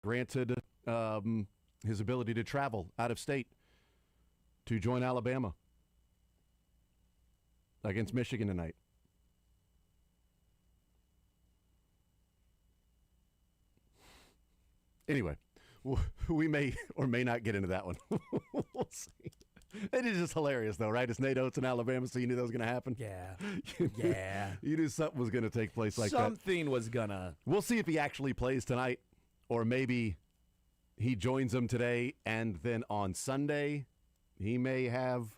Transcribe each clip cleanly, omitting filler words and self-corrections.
granted his ability to travel out of state to join Alabama against Michigan tonight. Anyway, we may or may not get into that one. We'll see. It is just hilarious, though, right? It's Nate Oates in Alabama, so you knew that was going to happen? Yeah. You knew something was going to take place like that. Something was going to. We'll see if he actually plays tonight, or maybe he joins them today, and then on Sunday, he may have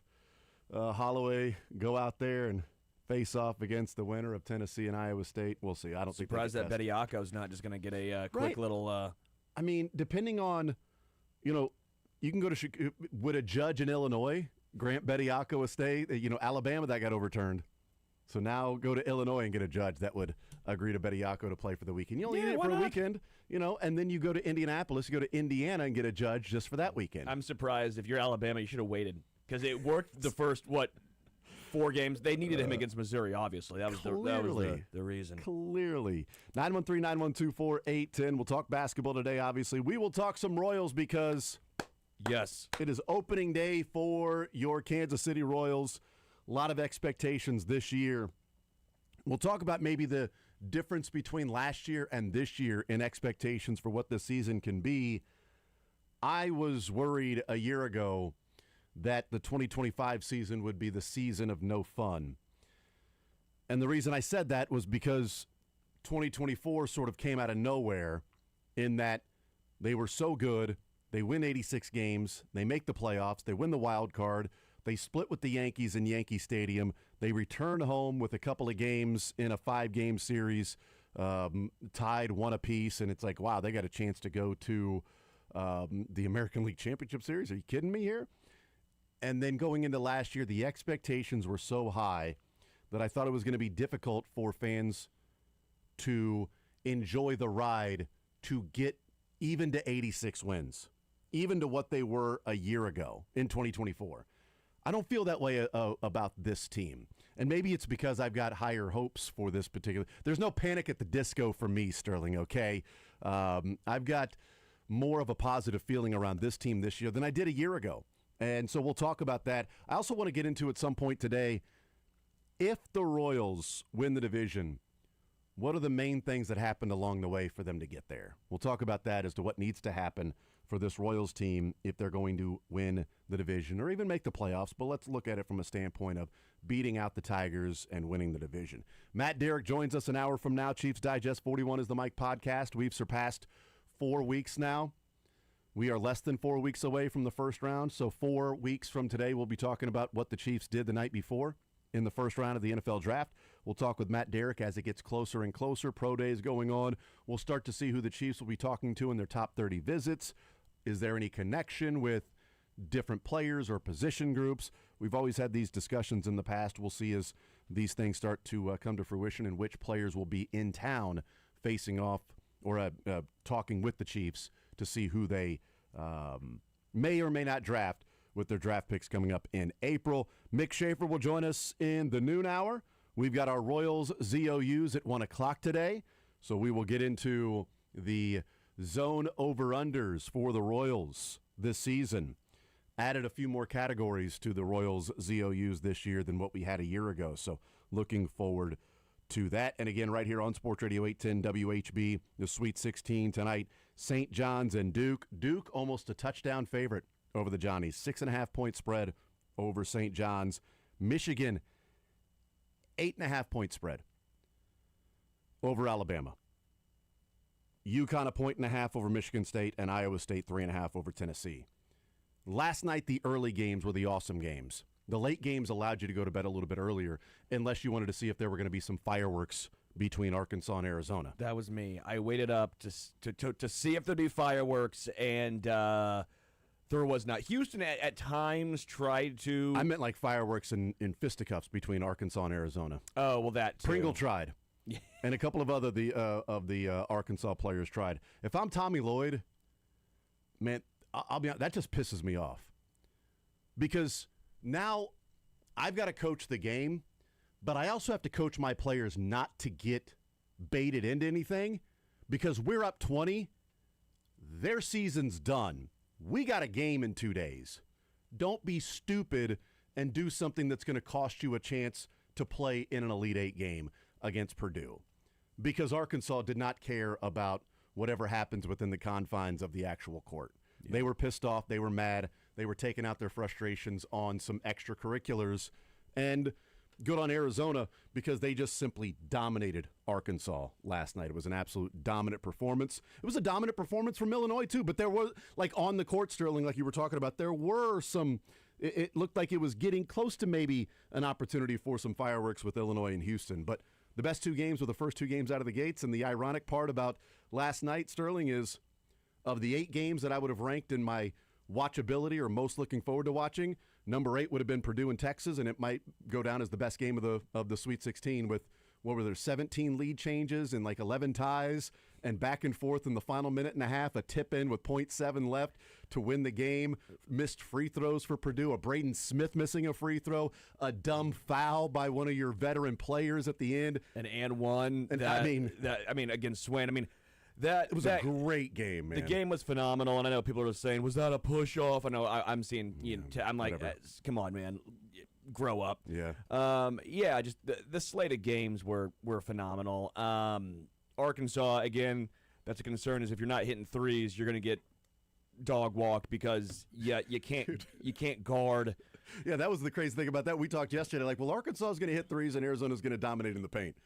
Holloway go out there and face off against the winner of Tennessee and Iowa State. We'll see. I don't think surprised that Bediako's not just going to get a quick little. I mean, depending on, you can go to would a judge in Illinois grant Bediako a stay? Alabama, that got overturned. So now go to Illinois and get a judge that would agree to Bediako to play for the weekend. You only need it for a weekend, and then you go to Indianapolis, you go to Indiana and get a judge just for that weekend. I'm surprised if you're Alabama, you should have waited because it worked the first, 4 games. They needed him against Missouri, obviously. That was the reason. Clearly. 913-912-4810. We'll talk basketball today, obviously. We will talk some Royals because yes, it is opening day for your Kansas City Royals. A lot of expectations this year. We'll talk about maybe the difference between last year and this year in expectations for what the season can be. I was worried a year ago that the 2025 season would be the season of no fun. And the reason I said that was because 2024 sort of came out of nowhere in that they were so good. They win 86 games. They make the playoffs. They win the wild card. They split with the Yankees in Yankee Stadium. They return home with a couple of games in a 5-game series, tied one apiece. And it's like, wow, they got a chance to go to the American League Championship Series. Are you kidding me here? And then going into last year, the expectations were so high that I thought it was going to be difficult for fans to enjoy the ride to get even to 86 wins, even to what they were a year ago in 2024. I don't feel that way about this team. And maybe it's because I've got higher hopes for this particular. There's no Panic at the Disco for me, Sterling, okay? I've got more of a positive feeling around this team this year than I did a year ago. And so we'll talk about that. I also want to get into at some point today, if the Royals win the division, what are the main things that happened along the way for them to get there? We'll talk about that as to what needs to happen for this Royals team if they're going to win the division or even make the playoffs. But let's look at it from a standpoint of beating out the Tigers and winning the division. Matt Derrick joins us an hour from now. Chiefs Digest 41 is the Mike podcast. We've surpassed 4 weeks now. We are less than 4 weeks away from the first round. So 4 weeks from today, we'll be talking about what the Chiefs did the night before in the first round of the NFL draft. We'll talk with Matt Derrick as it gets closer and closer. Pro days going on. We'll start to see who the Chiefs will be talking to in their top 30 visits. Is there any connection with different players or position groups? We've always had these discussions in the past. We'll see as these things start to come to fruition and which players will be in town facing off or talking with the Chiefs to see who they may or may not draft with their draft picks coming up in April. Mick Schaefer will join us in the noon hour. We've got our Royals ZOUs at 1 o'clock today, so we will get into the zone over-unders for the Royals this season. Added a few more categories to the Royals ZOUs this year than what we had a year ago, so looking forward to that. And again, right here on Sports Radio 810 WHB, the Sweet 16 tonight, St. John's and Duke. Duke almost a touchdown favorite over the Johnnies. 6.5-point spread over St. John's. Michigan, 8.5-point spread over Alabama. UConn, 1.5 over Michigan State, and Iowa State, 3.5 over Tennessee. Last night, the early games were the awesome games. The late games allowed you to go to bed a little bit earlier, unless you wanted to see if there were going to be some fireworks between Arkansas and Arizona. That was me. I waited up to see if there'd be fireworks, and there was not. Houston at times tried to. I meant like fireworks in fisticuffs between Arkansas and Arizona. Oh, well, that too. Pringle tried, and a couple of other of the Arkansas players tried. If I'm Tommy Lloyd, man, I'll be honest, that just pisses me off because now I've got to coach the game, but I also have to coach my players not to get baited into anything because we're up 20. their season's done. We got a game in 2 days. Don't be stupid and do something that's going to cost you a chance to play in an Elite Eight game against Purdue, because Arkansas did not care about whatever happens within the confines of the actual court. Yeah. They were pissed off. They were mad. They were taking out their frustrations on some extracurriculars. And good on Arizona, because they just simply dominated Arkansas last night. It was an absolute dominant performance. It was a dominant performance from Illinois, too. But there was, like on the court, Sterling, like you were talking about, there were some – it looked like it was getting close to maybe an opportunity for some fireworks with Illinois and Houston. But the best 2 games were the first 2 games out of the gates. And the ironic part about last night, Sterling, is of the 8 games that I would have ranked in my watchability or most looking forward to watching, number 8 would have been Purdue and Texas, and it might go down as the best game of the Sweet 16 with, what were there, 17 lead changes and like 11 ties and back and forth in the final minute and a half, a tip in with 0.7 left to win the game, missed free throws for Purdue, a Braden Smith missing a free throw, a dumb foul by one of your veteran players at the end. And one. And I mean, against Swain. I mean, it was a great game, man. The game was phenomenal, and I know people are saying, was that a push-off? I know I'm seeing, I'm like, come on, man, grow up. Yeah. Just the slate of games were phenomenal. Arkansas, again, that's a concern, is if you're not hitting threes, you're going to get dog walk, because you can't guard. Yeah, that was the crazy thing about that. We talked yesterday, like, well, Arkansas is going to hit threes and Arizona's going to dominate in the paint.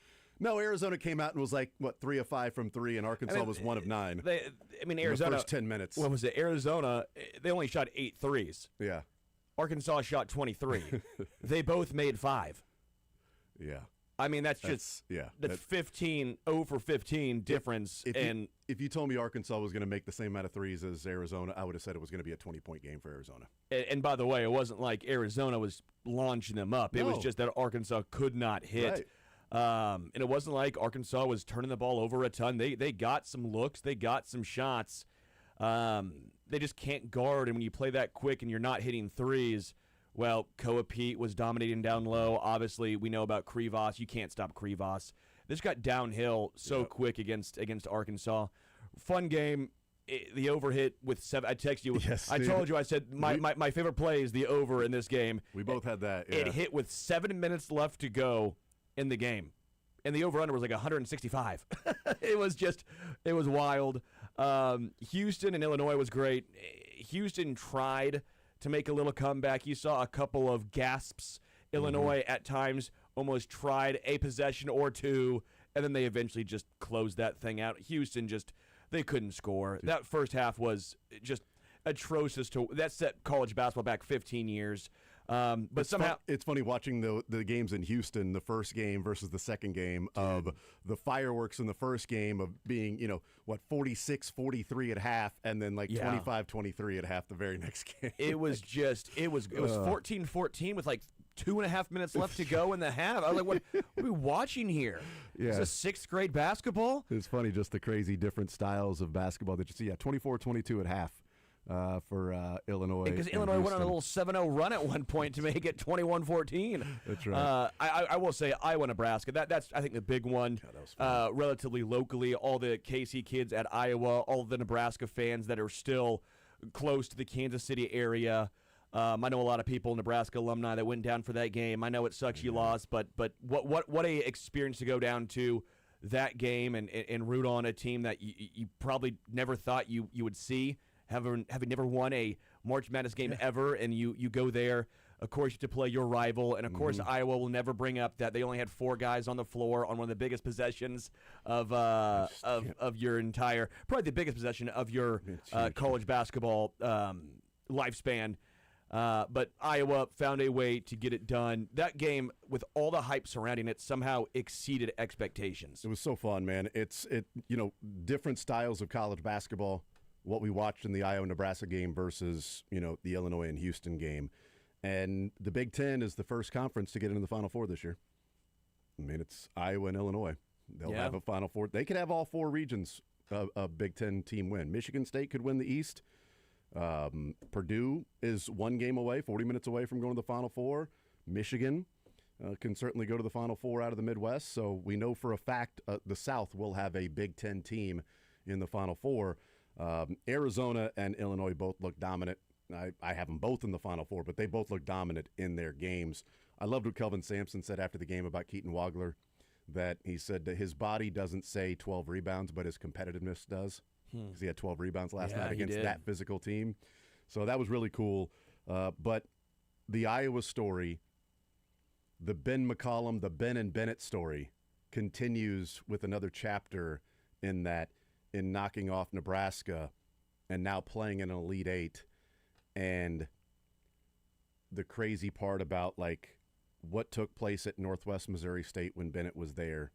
No, Arizona came out and was like, 3 of 5 from 3, and Arkansas was 1 of 9. Arizona, in the first 10 minutes. What was it? Arizona, they only shot 8 threes. Yeah. Arkansas shot 23. They both made 5. Yeah. I mean, that's 15 over 15 difference. If you told me Arkansas was going to make the same amount of threes as Arizona, I would have said it was going to be a 20-point game for Arizona. And by the way, it wasn't like Arizona was launching them up. It was just that Arkansas could not hit. Right. And it wasn't like Arkansas was turning the ball over a ton. They got some looks. They got some shots. They just can't guard. And when you play that quick and you're not hitting threes, well, Koa Pete was dominating down low. Obviously, we know about Krivas. You can't stop Krivas. This got downhill so quick against Arkansas. Fun game. The over hit with 7. I texted you. Yes, I told you. I said my favorite play is the over in this game. We both had that. Yeah. It hit with 7 minutes left to go in the game, and the over-under was like 165. It was wild. Houston and Illinois was great. Houston tried to make a little comeback. You saw a couple of gasps. Illinois at times almost tried a possession or two, and then they eventually just closed that thing out. Houston they couldn't score. That first half was just atrocious. That set college basketball back 15 years. But somehow it's funny watching the games in Houston, the first game versus the second game, of the fireworks in the first game of being, 46-43 at half, and then 25-23 at half the very next game. It was 14-14 with 2.5 minutes left to go in the half. I was like, what are we watching here? Yeah. Is this 6th grade basketball? It's funny, just the crazy different styles of basketball that you see. Yeah, 24-22 at half. For Illinois. Because Illinois went on a little 7-0 run at one point to make it 21-14. That's right. I will say Iowa, Nebraska. That's I think the big one. God, relatively locally, all the KC kids at Iowa, all the Nebraska fans that are still close to the Kansas City area. I know a lot of people, Nebraska alumni, that went down for that game. I know it sucks you lost, but what a experience to go down to that game and root on a team that you probably never thought you would see. Having never won a March Madness game ever, and you go there, of course, you have to play your rival, and of course, Iowa will never bring up that they only had 4 guys on the floor on one of the biggest possessions of your entire, probably the biggest possession of your college basketball lifespan. But Iowa found a way to get it done. That game, with all the hype surrounding it, somehow exceeded expectations. It was so fun, man. It's different styles of college basketball. What we watched in the Iowa-Nebraska game versus, the Illinois and Houston game. And the Big Ten is the first conference to get into the Final Four this year. I mean, it's Iowa and Illinois. They'll have a Final Four. They could have all 4 regions a Big Ten team win. Michigan State could win the East. Purdue is 1 game away, 40 minutes away from going to the Final Four. Michigan can certainly go to the Final Four out of the Midwest. So we know for a fact the South will have a Big Ten team in the Final Four. Arizona and Illinois both look dominant. I have them both in the Final Four, but they both look dominant in their games. I loved what Kelvin Sampson said after the game about Keaton Wagler, that he said that his body doesn't say 12 rebounds, but his competitiveness does. Because he had 12 rebounds last night against that physical team. So that was really cool. But the Iowa story, the Ben McCollum, the Ben and Bennett story, continues with another chapter in knocking off Nebraska and now playing in an Elite Eight. And the crazy part about, like, what took place at Northwest Missouri State when Bennett was there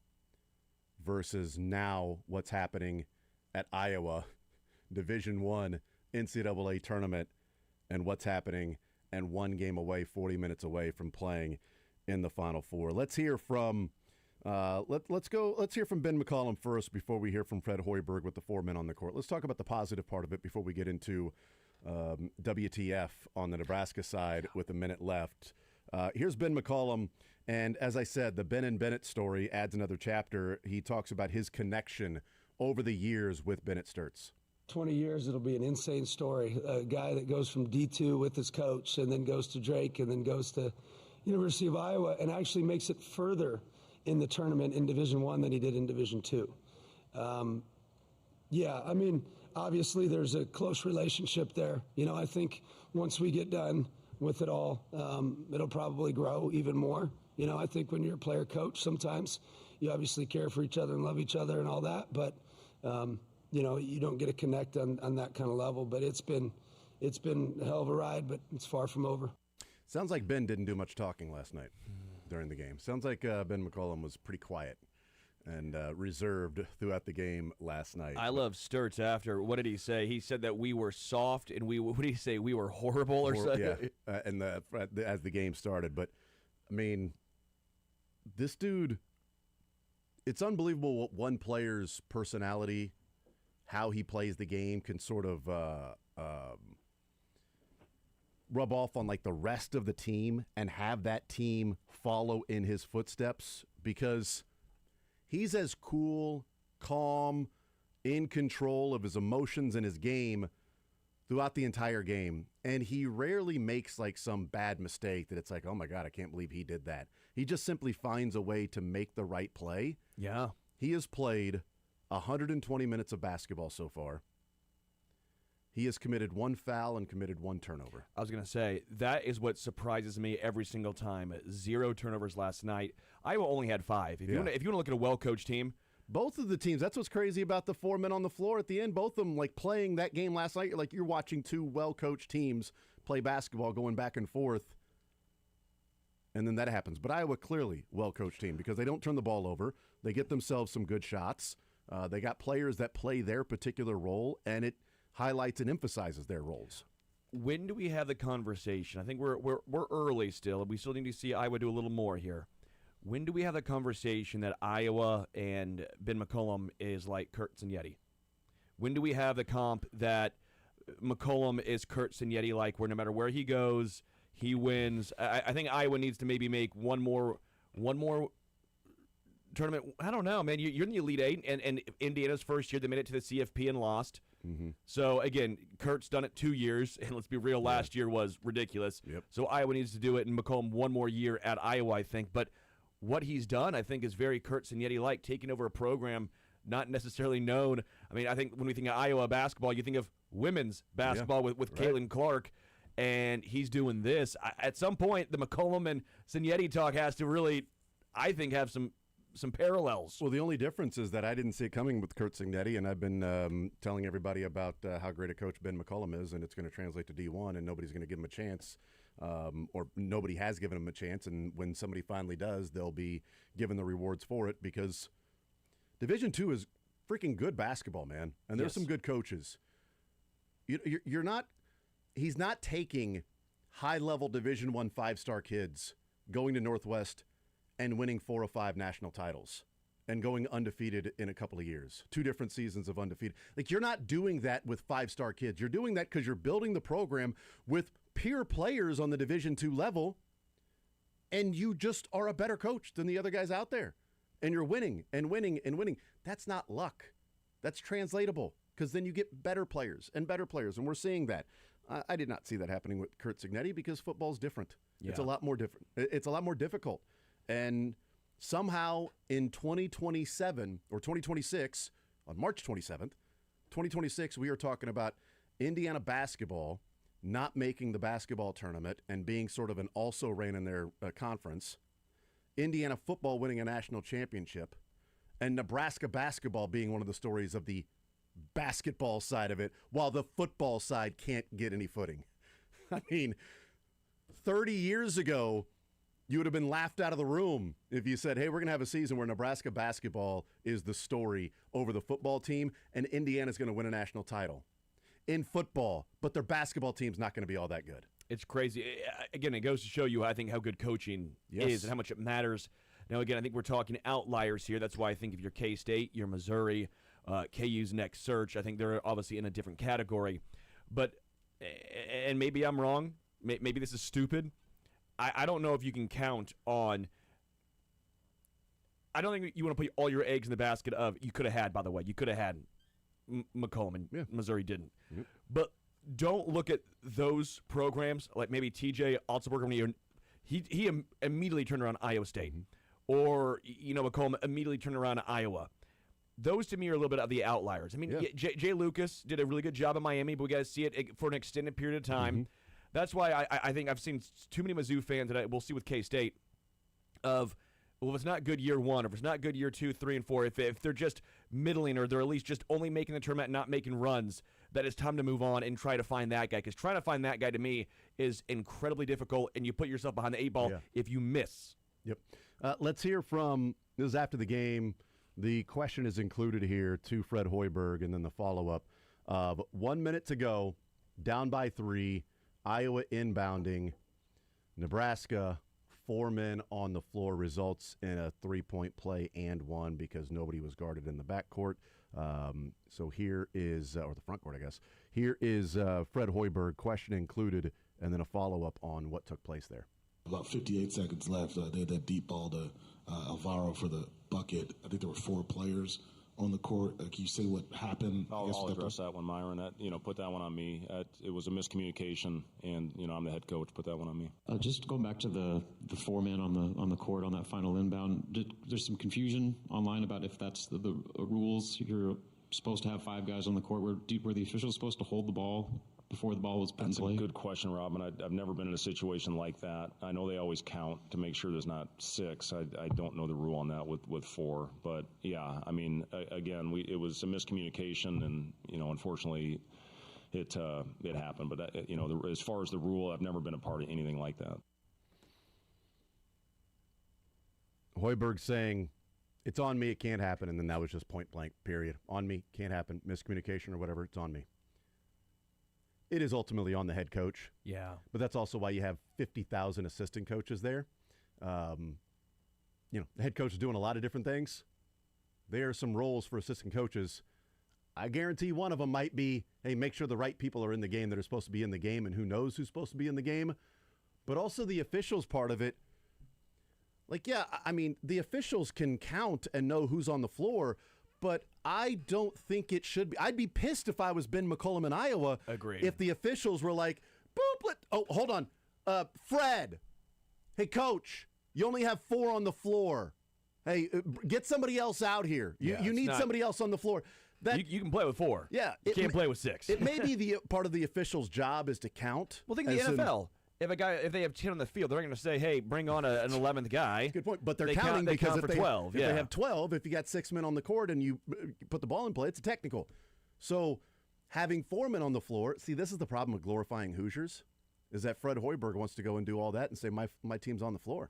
versus now what's happening at Iowa, Division I NCAA tournament, and what's happening and one game away, 40 minutes away from playing in the Final Four. Let's hear from let's hear from Ben McCollum first before we hear from Fred Hoiberg with the 4 men on the court. Let's talk about the positive part of it before we get into WTF on the Nebraska side with a minute left. Here's Ben McCollum, and as I said, the Ben and Bennett story adds another chapter. He talks about his connection over the years with Bennett Sturtz. 20 years, it'll be an insane story. A guy that goes from D2 with his coach and then goes to Drake and then goes to University of Iowa and actually makes it further in the tournament in Division I than he did in Division II. Yeah, I mean, obviously there's a close relationship there. I think once we get done with it all, it'll probably grow even more. I think when you're a player coach, sometimes you obviously care for each other and love each other and all that, but you don't get to connect on that kind of level. But it's been a hell of a ride, but it's far from over. Sounds like Ben didn't do much talking last night during the game. Sounds like Ben McCollum was pretty quiet and reserved throughout the game last night. I love Sturtz after. What did he say? He said that we were soft and what did he say? We were horrible or something? Yeah, and as the game started. But, I mean, this dude, it's unbelievable what one player's personality, how he plays the game, can sort of rub off on, like, the rest of the team and have that team follow in his footsteps, because he's as cool, calm, in control of his emotions and his game throughout the entire game. And he rarely makes, like, some bad mistake that it's like, oh, my God, I can't believe he did that. He just simply finds a way to make the right play. Yeah. He has played 120 minutes of basketball so far. He has committed one foul and committed one turnover. I was going to say, that is what surprises me every single time. 0 turnovers last night. Iowa only had 5. If you want to look at a well-coached team, both of the teams, that's what's crazy about the 4 men on the floor at the end. Both of them, like, playing that game last night, you're watching two well-coached teams play basketball going back and forth, and then that happens. But Iowa, clearly well-coached team because they don't turn the ball over. They get themselves some good shots. They got players that play their particular role, and it highlights and emphasizes their roles. When do we have the conversation? I think we're early still. We still need to see Iowa do a little more here. When do we have the conversation that Iowa and Ben McCollum is like Kurt Signetti? When do we have the comp that McCollum is Kurt Signetti, like where no matter where he goes, he wins? I think Iowa needs to maybe make one more tournament. I don't know, man. You're in the Elite Eight, and Indiana's first year they made it to the CFP and lost. Mm-hmm. So, again, Kurt's done it 2 years, and let's be real, last year was ridiculous. Yep. So Iowa needs to do it, and McCollum one more year at Iowa, I think. But what he's done, I think, is very Kurt Signetti-like, taking over a program not necessarily known. I mean, I think when we think of Iowa basketball, you think of women's basketball with right. Caitlin Clark, and he's doing this. At some point, the McCollum and Signetti talk has to really, I think, have some parallels. Well, the only difference is that I didn't see it coming with Kurt Signetti, and I've been telling everybody about how great a coach Ben McCollum is, and it's going to translate to D1, and nobody's going to give him a chance, or nobody has given him a chance, and when somebody finally does, they'll be given the rewards for it, because Division II is freaking good basketball, man, and there's some good coaches. You're not – he's not taking high-level Division I 5-star kids going to Northwest and winning 4 or 5 national titles and going undefeated in a couple of years. 2 different seasons of undefeated. Like, you're not doing that with 5-star kids. You're doing that because you're building the program with peer players on the Division II level, and you just are a better coach than the other guys out there. And you're winning and winning and winning. That's not luck. That's translatable. because then you get better players, and we're seeing that. I did not see that happening with Kurt Cignetti because football's different. Yeah. It's a lot more different. It's a lot more difficult. And somehow in 2027 or 2026, on March 27th, 2026, we are talking about Indiana basketball not making the basketball tournament and being sort of an also-ran in their conference, Indiana football winning a national championship, and Nebraska basketball being one of the stories of the basketball side of it, while the football side can't get any footing. I mean, 30 years ago, you would have been laughed out of the room if you said, hey, we're going to have a season where Nebraska basketball is the story over the football team, and Indiana's going to win a national title in football, but their basketball team's not going to be all that good. It's crazy. Again, it goes to show you, I think, how good coaching is and how much it matters. Now, again, I think we're talking outliers here. That's why I think if you're K-State, you're Missouri, KU's next search, I think they're obviously in a different category. But, and maybe I'm wrong, maybe this is stupid. I don't know if you can count on, I don't think you want to put all your eggs in the basket of, you could have had, by the way, you could have had McCollum, and Missouri didn't. Yep. But don't look at those programs like maybe TJ Otzelberger when he immediately turned around Iowa State, or McCollum immediately turned around Iowa. Those to me are a little bit of the outliers. I mean, Jay Lucas did a really good job in Miami, but we got to see it for an extended period of time. Mm-hmm. That's why I think I've seen too many Mizzou fans, and we'll see with K-State, of, well, if it's not good year one, or if it's not good year 2, 3, and 4, if they're just middling, or they're at least just only making the tournament and not making runs, that it's time to move on and try to find that guy. Because trying to find that guy, to me, is incredibly difficult, and you put yourself behind the 8 ball if you miss. Yep. Let's hear from, this is after the game. The question is included here to Fred Hoiberg, and then the follow-up of 1 minute to go, down by 3, Iowa inbounding, Nebraska, 4 men on the floor, results in a 3-point play and 1 because nobody was guarded in the backcourt. So here is, or the front court, I guess. Here is Fred Hoiberg, question included, and then a follow-up on what took place there. About 58 seconds left. They had that deep ball to Alvaro for the bucket. I think there were 4 players on the court. Can you say what happened? I'll address that one, Myron. Put that one on me. It was a miscommunication, and I'm the head coach. Put that one on me. Just going back to the 4 men on the court on that final inbound. There's some confusion online about if that's the rules. You're supposed to have 5 guys on the court. Were the officials supposed to hold the ball before the ball was put in play? That's a good question, Robin. I've never been in a situation like that. I know they always count to make sure there's not 6. I don't know the rule on that with 4. But, yeah, I mean, again, it was a miscommunication, and, unfortunately it happened. But, as far as the rule, I've never been a part of anything like that. Hoiberg saying, it's on me, it can't happen, and then that was just point blank, period. On me, can't happen, miscommunication or whatever, it's on me. It is ultimately on the head coach. Yeah. But that's also why you have 50,000 assistant coaches there. The head coach is doing a lot of different things. There are some roles for assistant coaches. I guarantee one of them might be, hey, make sure the right people are in the game that are supposed to be in the game, and who knows who's supposed to be in the game. But also the officials part of it. Like, yeah, I mean, the officials can count and know who's on the floor, but I don't think it should be. I'd be pissed if I was Ben McCollum in Iowa. Agreed. If the officials were like, boop, hold on. Fred, hey, coach, you only have 4 on the floor. Hey, get somebody else out here. You need somebody else on the floor. You can play with 4. Yeah. You can't play with 6. It may be the part of the official's job is to count. Well, think of the NFL. If they have 10 on the field, they're not going to say, "Hey, bring on an 11th guy." Good point. But they're counting because count for 12. If they have 12, if you got 6 men on the court and you put the ball in play, it's a technical. So having 4 men on the floor, see, this is the problem with glorifying Hoosiers, is that Fred Hoiberg wants to go and do all that and say my team's on the floor.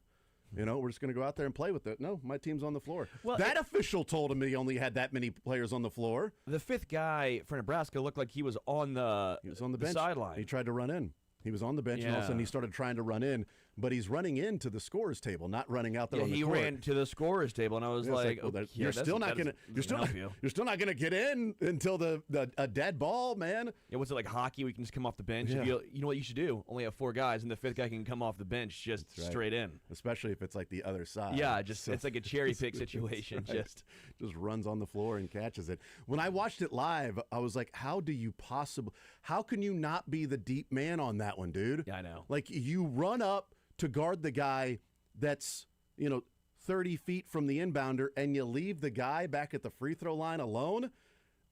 We're just going to go out there and play with it. No, my team's on the floor. Well, that official told him he only had that many players on the floor. The 5th guy for Nebraska looked like he was on the bench. Sideline. He tried to run in. He was on the bench, and all of a sudden he started trying to run in, but he's running into the scorer's table, not running out there on the court. He ran to the scorer's table, and I was like, well, you're still not gonna get in until a dead ball, man. Yeah, was it like hockey? We can just come off the bench. Yeah. You know what you should do? Only have 4 guys, and the 5th guy can come off the bench just straight in. Especially if it's like the other side. Yeah, it's like a cherry pick situation. Right. Just runs on the floor and catches it. When I watched it live, I was like, how can you not be the deep man on that one, dude? Yeah, I know. Like, you run up to guard the guy that's, 30 feet from the inbounder, and you leave the guy back at the free throw line alone.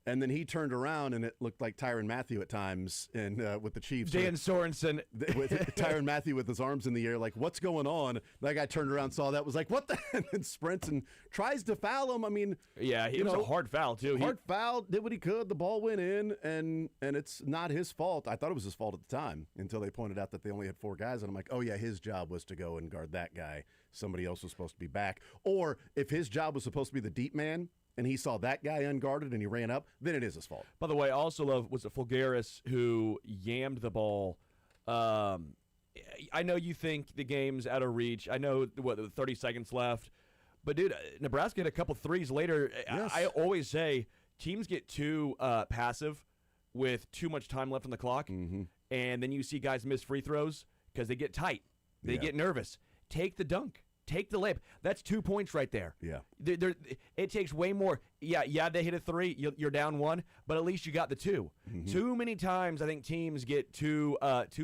And then he turned around, and it looked like Tyrann Mathieu at times, and with the Chiefs. Dan Sorensen. With Tyrann Mathieu with his arms in the air, like, what's going on? That guy turned around, saw that, was like, what the? And sprints and tries to foul him. I mean, yeah, it was a hard foul, too. Hard foul, did what he could. The ball went in, and it's not his fault. I thought it was his fault at the time until they pointed out that they only had 4 guys. And I'm like, oh, yeah, his job was to go and guard that guy. Somebody else was supposed to be back. Or if his job was supposed to be the deep man, and he saw that guy unguarded and he ran up, then it is his fault. By the way, I also love, was it Fulgaris who yammed the ball? I know you think the game's out of reach. I know, 30 seconds left. But, dude, Nebraska hit a couple threes later. Yes. I always say teams get too passive with too much time left on the clock, and then you see guys miss free throws because they get tight. They get nervous. Take the dunk. Take the layup. That's 2 points right there. Yeah. It takes way more. Yeah, they hit a 3. You're down 1, but at least you got the 2. Too many times I think teams get too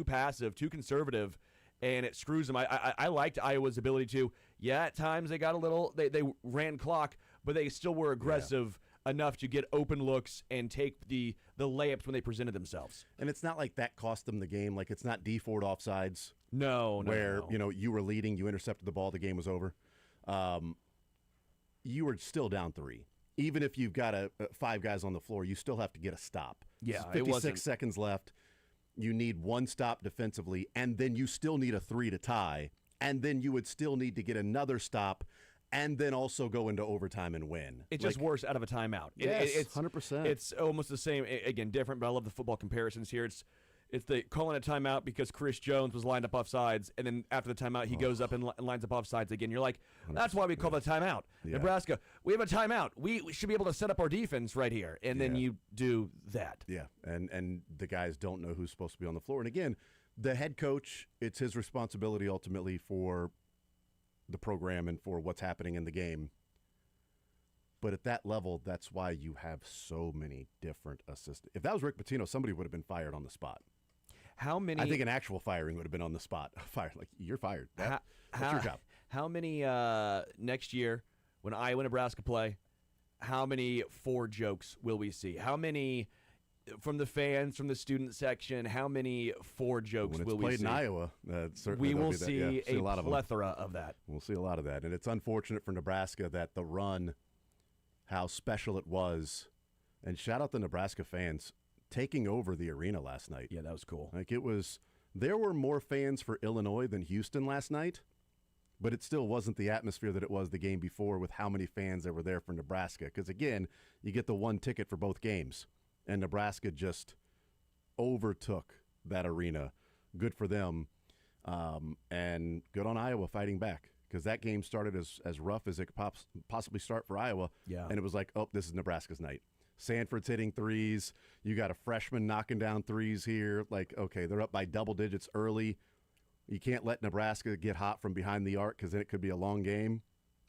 passive, too conservative, and it screws them. I liked Iowa's ability to, at times they got a little, they ran clock, but they still were aggressive enough to get open looks and take the layups when they presented themselves. And it's not like that cost them the game. Like, it's not D Ford offsides. No. Where, you were leading, you intercepted the ball, the game was over. You were still down 3. Even if you've got 5 guys on the floor, you still have to get a stop. Yeah, 56 seconds left. You need 1 stop defensively, and then you still need a 3 to tie. And then you would still need to get another stop, and then also go into overtime and win. It's just worse out of a timeout. Yes, it's 100%. It's almost the same. Again, different, but I love the football comparisons here. It's the calling a timeout because Chris Jones was lined up offsides, and then after the timeout, he goes up and lines up offsides again. You're like, that's why we call the timeout. Yeah. Nebraska, we have a timeout. We should be able to set up our defense right here, and then you do that. Yeah, and the guys don't know who's supposed to be on the floor. And again, the head coach, it's his responsibility ultimately for the program and for what's happening in the game. But at that level, that's why you have so many different assistants. If that was Rick Pitino, somebody would have been fired on the spot. How many? I think an actual firing would have been on the spot. Fired, like, you're fired. That's your job. How many next year when Iowa Nebraska play? How many Ford jokes will we see? How many from the fans, from the student section? How many Ford jokes will we see? When it's played in Iowa, certainly we will see a lot plethora of that. We'll see a lot of that, and it's unfortunate for Nebraska that the run, how special it was, and shout out the Nebraska fans taking over the arena last night. Yeah, that was cool. Like, there were more fans for Illinois than Houston last night, but it still wasn't the atmosphere that it was the game before with how many fans there were there for Nebraska. Because, again, you get the 1 ticket for both games, and Nebraska just overtook that arena. Good for them, and good on Iowa fighting back. Because that game started as rough as it could possibly start for Iowa. Yeah. And it was like, oh, this is Nebraska's night. Sanford's hitting threes. You got a freshman knocking down threes here. Like, okay, they're up by double digits early. You can't let Nebraska get hot from behind the arc because then it could be a long game.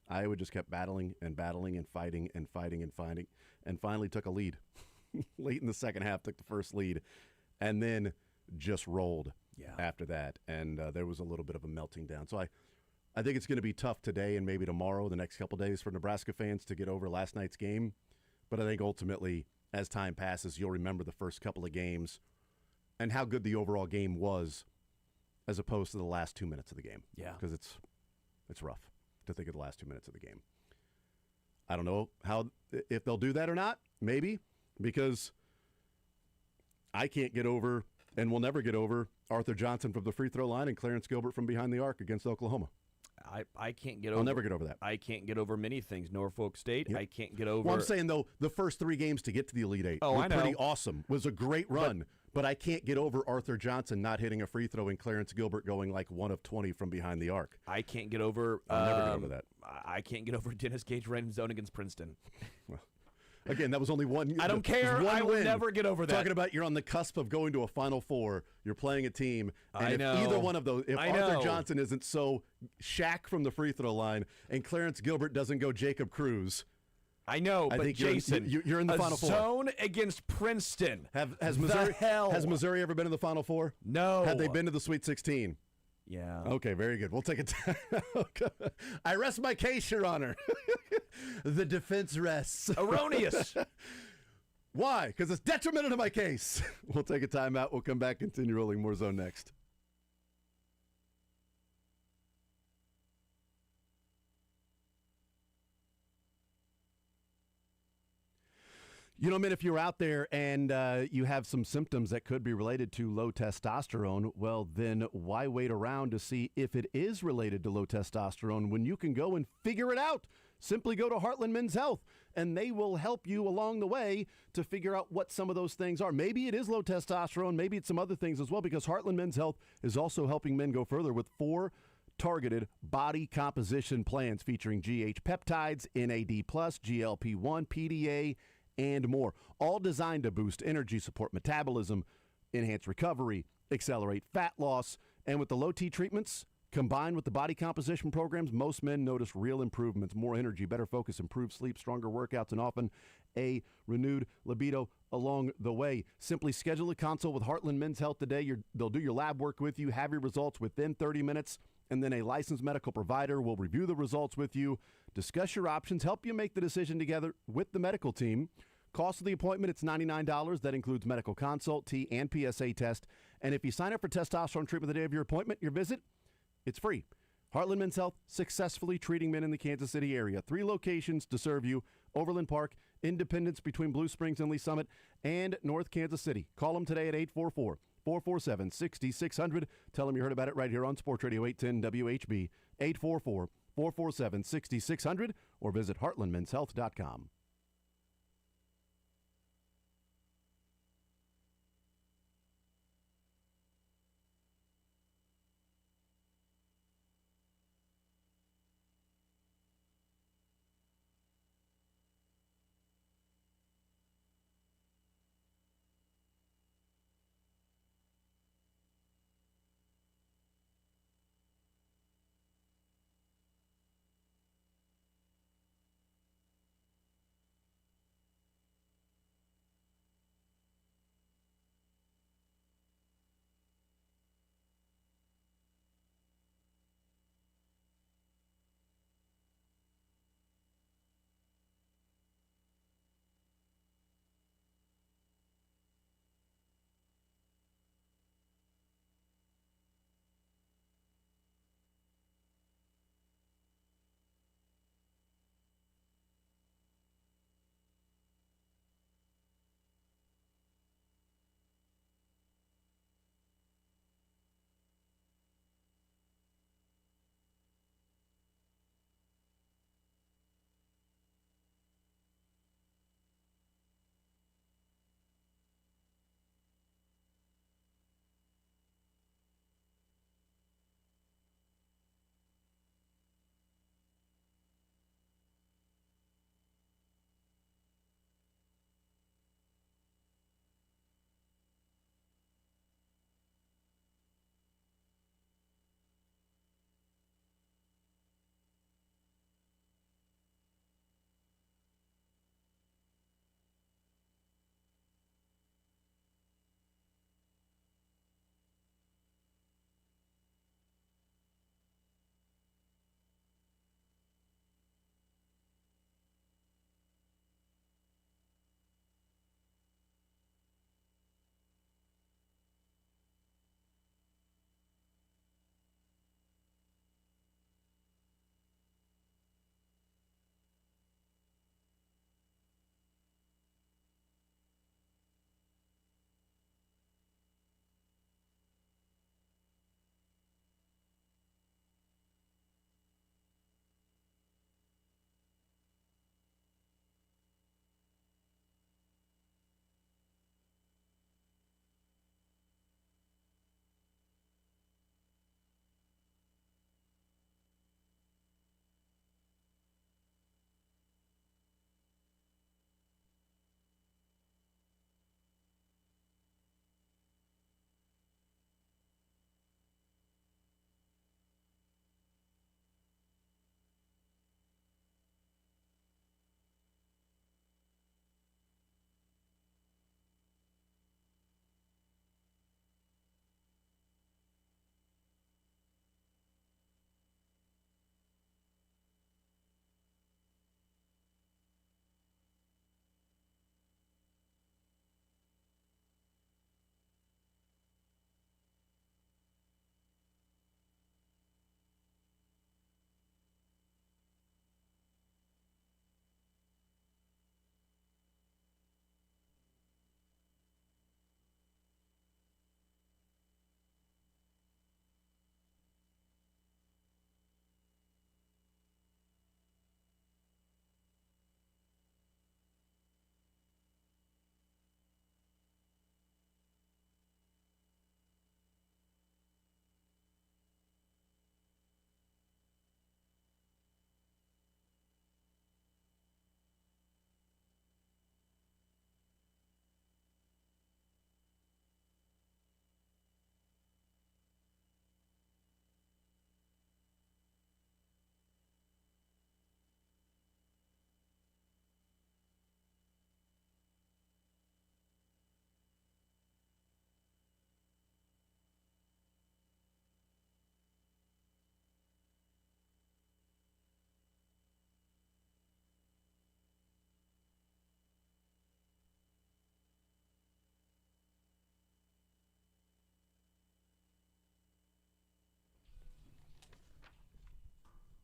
Iowa just kept battling and battling and fighting and fighting and fighting and finally took a lead. Late in the second half, took the first lead and then just rolled after that. And there was a little bit of a melting down. So I think it's going to be tough today and maybe tomorrow, the next couple days for Nebraska fans to get over last night's game. But I think ultimately, as time passes, you'll remember the first couple of games and how good the overall game was as opposed to the last 2 minutes of the game. Yeah. Because it's rough to think of the last 2 minutes of the game. I don't know if they'll do that or not, maybe, because I can't get over and will never get over Arthur Johnson from the free throw line and Clarence Gilbert from behind the arc against Oklahoma. I can't get over. I'll never get over that. I can't get over many things. Norfolk State. Yep. I can't get over. Well, I'm saying, though, the first 3 games to get to the Elite Eight Oh, were I know. pretty awesome. Was a great run. But I can't get over Arthur Johnson not hitting a free throw and Clarence Gilbert going like 1 of 20 from behind the arc. I can't get over. I'll never get over that. I can't get over Dennis Gage running zone against Princeton. Again, that was only one. I don't care. One I will win. never get over that. Talking about you're on the cusp of going to a Final Four. You're playing a team. And I if know. either one of those, if I Arthur know. Johnson isn't so Shaq from the free throw line and Clarence Gilbert doesn't go Jacob Cruz, I know, I but think Jason, you're in the a Final Four. zone against Princeton. Has The Missouri hell? has Missouri ever been in the Final Four? No. Have they been to the Sweet 16? Yeah. Okay, very good. We'll take it. I rest my case, Your Honor. The defense rests. Erroneous. Why? Because it's detrimental to my case. We'll take a timeout. We'll come back, continue rolling more zone next. You know, man, if you're out there and you have some symptoms that could be related to low testosterone, well, then why wait around to see if it is related to low testosterone when you can go and figure it out? Simply go to Heartland Men's Health, and they will help you along the way to figure out what some of those things are. Maybe it is low testosterone. Maybe it's some other things as well, because Heartland Men's Health is also helping men go further with 4 targeted body composition plans featuring GH peptides, NAD+, GLP-1, PDA, and more, all designed to boost energy, support metabolism, enhance recovery, accelerate fat loss. And with the low T treatments combined with the body composition programs, most men notice real improvements, more energy, better focus, improved sleep, stronger workouts, and often a renewed libido along the way. Simply schedule a consult with Heartland Men's Health today. They'll do your lab work with you, have your results within 30 minutes, and then a licensed medical provider will review the results with you, discuss your options, help you make the decision together with the medical team. Cost of the appointment, it's $99. That includes medical consult, T, and PSA test. And if you sign up for testosterone treatment the day of your appointment, your visit, it's free. Heartland Men's Health, successfully treating men in the Kansas City area. 3 locations to serve you: Overland Park, Independence between Blue Springs and Lee Summit, and North Kansas City. Call them today at 844-447-6600. Tell them you heard about it right here on Sports Radio 810 WHB, 844-447-6600, or visit heartlandmenshealth.com.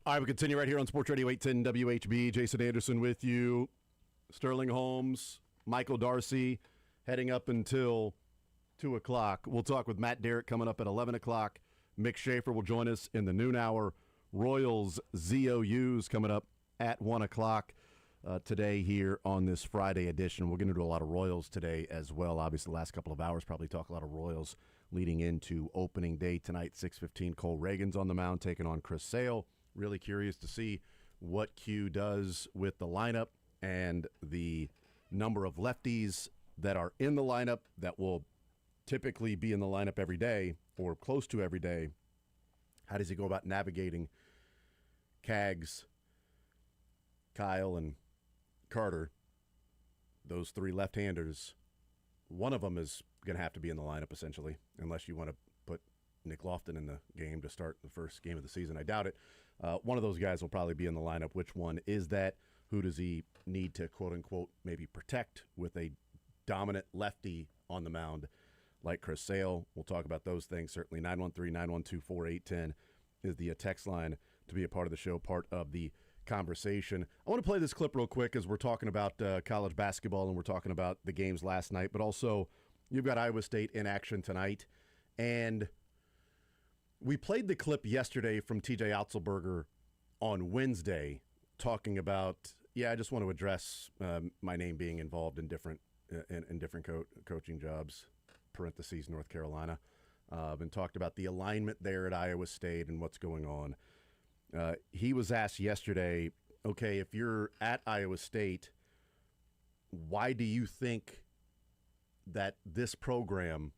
All right, we continue right here on Sports Radio 810 WHB. Jason Anderson with you. Sterling Holmes, Michael Darcy, heading up until 2 o'clock. We'll talk with Matt Derrick coming up at 11 o'clock. Mick Schaefer will join us in the noon hour. Royals ZOUs coming up at 1 o'clock today here on this Friday edition. We're going to do a lot of Royals today as well. Obviously, the last couple of hours probably talk a lot of Royals leading into opening day tonight, 6:15. Cole Reagan's on the mound taking on Chris Sale. Really curious to see what Q does with the lineup and the number of lefties that are in the lineup that will typically be in the lineup every day or close to every day. How does he go about navigating Kaggs, Kyle, and Carter, those three left-handers? One of them is going to have to be in the lineup, essentially, unless you want to put Nick Lofton in the game to start the first game of the season. I doubt it. One of those guys will probably be in the lineup. Which one is that? Who does he need to, quote-unquote, maybe protect with a dominant lefty on the mound like Chris Sale? We'll talk about those things, certainly. 913-912-4810 is the text line to be a part of the show, part of the conversation. I want to play this clip real quick as we're talking about college basketball and we're talking about the games last night, but also you've got Iowa State in action tonight. And we played the clip yesterday from TJ Otzelberger on Wednesday talking about, I just want to address my name being involved in different coaching jobs, parentheses, North Carolina, and talked about the alignment there at Iowa State and what's going on. He was asked yesterday, okay, if you're at Iowa State, why do you think that this program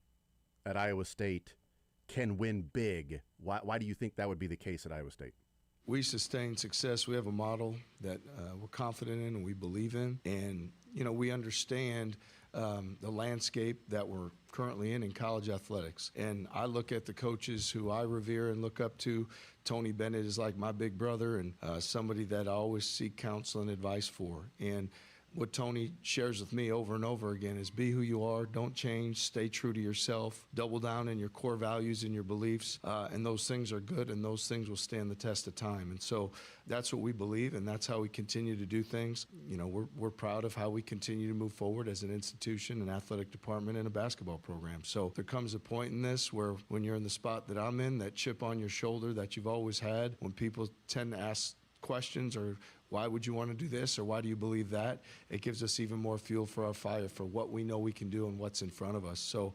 at Iowa State can win big? Why do you think that would be the case at Iowa State? We sustain success. We have a model that we're confident in and we believe in. And, we understand the landscape that we're currently in college athletics. And I look at the coaches who I revere and look up to. Tony Bennett is like my big brother and somebody that I always seek counsel and advice for. And what Tony shares with me over and over again is be who you are, don't change, stay true to yourself, double down in your core values and your beliefs, and those things are good and those things will stand the test of time. And so that's what we believe and that's how we continue to do things. We're proud of how we continue to move forward as an institution, an athletic department, and a basketball program. So there comes a point in this where when you're in the spot that I'm in, that chip on your shoulder that you've always had, when people tend to ask questions or why would you want to do this or why do you believe that? It gives us even more fuel for our fire for what we know we can do and what's in front of us. So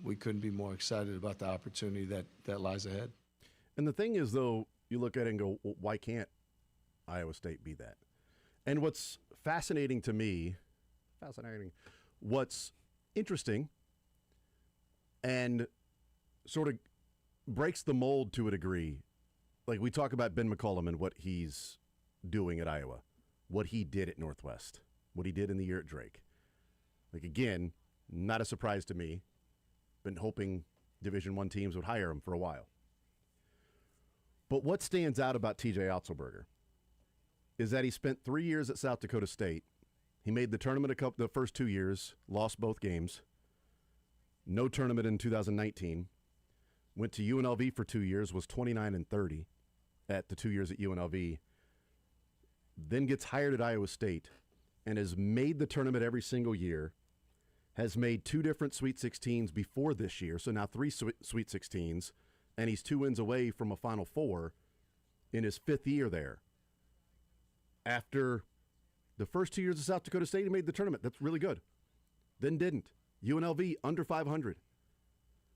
we couldn't be more excited about the opportunity that lies ahead. And the thing is, though, you look at it and go, well, why can't Iowa State be that? And what's fascinating to me, what's interesting and sort of breaks the mold to a degree, like we talk about Ben McCollum and what he's doing at Iowa, what he did at Northwest, what he did in the year at Drake. Like, again, not a surprise to me. Been hoping Division I teams would hire him for a while. But what stands out about TJ Otzelberger is that he spent 3 years at South Dakota State. He made the tournament the first 2 years, lost both games. No tournament in 2019. Went to UNLV for 2 years, was 29-30 at the 2 years at UNLV. Then gets hired at Iowa State and has made the tournament every single year, has made 2 different Sweet 16s before this year, so now 3 Sweet 16s, and he's 2 wins away from a Final Four in his 5th year there. After the first 2 years of South Dakota State, he made the tournament. That's really good. Then didn't. UNLV, under 500.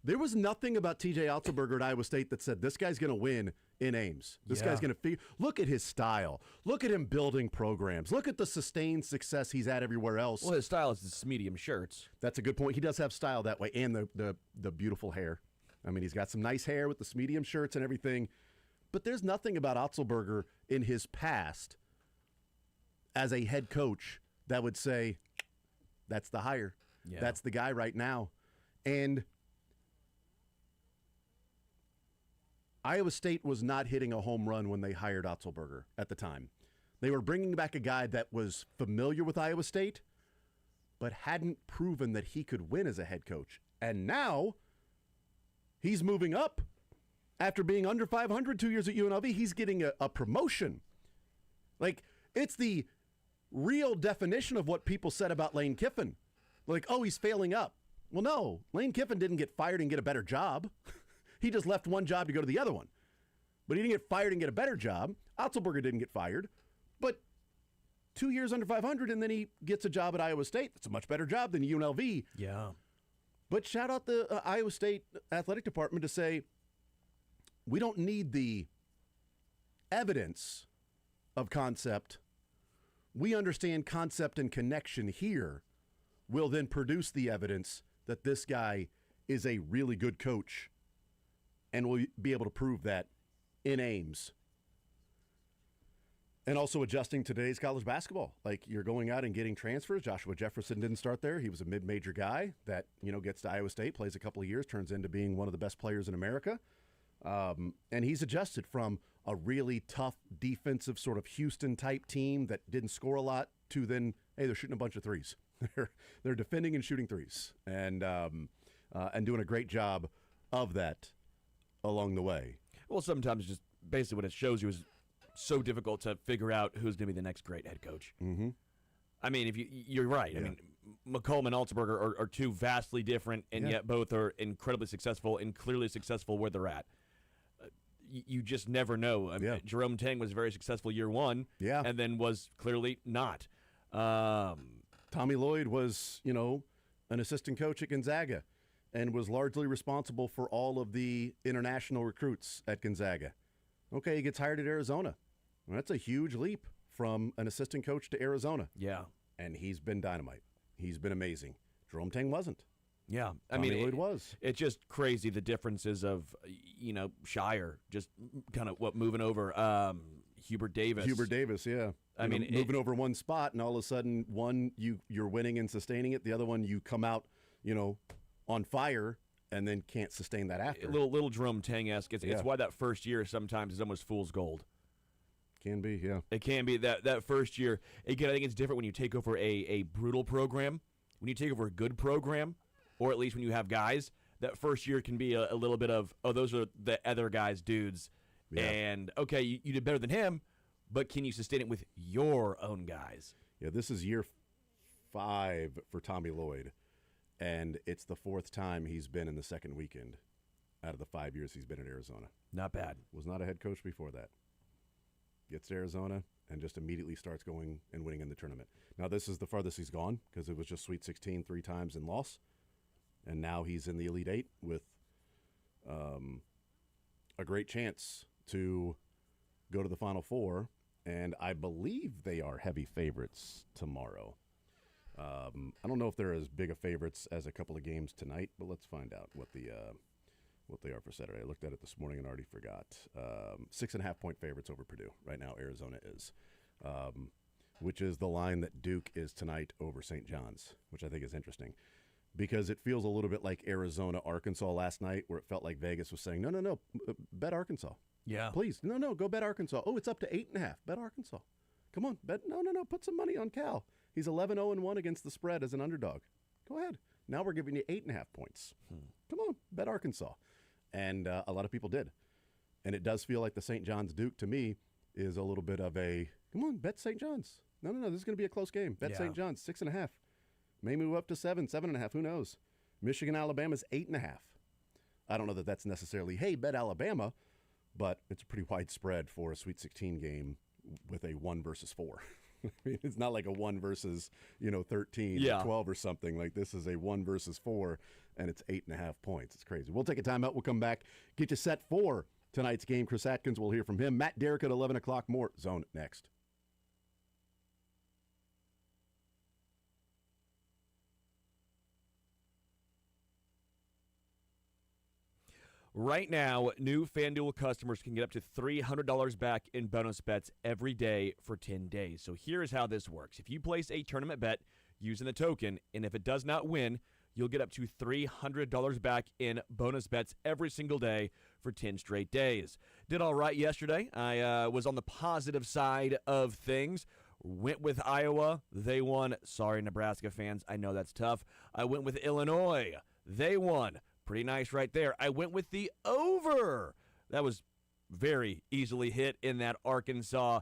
There was nothing about TJ Otzelberger at Iowa State that said this guy's going to win in Ames. This guy's going to look at his style. Look at him building programs. Look at the sustained success he's had everywhere else. Well, his style is his medium shirts. That's a good point. He does have style that way, and the beautiful hair. I mean, he's got some nice hair with the medium shirts and everything. But there's nothing about Otzelberger in his past as a head coach that would say, that's the hire. Yeah. That's the guy right now. And Iowa State was not hitting a home run when they hired Otzelberger at the time. They were bringing back a guy that was familiar with Iowa State, but hadn't proven that he could win as a head coach. And now he's moving up After being under 500 2 years at UNLV, he's getting a promotion. Like, it's the real definition of what people said about Lane Kiffin. Like, oh, he's failing up. Well, no, Lane Kiffin didn't get fired and get a better job. He just left one job to go to the other one. But he didn't get fired and get a better job. Otzelberger didn't get fired. But 2 years under 500, and then he gets a job at Iowa State. That's a much better job than UNLV. Yeah. But shout out the Iowa State athletic department to say, we don't need the evidence of concept. We understand concept and connection here. We'll then produce the evidence that this guy is a really good coach, and we'll be able to prove that in Ames. And also adjusting to today's college basketball. Like, you're going out and getting transfers. Joshua Jefferson didn't start there. He was a mid-major guy that, gets to Iowa State, plays a couple of years, turns into being one of the best players in America. And he's adjusted from a really tough defensive sort of Houston-type team that didn't score a lot to then, hey, they're shooting a bunch of threes. They're defending and shooting threes and doing a great job of that along the way. Well, sometimes just basically what it shows you is so difficult to figure out who's going to be the next great head coach. Mm-hmm. I mean, you're right. Yeah. I mean, McCollum and Otzelberger are two vastly different, and yet both are incredibly successful and clearly successful where they're at. You just never know. I mean, Jerome Tang was very successful year one, and then was clearly not. Tommy Lloyd was, an assistant coach at Gonzaga and was largely responsible for all of the international recruits at Gonzaga. Okay, he gets hired at Arizona. Well, that's a huge leap from an assistant coach to Arizona. Yeah. And he's been dynamite. He's been amazing. Jerome Tang wasn't. Yeah. Tommy Lloyd was. It's just crazy the differences of, Shire, just kind of moving over. Hubert Davis. Yeah. I mean, moving over one spot, and all of a sudden, one, you're winning and sustaining it. The other one, you come out, on fire, and then can't sustain that after. Little Jerome Tang-esque. It's why that first year sometimes is almost fool's gold. Can be, yeah. It can be that first year. Again, I think it's different when you take over a brutal program. When you take over a good program, or at least when you have guys, that first year can be a little bit of, oh, those are the other guys' dudes. Yeah. And, okay, you did better than him, but can you sustain it with your own guys? Yeah, this is year 5 for Tommy Lloyd, and it's the 4th time he's been in the second weekend out of the 5 years he's been in Arizona. Not bad. Was not a head coach before that. Gets to Arizona and just immediately starts going and winning in the tournament. Now, this is the farthest he's gone because it was just Sweet 16 3 times and loss, and now he's in the Elite 8 with a great chance to go to the Final Four, and I believe they are heavy favorites tomorrow. I don't know if they're as big of favorites as a couple of games tonight, but let's find out what they are for Saturday. I looked at it this morning and already forgot. 6.5-point favorites over Purdue. Right now, Arizona is, which is the line that Duke is tonight over St. John's, which I think is interesting. Because it feels a little bit like Arizona-Arkansas last night, where it felt like Vegas was saying, no, bet Arkansas. Yeah. Please, no, go bet Arkansas. Oh, it's up to 8.5. Bet Arkansas. Come on, bet. No, put some money on Cal. He's 11-0-1 against the spread as an underdog. Go ahead. Now we're giving you 8.5 points. Come on, bet Arkansas. And a lot of people did. And it does feel like the St. John's Duke, to me, is a little bit of a, come on, bet St. John's. No, this is going to be a close game. Bet St. John's, 6.5. May move up to 7, 7.5. Who knows? Michigan, Alabama's 8.5. I don't know that that's necessarily, hey, bet Alabama, but it's a pretty wide spread for a Sweet 16 game with a 1 versus 4. I mean, it's not like a 1 versus 13 or 12 or something. Like, this is a 1 versus 4, and it's 8.5 points. It's crazy. We'll take a timeout. We'll come back, get you set for tonight's game. Chris Atkins, we'll hear from him. Matt Derrick at 11 o'clock. More Zone next. Right now, new FanDuel customers can get up to $300 back in bonus bets every day for 10 days. So here's how this works. If you place a tournament bet using the token, and if it does not win, you'll get up to $300 back in bonus bets every single day for 10 straight days. Did all right yesterday. I was on the positive side of things. Went with Iowa. They won. Sorry, Nebraska fans. I know that's tough. I went with Illinois. They won. Pretty nice right there. I went with the over That was very easily hit in that Arkansas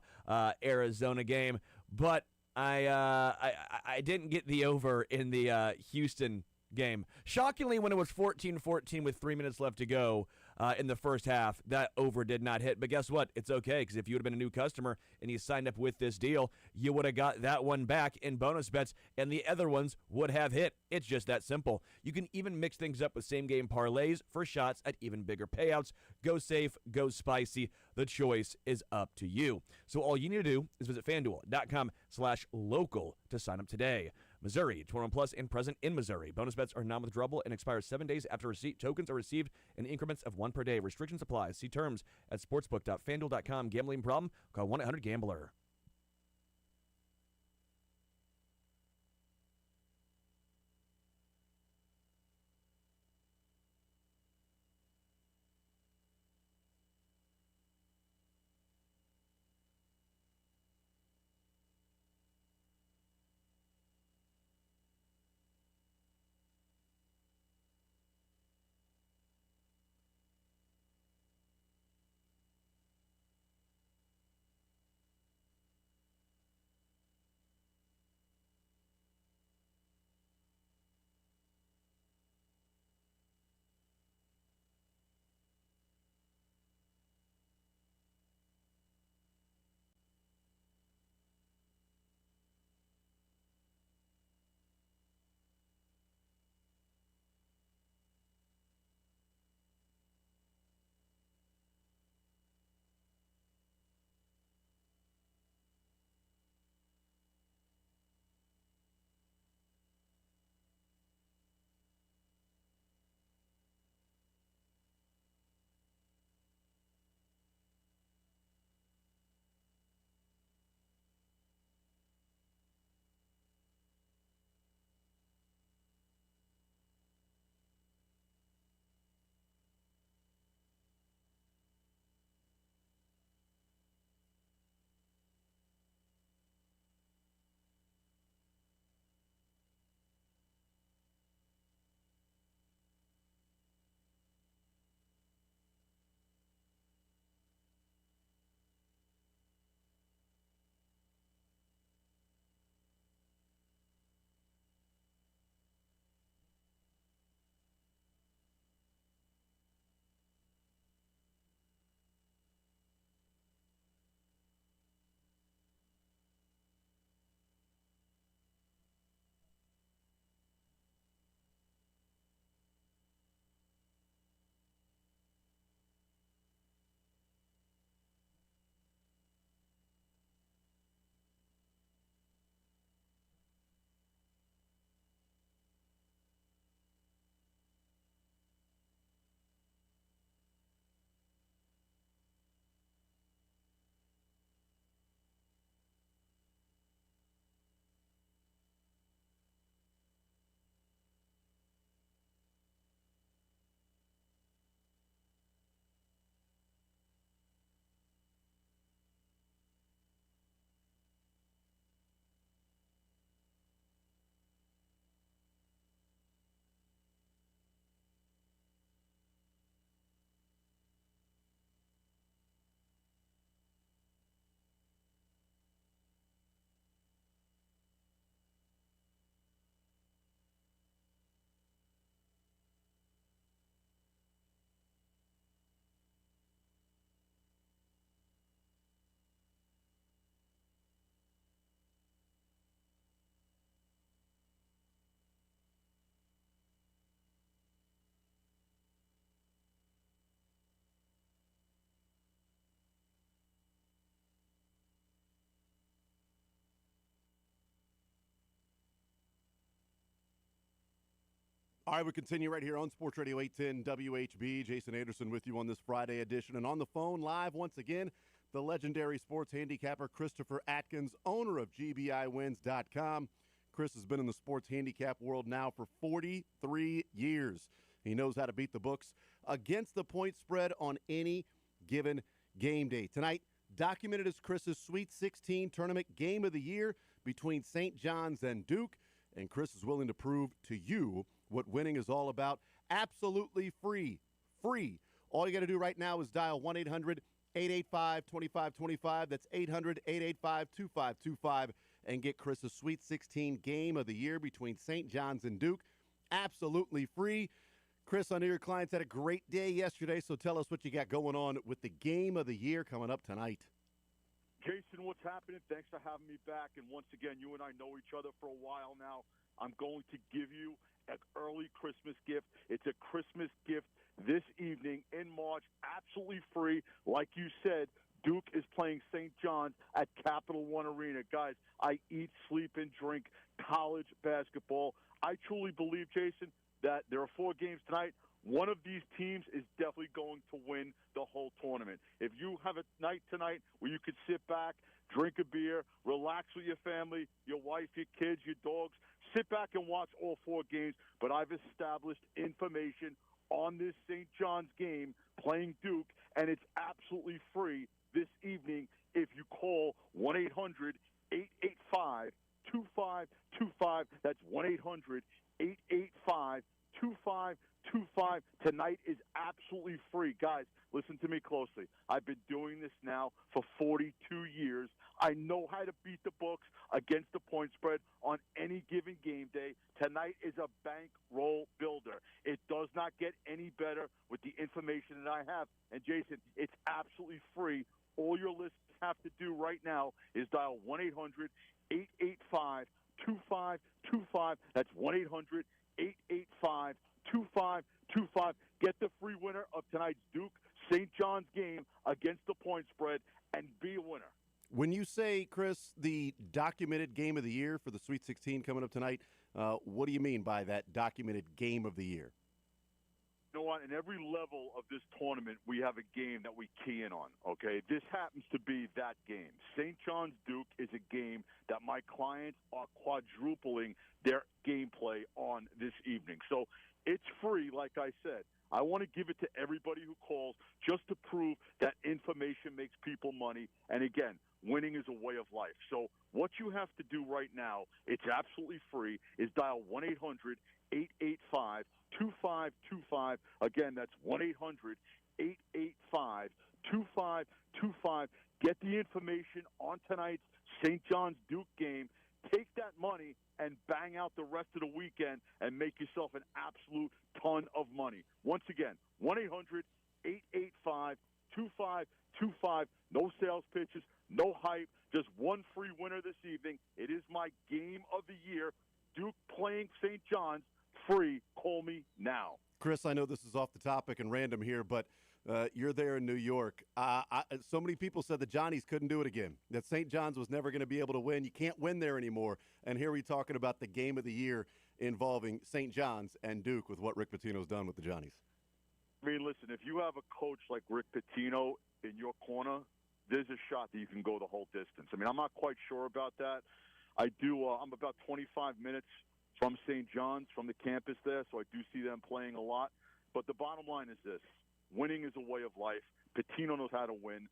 Arizona game, but I didn't get the over in the Houston game. Shockingly, when it was 14-14 with 3 minutes left to go in the first half, that over did not hit. But guess what? It's okay, because if you would have been a new customer and you signed up with this deal, you would have got that one back in bonus bets, and the other ones would have hit. It's just that simple. You can even mix things up with same-game parlays for shots at even bigger payouts. Go safe, go spicy. The choice is up to you. So all you need to do is visit FanDuel.com/local to sign up today. Missouri, 21 plus and present in Missouri. Bonus bets are non-withdrawable and expire 7 days after receipt. Tokens are received in increments of 1 per day. Restrictions apply. See terms at sportsbook.fanduel.com. Gambling problem? Call 1-800-GAMBLER. All right, we continue right here on Sports Radio 810 WHB. Jason Anderson with you on this Friday edition. And on the phone live once again, the legendary sports handicapper Christopher Atkins, owner of GBIWins.com. Chris has been in the sports handicap world now for 43 years. He knows how to beat the books against the point spread on any given game day. Tonight, documented as Chris's Sweet 16 tournament game of the year between St. John's and Duke. And Chris is willing to prove to you what winning is all about. Absolutely free All you got to do right now is dial 1-800-885-2525. That's 800-885-2525 and get Chris's Sweet 16 Game of the Year between St. John's and Duke. Absolutely free. Chris, I know your clients had a great day yesterday, so tell us what you got going on with the Game of the Year coming up tonight. Jason, what's happening? Thanks for having me back. And once again, you and I know each other for a while now. I'm going to give you an early Christmas gift. It's a Christmas gift this evening in March, absolutely free. Like you said, Duke is playing St. John's at Capital One Arena. Guys, I eat, sleep, and drink college basketball. I truly believe, Jason, that there are 4 games tonight. One of these teams is definitely going to win the whole tournament. If you have a night tonight where you could sit back, drink a beer, relax with your family, your wife, your kids, your dogs, sit back and watch all 4 games. But I've established information on this St. John's game playing Duke, and it's absolutely free this evening if you call 1-800-885-2525. That's 1-800-885-2525. Tonight is absolutely free. Guys, listen to me closely. I've been doing this now for 42 years. I know how to beat the books against the point spread on any given game day. Tonight is a bankroll builder. It does not get any better with the information that I have. And, Jason, it's absolutely free. All your listeners have to do right now is dial 1-800-885-2525. That's 1-800-885-2525. Get the free winner of tonight's Duke St. John's game against the point spread and be a winner. When you say, Chris, the documented Game of the Year for the Sweet 16 coming up tonight, what do you mean by that documented Game of the Year? You know what? In every level of this tournament, we have a game that we key in on, okay? This happens to be that game. St. John's Duke is a game that my clients are quadrupling their gameplay on this evening. So it's free, like I said. I want to give it to everybody who calls just to prove that information makes people money. And again, winning is a way of life. So what you have to do right now, it's absolutely free, is dial 1-800-885-2525. Again, that's 1-800-885-2525. Get the information on tonight's St. John's Duke game. Take that money and bang out the rest of the weekend and make yourself an absolute ton of money. Once again, 1-800-885-2525. No sales pitches, no hype, just one free winner this evening. It is my game of the year. Duke playing St. John's, free. Call me now. Chris, I know this is off the topic and random here, but you're there in New York. So many people said the Johnnies couldn't do it again, that St. John's was never going to be able to win. You can't win there anymore. And here we're talking about the game of the year involving St. John's and Duke with what Rick Pitino's done with the Johnnies. I mean, listen, if you have a coach like Rick Pitino in your corner, there's a shot that you can go the whole distance. I mean, I'm not quite sure about that. I'm about 25 minutes from St. John's, from the campus there, so I do see them playing a lot. But the bottom line is this. Winning is a way of life. Pitino knows how to win.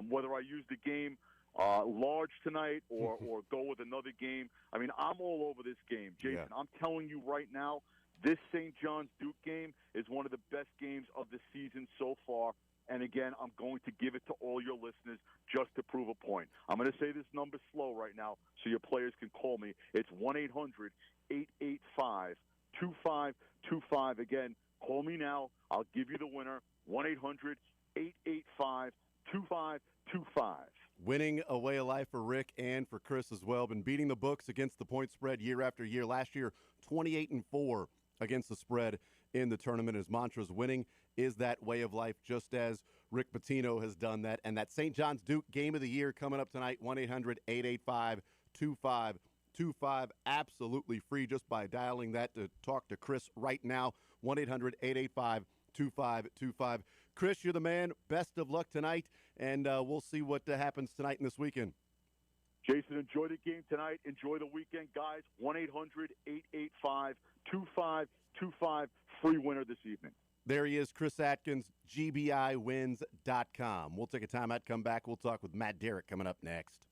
Whether I use the game large tonight or go with another game, I mean, I'm all over this game. Jason, Yeah. I'm telling you right now, this St. John's Duke game is one of the best games of the season so far. And again, I'm going to give it to all your listeners just to prove a point. I'm going to say this number slow right now so your players can call me. It's 1-800-885-2525. Again, call me now. I'll give you the winner. 1-800-885-2525. Winning a way of life for Rick and for Chris as well. Been beating the books against the point spread year after year. Last year, 28-4 against the spread in the tournament. His mantra is winning is that way of life, just as Rick Pitino has done that. And that St. John's Duke game of the year coming up tonight, 1-800-885-2525. Absolutely free just by dialing that to talk to Chris right now, 1-800-885-2525. Chris, you're the man. Best of luck tonight, and we'll see what happens tonight and this weekend. Jason, enjoy the game tonight. Enjoy the weekend, guys. 1-800-885-2525. Free winner this evening. There he is, Chris Atkins, GBIwins.com. We'll take a timeout, come back. We'll talk with Matt Derrick coming up next.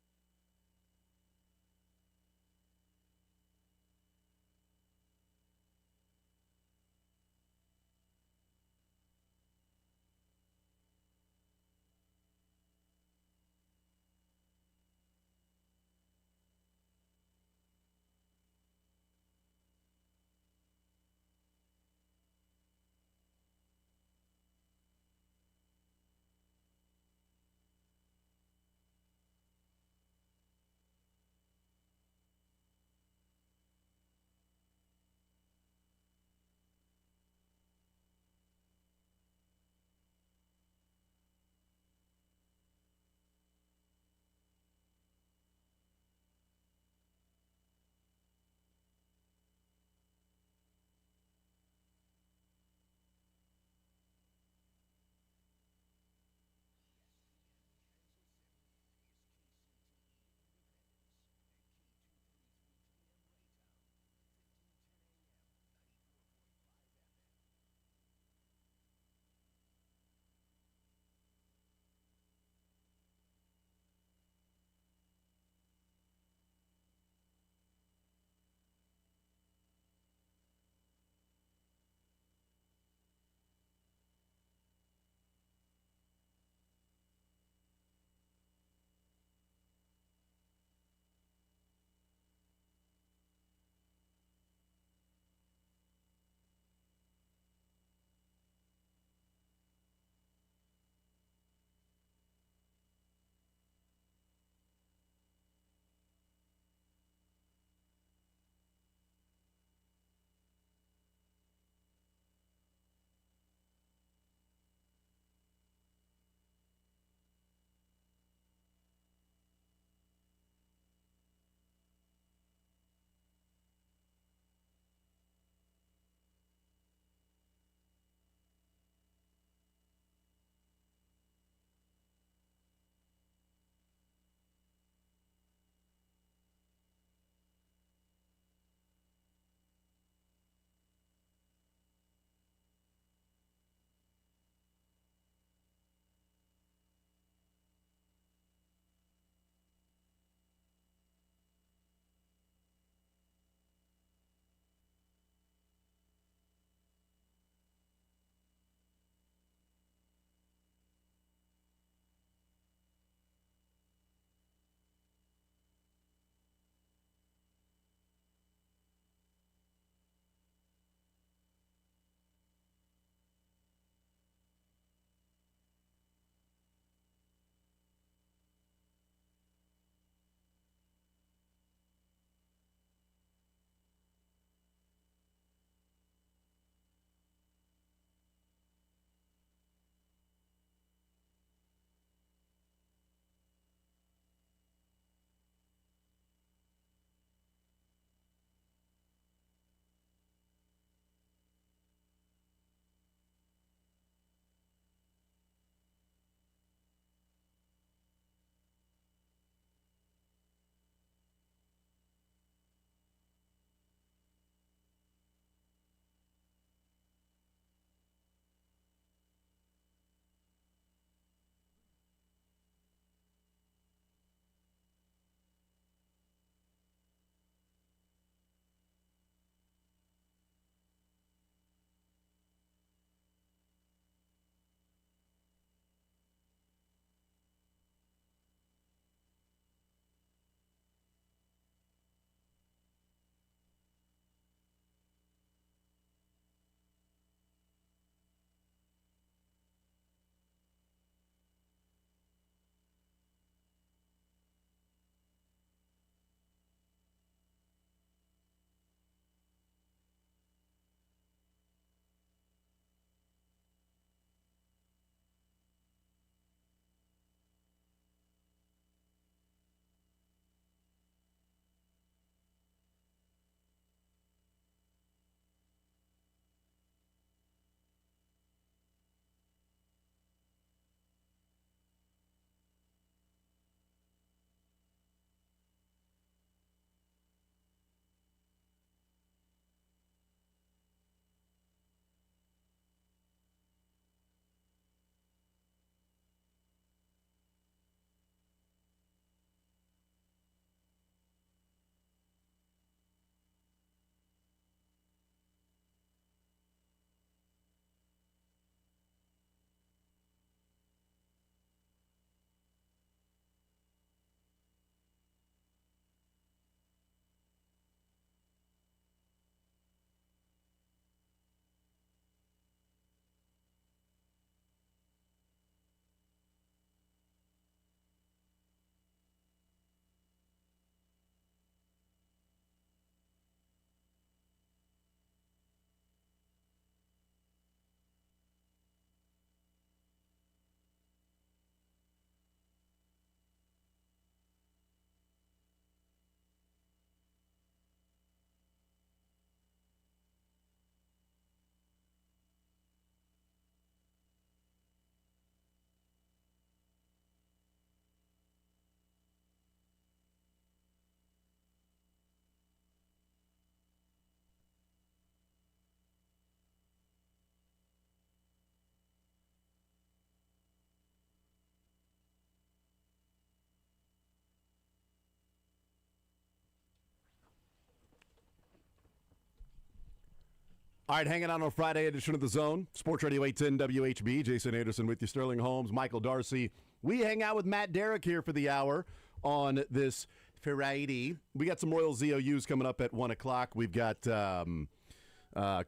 All right, hanging out on Friday edition of The Zone. Sports Radio 810 WHB. Jason Anderson with you, Sterling Holmes, Michael Darcy. We hang out with Matt Derrick here for the hour on this Friday. We got some Royal ZOUs coming up at 1 o'clock. We've got a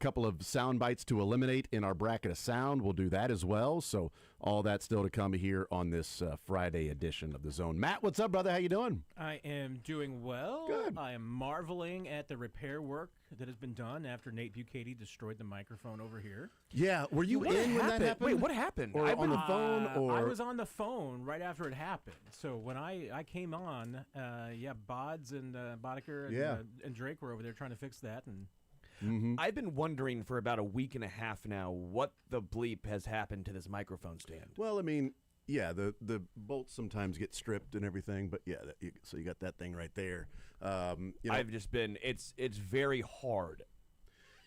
couple of sound bites to eliminate in our bracket of sound. We'll do that as well. So all that still to come here on this Friday edition of The Zone. Matt, what's up, brother? How you doing? I am doing well. Good. I am marveling at the repair work that has been done after Nate Bucati destroyed the microphone over here. Yeah, were you in when that happened? Wait, what happened? Or on the phone? Or I was on the phone right after it happened. So when I came on, Bods and Boddicker and Drake were over there trying to fix that. And I've been wondering for about a week and a half now what the bleep has happened to this microphone stand. Well, I mean, yeah, the bolts sometimes get stripped and everything, but yeah, so you got that thing right there. I've just been, it's very hard.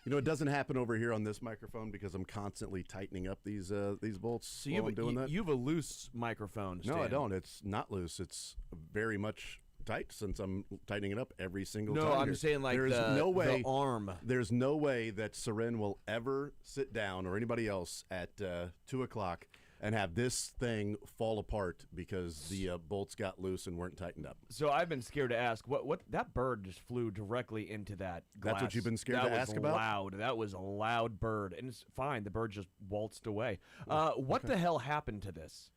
You know, it doesn't happen over here on this microphone because I'm constantly tightening up these bolts So while I'm doing that. you have a loose microphone stand. No, I don't. It's not loose. It's very much tight since I'm tightening it up every single time. No, I'm here. saying like There's no way, the arm. There's no way that Seren will ever sit down or anybody else at 2 o'clock and have this thing fall apart because the bolts got loose and weren't tightened up. So I've been scared to ask, what that bird just flew directly into that glass. That's what you've been scared to ask about? Loud. That was a loud bird. And it's fine. The bird just waltzed away. What the hell happened to this?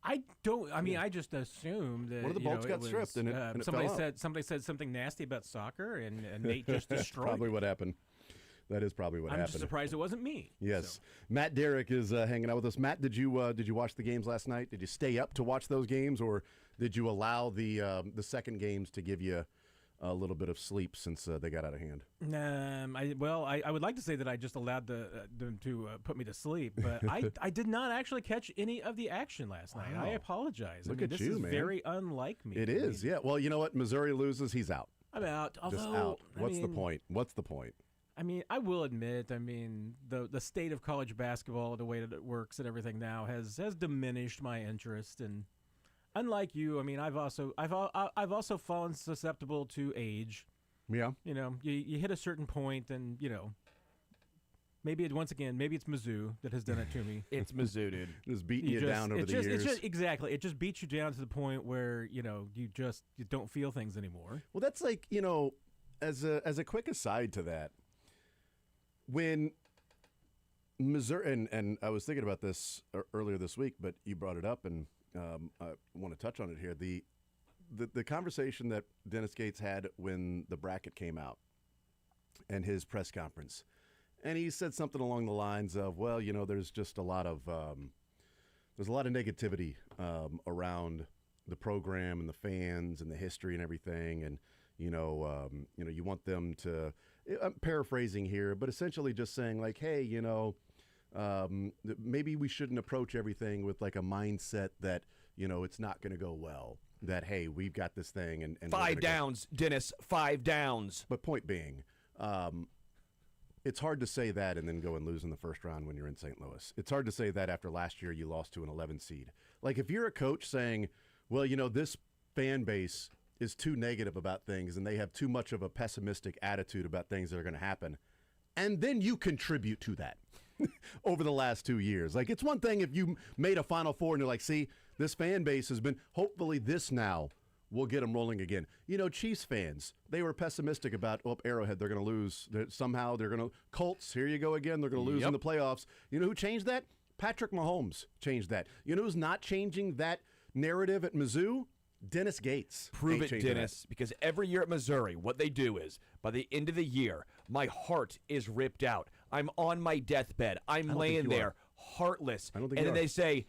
I don't. I mean, I just assumed that One of the bolts got stripped and it somebody fell out. somebody said something nasty about soccer, and Nate just destroyed. Probably it. what happened. That is probably what I'm happened. just surprised it wasn't me. Yes, So. Matt Derrick is hanging out with us. Matt, did you watch the games last night? Did you stay up to watch those games, or did you allow the second games to give you a little bit of sleep since they got out of hand? I would like to say that I just allowed them to put me to sleep, but I did not actually catch any of the action last night. I apologize. Look at this you, is man. very unlike me. It is, yeah. Well, you know what? Missouri loses, he's out. I'm out. Just Although, out. What's the point? What's the point? I mean, I will admit, I mean, the state of college basketball, the way that it works and everything now has diminished my interest. And unlike you, I mean, I've also fallen susceptible to age. Yeah. You know, you hit a certain point, and you know, maybe it's Mizzou that has done it to me. It's Mizzou, dude. Just beating you down over the years. Exactly. It just beats you down to the point where you know you don't feel things anymore. Well, that's like, you know, as a quick aside to that, when Missouri, and I was thinking about this earlier this week, but you brought it up, and I want to touch on it here. The conversation that Dennis Gates had when the bracket came out and his press conference, and he said something along the lines of, well, you know, there's just a lot of negativity around the program and the fans and the history and everything, and you want them to. I'm paraphrasing here, but essentially just saying like, hey, you know, maybe we shouldn't approach everything with like a mindset that, you know, it's not going to go well. That, hey, we've got this thing. And 5 downs, Dennis, 5 downs. But point being, it's hard to say that and then go and lose in the first round when you're in St. Louis. It's hard to say that after last year you lost to an 11 seed. Like if you're a coach saying, well, you know, this fan base is too negative about things and they have too much of a pessimistic attitude about things that are going to happen, and then you contribute to that over the last 2 years. Like it's one thing if you made a Final Four and you're like, see, this fan base has been, hopefully this now will get them rolling again. You know, Chiefs fans, they were pessimistic about, Arrowhead, they're going to lose. Somehow they're going to, Colts, here you go again, they're going to lose in the playoffs. You know who changed that? Patrick Mahomes changed that. You know who's not changing that narrative at Mizzou? Dennis Gates. Prove it, Dennis, because every year at Missouri, what they do is, by the end of the year, my heart is ripped out. I'm on my deathbed. I'm laying there, heartless. I don't think and you then are. they say,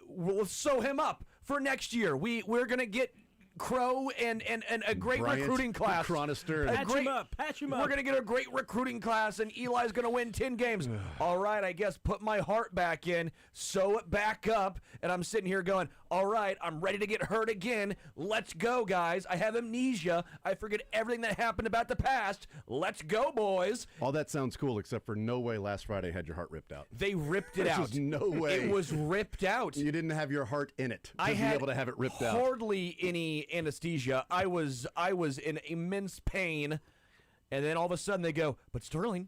we'll sew him up for next year. We're going to get Crow and a great Bryant, recruiting class. Cronister. Patch him up. We're going to get a great recruiting class, and Eli's going to win 10 games. All right, I guess put my heart back in, sew it back up, and I'm sitting here going, all right, I'm ready to get hurt again. Let's go, guys. I have amnesia. I forget everything that happened about the past. Let's go, boys. All that sounds cool, except for no way last Friday had your heart ripped out. They ripped it out. There's no way. It was ripped out. You didn't have your heart in it to I be had able to have it ripped out. hardly any anesthesia. I was in immense pain, and then all of a sudden they go, but Sterling,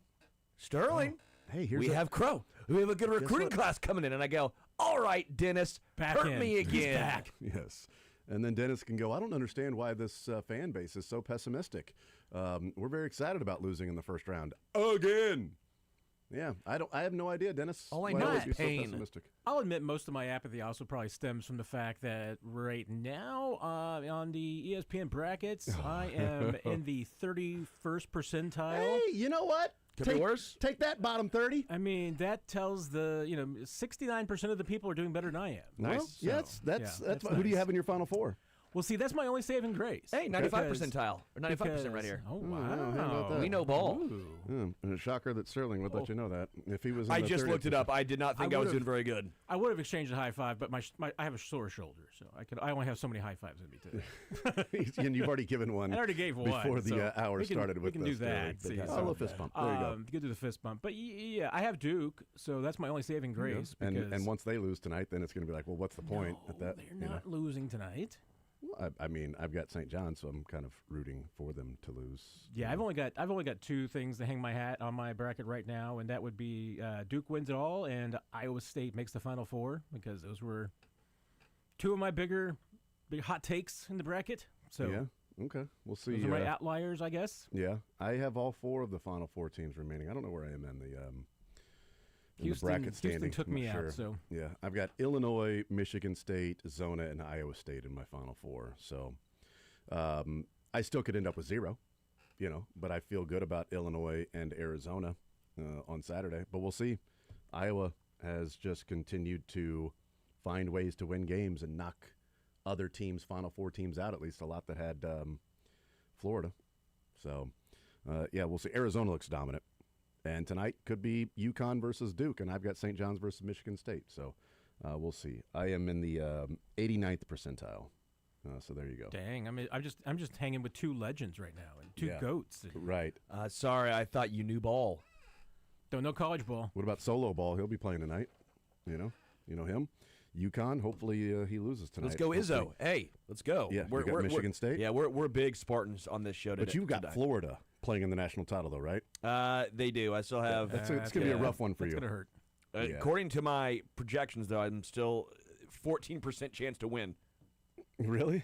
Sterling, Hey, here's we have Crow. We have a good recruiting class coming in. And I go, all right, Dennis, Back hurt in. me He's again. back. Yes. And then Dennis can go, I don't understand why this fan base is so pessimistic. We're very excited about losing in the first round. Again. Yeah, I have no idea, Dennis. All I why know would is you be so pain. pessimistic? I'll admit most of my apathy also probably stems from the fact that right now on the ESPN brackets, I am in the 31st percentile. Hey, you know what? Could be worse. Take that, bottom 30. I mean, that tells 69% of the people are doing better than I am. Well, Nice. yeah, So, that's yeah, that's who do you nice. have in your Final Four? Well, see, that's my only saving grace. Hey, 95 Because- percentile. Or 95% right here. Oh, how about wow. that? We know ball. Ooh. And a shocker that Sterling would let you know that. If he was in I the just 30th looked it up. I did not think I was would've- doing very good. I would have exchanged a high five, but I have a sore shoulder, so I only have so many high fives in me today. and you've already given one I already gave one before the so hour we can- started we with can do Sterling. that, But see, yeah, so, a little fist bump. There you go. You could do the fist bump, but yeah, I have Duke, so that's my only saving grace. And because once they lose tonight, then it's going to be like, well, what's the point at that? they're not losing tonight. I mean, I've got St. John, so I'm kind of rooting for them to lose. Yeah, I've only got two things to hang my hat on my bracket right now, and that would be Duke wins it all, and Iowa State makes the Final Four, because those were two of my big hot takes in the bracket. So Yeah. Okay. We'll see. those are my outliers, I guess. Yeah, I have all four of the Final Four teams remaining. I don't know where I am in the Houston, bracket standing. Houston took I'm not me sure. out, so Yeah, I've got Illinois, Michigan State, Zona, and Iowa State in my Final Four. So I still could end up with 0, but I feel good about Illinois and Arizona on Saturday. But we'll see. Iowa has just continued to find ways to win games and knock other teams, Final Four teams out, at least a lot that had Florida. So, yeah, we'll see. Arizona looks dominant. And tonight could be UConn versus Duke, and I've got St. John's versus Michigan State. So we'll see. I am in the 89th percentile. So there you go. dang, I'm just hanging with two legends right now and two Yeah. goats. Right. Sorry, I thought you knew ball. Don't know college ball. What about solo ball? He'll be playing tonight. You know him. UConn. Hopefully he loses tonight. Let's go, Izzo. Hopefully. Hey, let's go. Yeah, you got Michigan State? Yeah, we're big Spartans on this show today. But you've got today. Florida playing in the national title, though, right? They do. I still have. It's going to be a rough one for That's you. gonna hurt. Yeah. According to my projections, though, I'm still 14% chance to win. Really?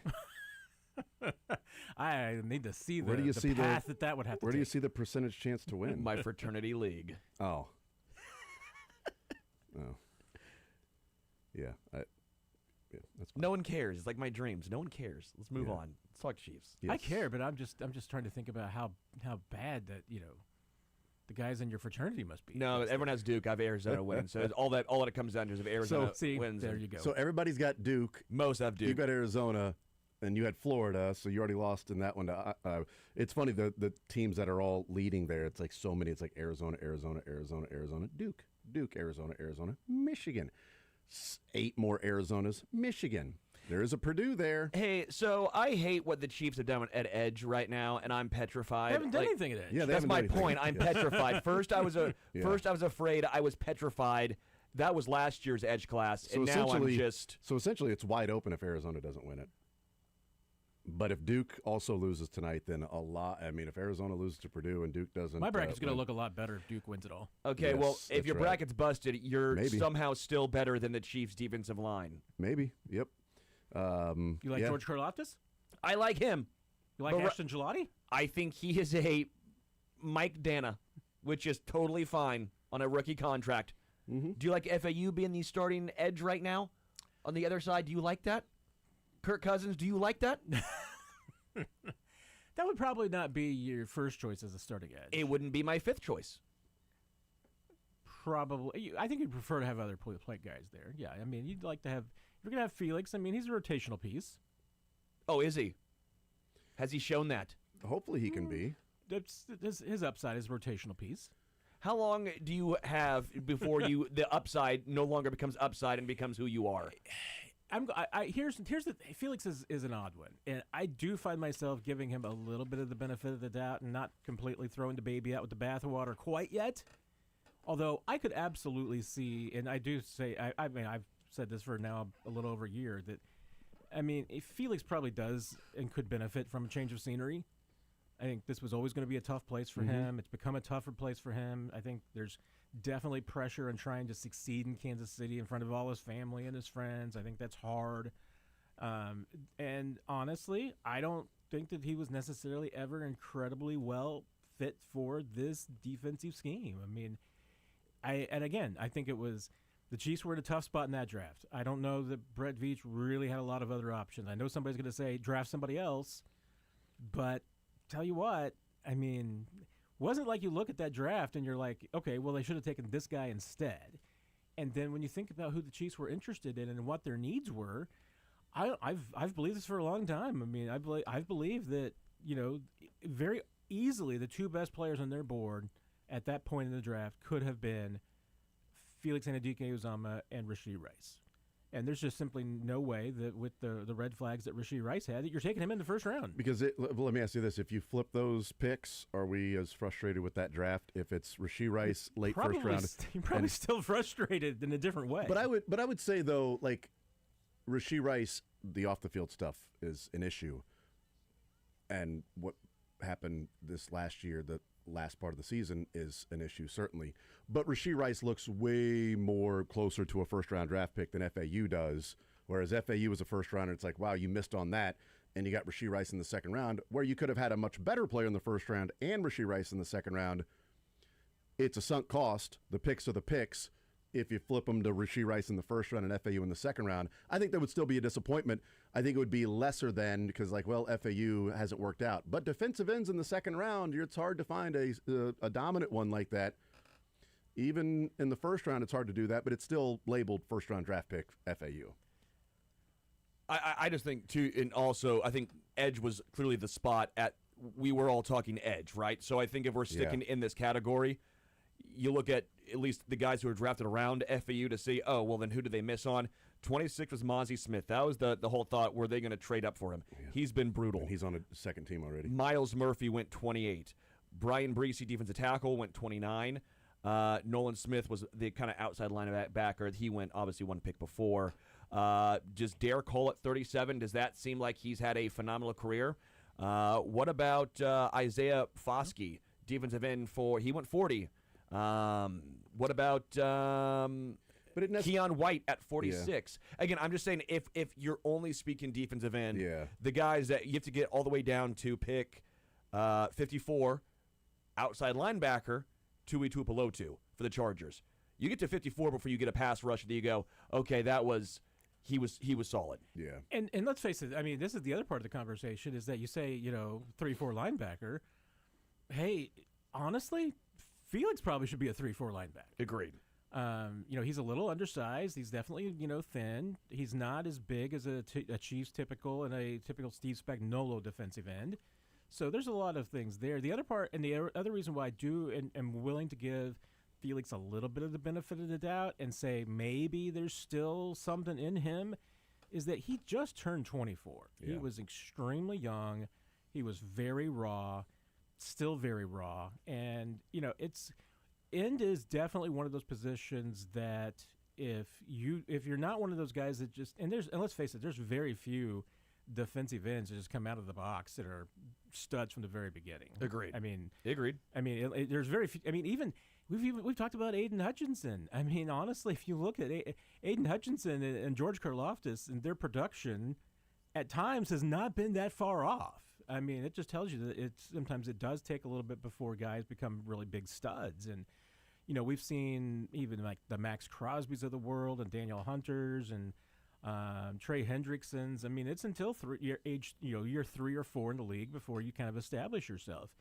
I need to see Where do you the see path that would have to Where do you take. see the percentage chance to win? My fraternity league. Oh. Oh. Yeah. That's fine. No one cares. It's like my dreams. No one cares. Let's move Yeah. on. Let's talk Chiefs. I Yes. care, but I'm just trying to think about how bad that the guys in your fraternity must be. No, everyone has Duke. I have Arizona winning. So all that it comes down to is if Arizona See, wins. there you go. So everybody's got Duke. Most have Duke. You got Arizona, and you had Florida, so you already lost in that one. It's funny, the teams that are all leading there, it's like so many. It's like Arizona, Duke, Arizona, Michigan. 8 more Arizonas, Michigan. There is a Purdue there. Hey, so I hate what the Chiefs have done at edge right now, and I'm petrified. They haven't done Like, anything at edge. Yeah, they That's haven't my done anything. point. I'm Yeah. petrified. First, I was Yeah. afraid. I was petrified. That was last year's edge class, and now I'm just. So essentially, it's wide open if Arizona doesn't win it. But if Duke also loses tonight, then a lot. I mean, if Arizona loses to Purdue and Duke doesn't, My bracket's going to win- look a lot better if Duke wins it all. Okay, Yes, well, if that's your right. bracket's busted, you're Maybe. somehow still better than the Chiefs' defensive line. maybe. Yep. You like yeah. George Karlaftis? I like him. You like But Ashton Gelati? I think he is a Mike Dana, which is totally fine on a rookie contract. Mm-hmm. Do you like FAU being the starting edge right now? On the other side, do you like that? Kirk Cousins, do you like that? That would probably not be your first choice as a starting edge. It wouldn't be my fifth choice. Probably. I think you'd prefer to have other play guys there. Yeah, I mean, you'd like to have. If you're going to have Felix, I mean, he's a rotational piece. Oh, is he? Has he shown that? Hopefully, he can be. That's his upside is rotational piece. How long do you have before the upside no longer becomes upside and becomes who you are? Here's the Felix is an odd one, and I do find myself giving him a little bit of the benefit of the doubt and not completely throwing the baby out with the bathwater quite yet. Although I could absolutely see, and I do say, I mean, I've said this for now a little over a year, that I mean, if Felix probably does and could benefit from a change of scenery. I think this was always going to be a tough place for him. It's become a tougher place for him. I think there's definitely pressure on trying to succeed in Kansas City in front of all his family and his friends. I think that's hard. And honestly, I don't think that he was necessarily ever incredibly well fit for this defensive scheme. I mean, I think it was the Chiefs were in a tough spot in that draft. I don't know that Brett Veach really had a lot of other options. I know somebody's going to say draft somebody else, but tell you what, I mean, wasn't like you look at that draft and you're like, okay, well, they should have taken this guy instead. And then when you think about who the Chiefs were interested in and what their needs were, I've believed this for a long time. I mean, I've believed that, you know, very easily the two best players on their board at that point in the draft could have been Felix Anudike-Uzomah and Rashee Rice. And there's just simply no way that with the red flags that Rashee Rice had that you're taking him in the first round. Because let me ask you this: if you flip those picks, are we as frustrated with that draft? If it's Rashee Rice late first round, you're probably still frustrated in a different way. But I would say though, like Rashee Rice, the off the field stuff is an issue, and what happened this last year, the last part of the season, is an issue certainly. But Rashee Rice looks way more closer to a first-round draft pick than FAU does, whereas FAU was a first-rounder. It's like, wow, you missed on that, and you got Rashee Rice in the second round, where you could have had a much better player in the first round and Rashee Rice in the second round. It's a sunk cost. The picks are the picks. If you flip them to Rashee Rice in the first round and FAU in the second round, I think that would still be a disappointment. I think it would be lesser than, because like, well, FAU hasn't worked out. But defensive ends in the second round, it's hard to find a dominant one like that. Even in the first round, it's hard to do that, but it's still labeled first-round draft pick FAU. I just think, too, and also I think edge was clearly the spot we were all talking edge, right? So I think if we're sticking in this category, you look at least the guys who were drafted around FAU to see, oh, well, then who did they miss on? 26 was Mozzie Smith. That was the whole thought. Were they going to trade up for him? Yeah. He's been brutal. And he's on a second team already. Miles Murphy went 28. Brian Breesy, defensive tackle, went 29. Nolan Smith was the kind of outside linebacker. He went, obviously, one pick before. Just Derek Cole at 37. Does that seem like he's had a phenomenal career? What about Isaiah Foskey, defensive end he went 40. What about Keon White at 46? Yeah. Again, I'm just saying if you're only speaking defensive end, the guys that you have to get all the way down to pick 54, outside linebacker, Tui Tuipulotu for the Chargers. You get to 54 before you get a pass rush, and you go, okay, he was solid. Yeah. And let's face it, I mean, this is the other part of the conversation is that you say, 3-4 linebacker. Hey, honestly, Felix probably should be a 3-4 linebacker. Agreed. He's a little undersized. He's definitely, thin. He's not as big as a Chiefs typical and a typical Steve Spagnuolo defensive end. So there's a lot of things there. The other part, and the other reason why I do and am willing to give Felix a little bit of the benefit of the doubt and say maybe there's still something in him is that he just turned 24. Yeah. He was extremely young. He was very raw, still very raw. And, end is definitely one of those positions that if you're not one of those guys that just, and let's face it, there's very few defensive ends that just come out of the box that are studs from the very beginning. Agreed. Agreed. There's very few. Even we've talked about Aiden Hutchinson. Honestly, if you look at Aiden Hutchinson and George Karlaftis and their production, at times has not been that far off. It just tells you that sometimes it does take a little bit before guys become really big studs. And we've seen even like the Max Crosbys of the world and Daniel Hunters and Trey Hendricksons. It's until year 3 or 4 in the league before you kind of establish yourself.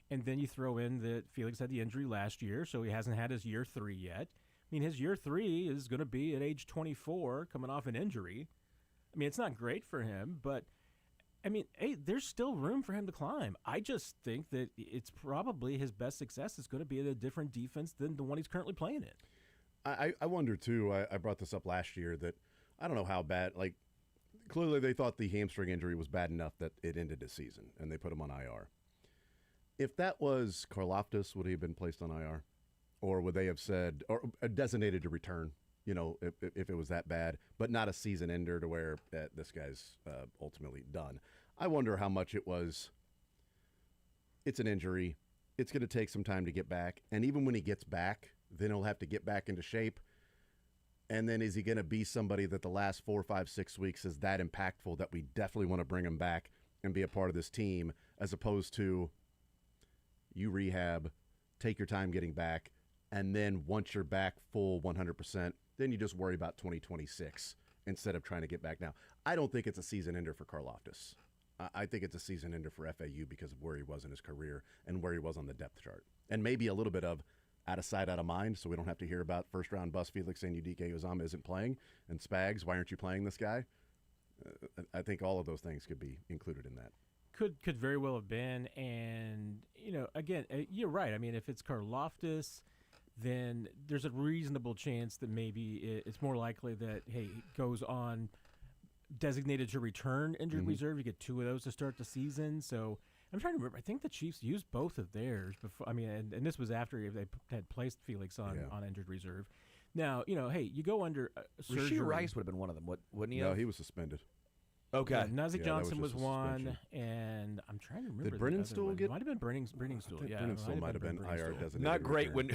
And then you throw in that Felix had the injury last year, so he hasn't had his year 3 yet. His year 3 is going to be at age 24 coming off an injury. It's not great for him, but hey, there's still room for him to climb. I just think that it's probably his best success is going to be in a different defense than the one he's currently playing in. I wonder, too, I brought this up last year, that I don't know how bad, clearly they thought the hamstring injury was bad enough that it ended the season, and they put him on IR. If that was Karlaftis, would he have been placed on IR? Or would they have said, or designated to return, if it was that bad, but not a season ender to where this guy's ultimately done? I wonder how much it was it's an injury. It's going to take some time to get back. And even when he gets back, then he'll have to get back into shape. And then is he going to be somebody that the last 4, 5, 6 weeks is that impactful that we definitely want to bring him back and be a part of this team, as opposed to you rehab, take your time getting back, and then once you're back full 100%, then you just worry about 2026 instead of trying to get back now. I don't think it's a season ender for Karlaftis. I think it's a season ender for FAU because of where he was in his career and where he was on the depth chart. And maybe a little bit of out of sight, out of mind, so we don't have to hear about first-round bust Felix saying Udike Uzama isn't playing, and Spags, why aren't you playing this guy? I think all of those things could be included in that. Could very well have been, and again, you're right. I mean, if it's Karlaftis, then there's a reasonable chance that maybe it's more likely that he goes on designated to return injured reserve. You get 2 of those to start the season. So I'm trying to remember. I think the Chiefs used both of theirs before. I mean, and this was after they had placed Felix on injured reserve. Now, hey, you go under surgery. Rasheed Rice would have been one of them, wouldn't he? No, he was suspended. Okay. Nazik Johnson was just a one, suspension. and I'm trying to remember. Did Brennan Stool get? Might have been Brenningstool. Yeah, Brenningstool might have been IR designated. Not great when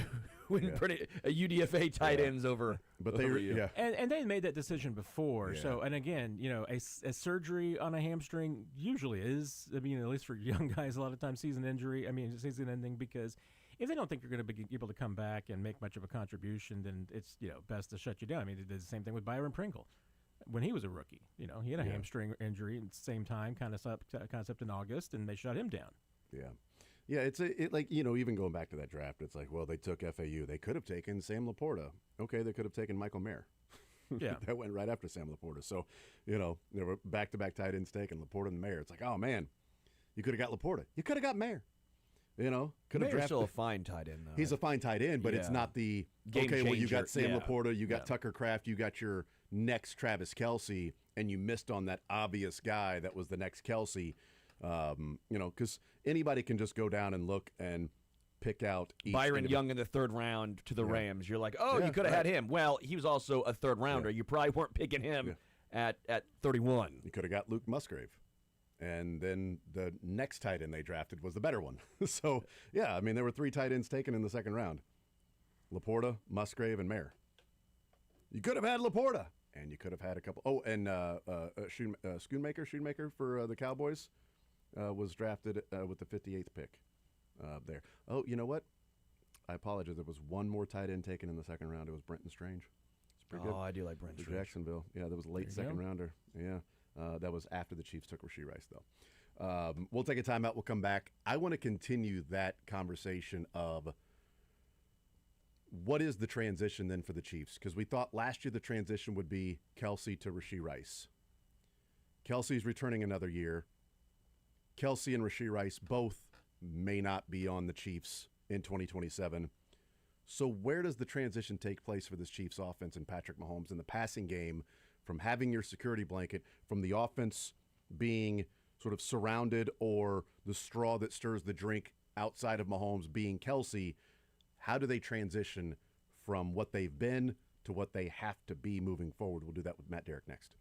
a UDFA tight ends over. But they were, And they made that decision before. Yeah. So, and again, a surgery on a hamstring usually is, I mean, at least for young guys, a lot of times season injury. I mean, season ending, because if they don't think you're going to be able to come back and make much of a contribution, then it's best to shut you down. I mean, they did the same thing with Byron Pringle when he was a rookie. He had a hamstring injury at the same time, concept in August, and they shut him down. Yeah, it's even going back to that draft, it's like, well, they took FAU. They could have taken Sam Laporta. Okay, they could have taken Michael Mayer. Yeah. That went right after Sam Laporta. So, there were back-to-back tight ends taken, Laporta and Mayer. It's like, oh, man, you could have got Laporta. You could have got Mayer. Could have Mayer's drafted. still a fine tight end, though. He's a fine tight end, but it's not the game okay. Well, you changer. got Sam Yeah. Laporta, you got Tucker Kraft, you got your next Travis Kelce, and you missed on that obvious guy that was the next Kelce. Because anybody can just go down and look and pick out Byron Young in the 3rd round to the Rams. You're like, you could have had him. Well, he was also a 3rd rounder. You probably weren't picking him at 31. You could have got Luke Musgrave. And then the next tight end they drafted was the better one. So, I mean, there were 3 tight ends taken in the 2nd round. Laporta, Musgrave, and Mayer. You could have had Laporta, and you could have had a couple. Oh, and Schoonmaker for the Cowboys was drafted with the 58th pick there. Oh, you know what? I apologize. There was one more tight end taken in the 2nd round. It was Brenton Strange. It's pretty good. Oh, I do like Brenton For Strange. Jacksonville. Yeah, that was a late 2nd rounder. Yeah. That was after the Chiefs took Rasheed Rice, though. We'll take a timeout. We'll come back. I want to continue that conversation of what is the transition then for the Chiefs? Because we thought last year the transition would be Kelce to Rasheed Rice. Kelce's returning another year. Kelce and Rasheed Rice both may not be on the Chiefs in 2027. So where does the transition take place for this Chiefs offense and Patrick Mahomes in the passing game, from having your security blanket, from the offense being sort of surrounded, or the straw that stirs the drink outside of Mahomes being Kelce? How do they transition from what they've been to what they have to be moving forward? We'll do that with Matt Derrick next.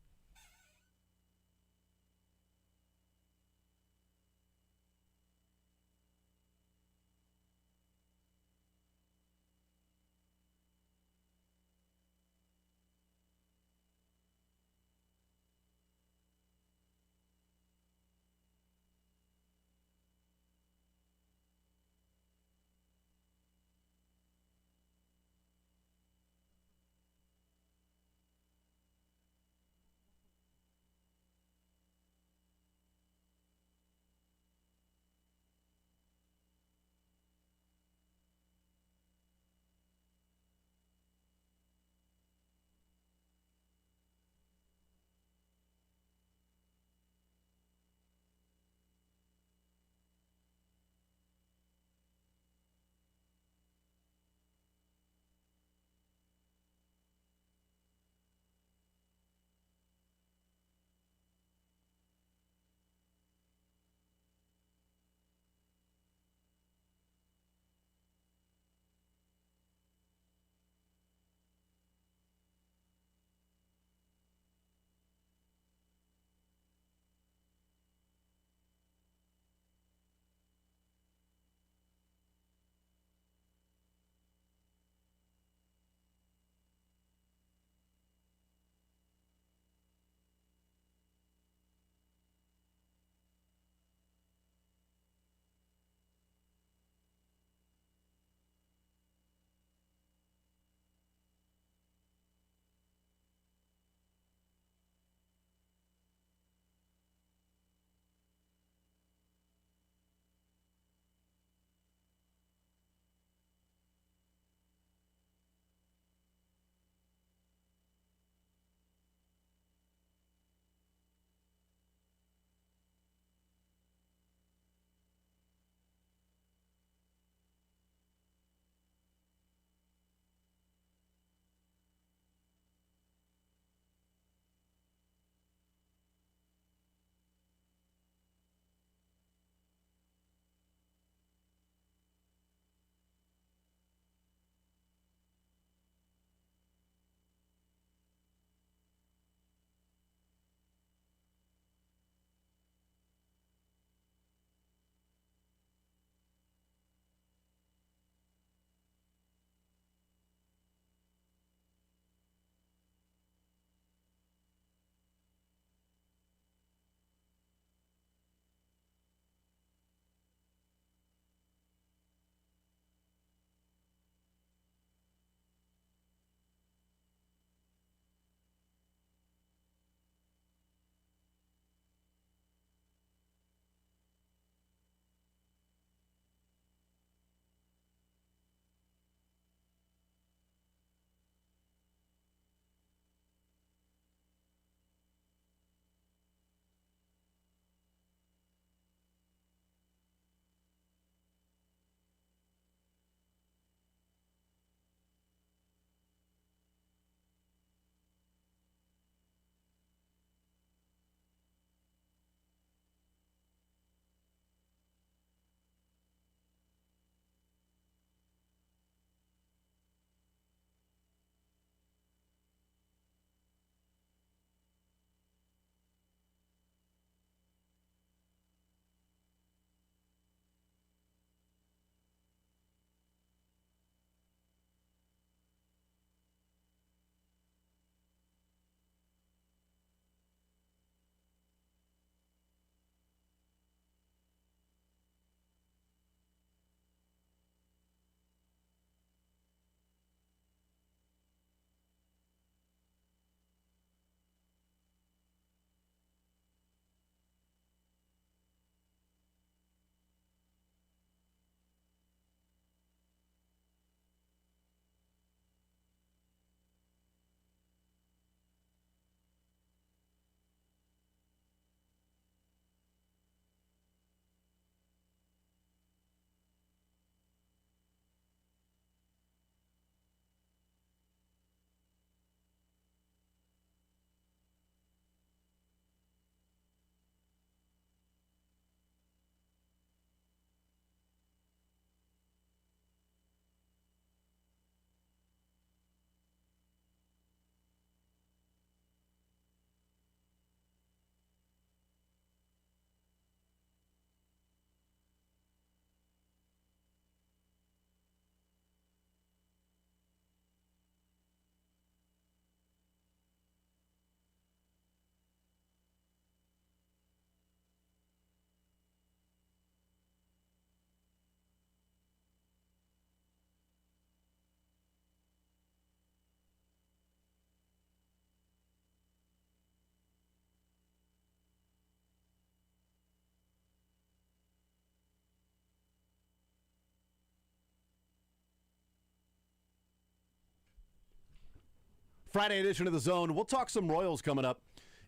Friday edition of The Zone. We'll talk some Royals coming up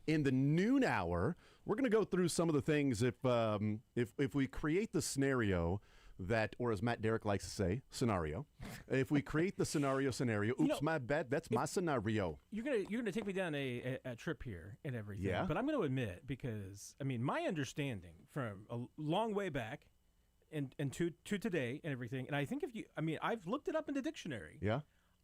in the noon hour. We're going to go through some of the things if we create the scenario that, or as Matt Derrick likes to say, scenario. If we create the scenario, oops, my bad, that's my scenario. You're gonna take me down a trip here and everything. Yeah. But I'm going to admit, because I mean, my understanding from a long way back and to today and everything, and I think I've looked it up in the dictionary. Yeah.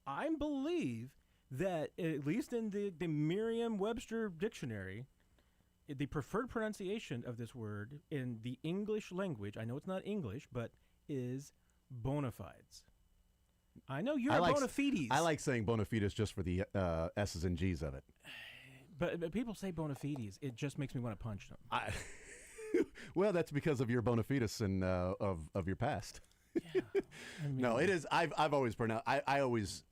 I believe that at least in the Merriam-Webster dictionary, the preferred pronunciation of this word in the English language, I know it's not English, but is bona fides. I know you're bona fides. I like saying bona fides just for the S's and G's of it. But people say bona fides. It just makes me want to punch them. Well, that's because of your bona fides and of your past. Yeah. I mean, No, it is. I've always pronounced. I always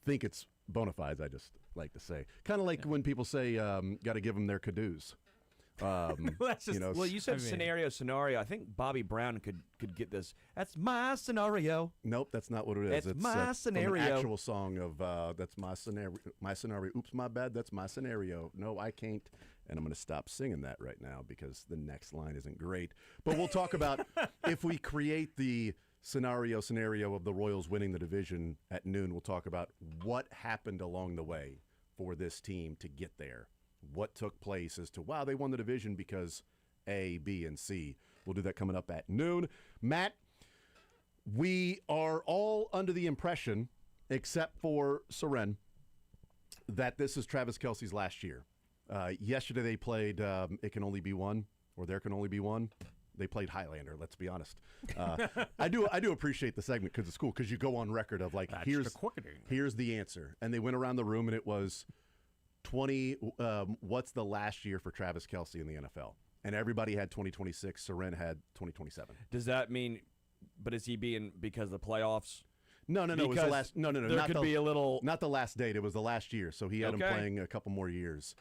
think it's bona fides. I just like to say, kind of like when people say, "Got to give them their cadoos." That's just, Well, you said scenario. I think Bobby Brown could get this. That's my scenario. Nope, that's not what it is. It's my scenario. From an actual song of that's my scenario. My scenario. Oops, my bad. That's my scenario. No, I can't. And I'm going to stop singing that right now because the next line isn't great. But we'll talk about if we create the scenario of the Royals winning the division at noon. We'll talk about what happened along the way for this team to get there. What took place as to, wow, they won the division because A, B, and C. We'll do that coming up at noon. Matt, we are all under the impression, except for Seren, that this is Travis Kelce's last year. Yesterday they played It Can Only Be One, or There Can Only Be One. They played Highlander, let's be honest. I do appreciate the segment because it's cool because you go on record of like, here's the answer. And they went around the room and it was 20, what's the last year for Travis Kelce in the NFL? And everybody had 2026. Seren had 2027. Does that mean, but is he being because of the playoffs? No. It was the last. No. There could be a little. Not the last date. It was the last year. So he had him playing a couple more years.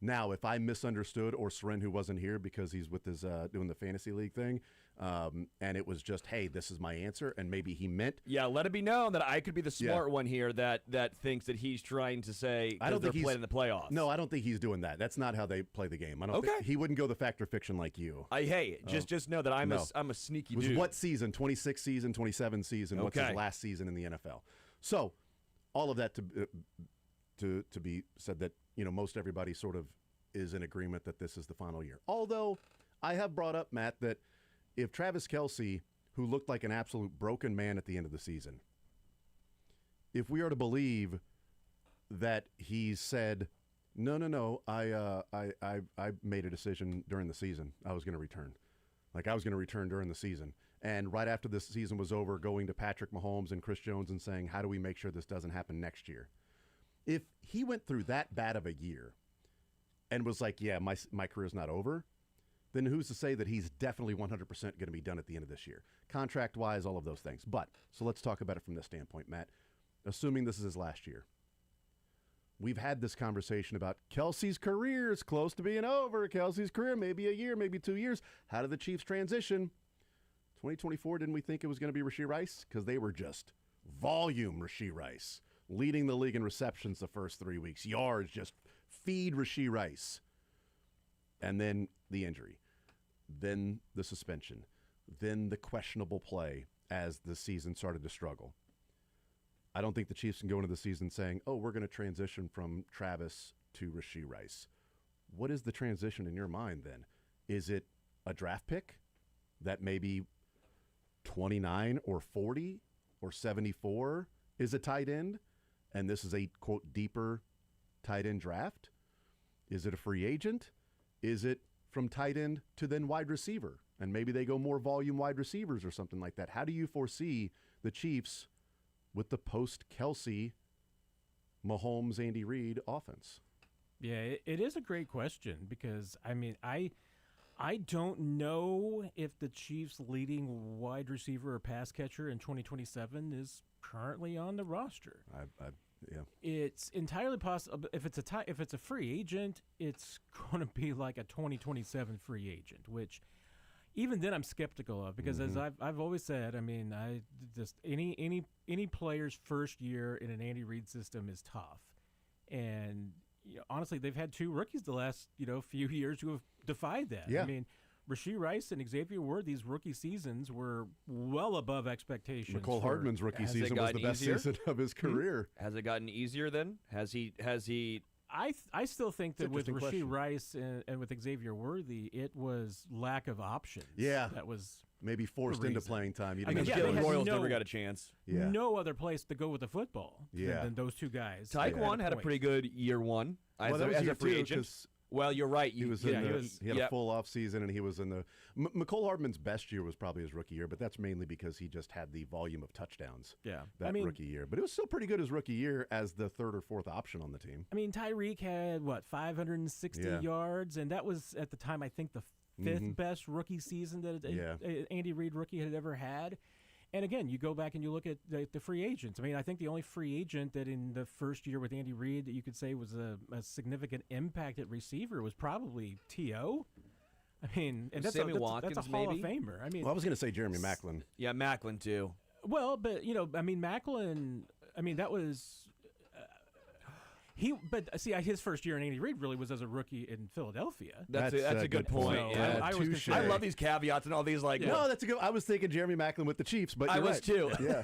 Now, if I misunderstood, or Seren, who wasn't here because he's with his doing the fantasy league thing, and it was just, hey, this is my answer, and maybe he meant. Yeah, let it be known that I could be the smart one here that thinks that he's trying to say I don't think they're playing in the playoffs. No, I don't think he's doing that. That's not how they play the game. I don't think he wouldn't go the fact or fiction like you. Just know that I'm a sneaky dude. What season? 26 season, 27 season. What's his last season in the NFL? So, all of that to be said that, most everybody sort of is in agreement that this is the final year. Although I have brought up, Matt, that if Travis Kelce, who looked like an absolute broken man at the end of the season, if we are to believe that he said, no, I made a decision during the season. I was going to return. I was going to return during the season. And right after this season was over, going to Patrick Mahomes and Chris Jones and saying, how do we make sure this doesn't happen next year? If he went through that bad of a year and was like, yeah, my career's not over, then who's to say that he's definitely 100% going to be done at the end of this year? Contract-wise, all of those things. But, so let's talk about it from this standpoint, Matt. Assuming this is his last year. We've had this conversation about Kelce's career is close to being over. Kelce's career, maybe a year, maybe 2 years. How did the Chiefs transition? 2024, didn't we think it was going to be Rashee Rice? Because they were just volume Rashee Rice. Leading the league in receptions the first 3 weeks. Yards, just feed Rashee Rice. And then the injury. Then the suspension. Then the questionable play as the season started to struggle. I don't think the Chiefs can go into the season saying, oh, we're going to transition from Travis to Rashee Rice. What is the transition in your mind then? Is it a draft pick that maybe 29 or 40 or 74 is a tight end? And this is a, quote, deeper tight end draft? Is it a free agent? Is it from tight end to then wide receiver? And maybe they go more volume wide receivers or something like that. How do you foresee the Chiefs with the post-Kelce, Mahomes, Andy Reid offense? Yeah, it is a great question because, I don't know if the Chiefs' leading wide receiver or pass catcher in 2027 is currently on the roster. Yeah. It's entirely possible. If it's a free agent, it's going to be like a 2027 free agent, which, even then I'm skeptical of, because as I've always said, I mean, I just any player's first year in an Andy Reid system is tough, and honestly, they've had two rookies the last few years who have defied that. Yeah. I mean, Rasheed Rice and Xavier Ward, these rookie seasons were well above expectations. Nicole Hardman's rookie season was the best season of his career. Has it gotten easier then? Has he? I still think that with Interesting Rasheed question. Rice and with Xavier Worthy, it was lack of options. Yeah. That was Maybe forced the into reason. playing time. You I mean, didn't yeah, have they to- had Royals no- never got a chance. Yeah. no other place to go with the football Yeah. than those two guys. Tyquan had a point. pretty good year one Well, as, that was a, as year a free two, agent. 'cause Well, you're right. He was Yeah, in he the, was- he had yeah. a full off season, and he was in the. McCole Hardman's best year was probably his rookie year, but that's mainly because he just had the volume of touchdowns Yeah. that I mean, rookie year. But it was still pretty good his rookie year as the third or fourth option on the team. I mean, Tyreek had 560 Yeah. yards, and that was at the time I think the fifth best rookie season that a Andy Reid rookie had ever had. And again, you go back and you look at the free agents. I mean, I think the only free agent that in the first year with Andy Reid that you could say was a significant impact at receiver was probably T.O. I mean, and that's Sammy that's a Watkins, Hall maybe? of Famer. I mean, Well, I was going to say Jeremy Maclin. Yeah, Macklin too. well, but I mean, Macklin. I mean, that was But see, his first year in Andy Reid really was as a rookie in Philadelphia. That's a good point. So, yeah. I was touche. confused. I love these caveats and all these No, that's a good. I was thinking Jeremy Maclin with the Chiefs, but I you're was right. too. Yeah,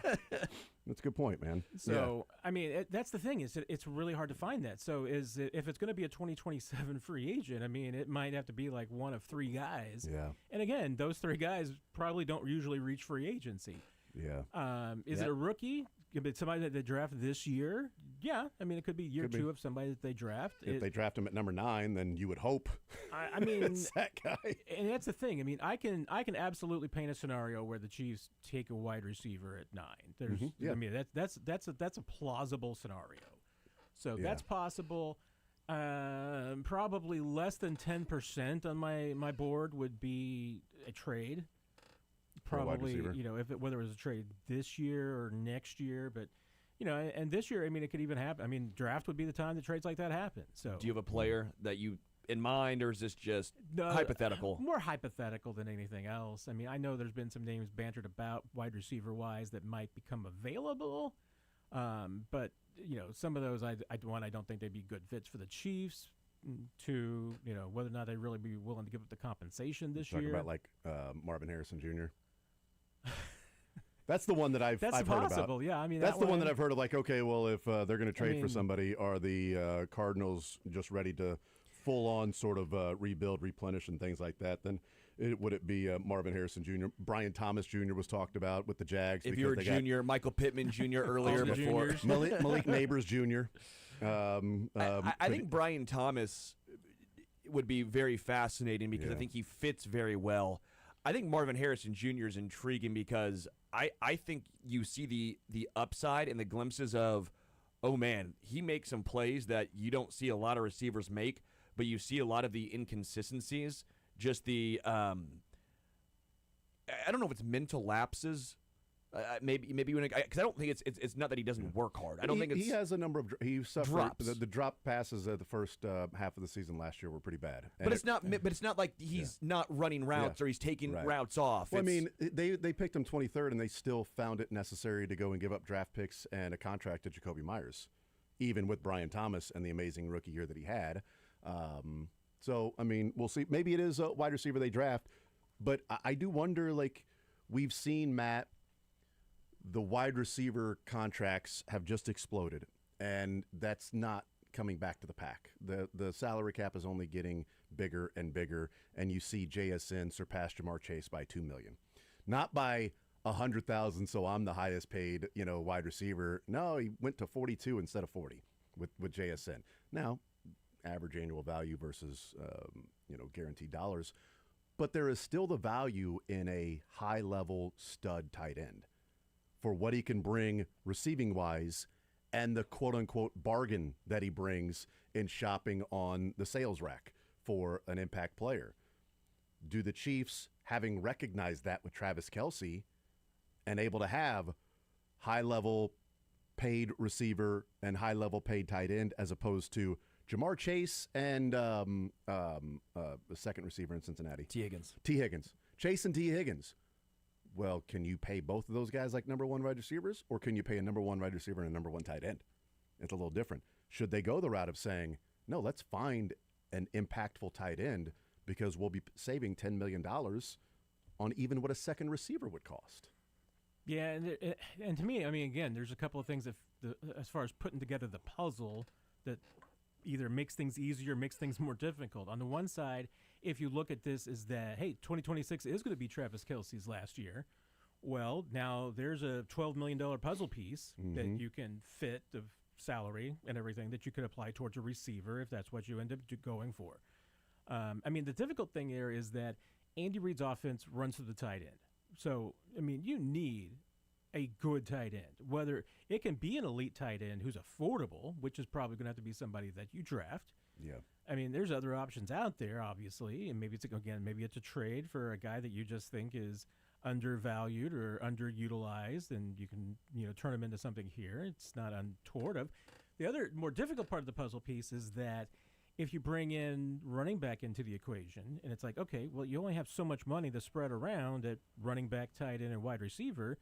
that's a good point, man. So I mean, that's the thing is that it's really hard to find that. So if it's going to be a 2027 free agent, I mean, it might have to be like one of three guys. Yeah. And again, those three guys probably don't usually reach free agency. Yeah. Is it a rookie? Could it be somebody that they drafted this year? Yeah, I mean, it could be year Could be. two of somebody that they draft. If they draft him at number 9, then you would hope I mean, it's that guy. and that's the thing. I mean, I can absolutely paint a scenario where the Chiefs take a wide receiver at 9. There's, Yeah. I mean, that's a plausible scenario. So Yeah. that's possible. Probably less than 10% on my board would be a trade. For a wide Probably, receiver. whether it was a trade this year or next year, but and this year, I mean, it could even happen. I mean, draft would be the time that trades like that happen. So, Do you have a player that you in mind, or is this just No, hypothetical? More hypothetical than anything else. I mean, I know there's been some names bantered about wide receiver wise that might become available, but some of those I don't think they'd be good fits for the Chiefs. To whether or not they really be willing to give up the compensation this Talking year. about like Marvin Harrison Jr. That's the one that I've That's heard possible. about. Yeah, I mean That's the one that I've. I've heard of. Like, okay, well, if they're going to trade for mean- somebody, are the Cardinals just ready to full on sort of rebuild, replenish, and things like that? Then would it be Marvin Harrison Jr.? Brian Thomas Jr. was talked about with the Jags. If because you're a they got junior, Michael Pittman Jr. earlier All the before. juniors. Malik Neighbors Jr. I could- think Brian Thomas would be very fascinating because I think he fits very well. I think Marvin Harrison Jr. is intriguing because I think you see the upside and the glimpses of, oh man, he makes some plays that you don't see a lot of receivers make, but you see a lot of the inconsistencies, just the I don't know if it's mental lapses. Maybe when because I don't think it's not that he doesn't work hard. I don't think it's he has a number of he suffered drops. The drop passes at the first half of the season last year were pretty bad. But it's not like he's not running routes or he's taking Right. routes off. Well, I It's- mean, they picked him 23rd, and they still found it necessary to go and give up draft picks and a contract to Jacoby Myers, even with Brian Thomas and the amazing rookie year that he had. So, I mean, we'll see. Maybe it is a wide receiver they draft, but I do wonder, like, we've seen, Matt, the wide receiver contracts have just exploded, and that's not coming back to the pack. The salary cap is only getting bigger and bigger, and you see JSN surpass Jamar Chase by $2 million, not by 100,000. So I'm the highest paid, wide receiver. No, he went to 42 instead of 40 with JSN. Now, average annual value versus guaranteed dollars, but there is still the value in a high level stud tight end for what he can bring receiving wise and the quote unquote bargain that he brings in shopping on the sales rack for an impact player. Do the Chiefs, having recognized that with Travis Kelce and able to have high level paid receiver and high level paid tight end as opposed to Jamar Chase and the second receiver in Cincinnati? T. Higgins. T. Higgins. Chase and T. Higgins. Well, can you pay both of those guys like number one wide receivers, or can you pay a number one wide receiver and a number one tight end? It's a little different. Should they go the route of saying, no, let's find an impactful tight end because we'll be saving $10 million on even what a second receiver would cost? Yeah, and to me, I mean, again, there's a couple of things as far as putting together the puzzle that either makes things easier, makes things more difficult. On the one side, if you look at this, is that, hey, 2026 is going to be Travis Kelce's last year. Well, now there's a $12 million puzzle piece that you can fit of salary and everything that you could apply towards a receiver if that's what you end up going for. I mean, the difficult thing here is that Andy Reid's offense runs to the tight end. So, I mean, you need a good tight end, whether it can be an elite tight end who's affordable, which is probably going to have to be somebody that you draft. Yeah. I mean, there's other options out there, obviously, and maybe it's a trade for a guy that you just think is undervalued or underutilized, and you can, turn him into something here. It's not untoward of. The other more difficult part of the puzzle piece is that if you bring in running back into the equation, and it's like, okay, well, you only have so much money to spread around at running back, tight end, and wide receiver.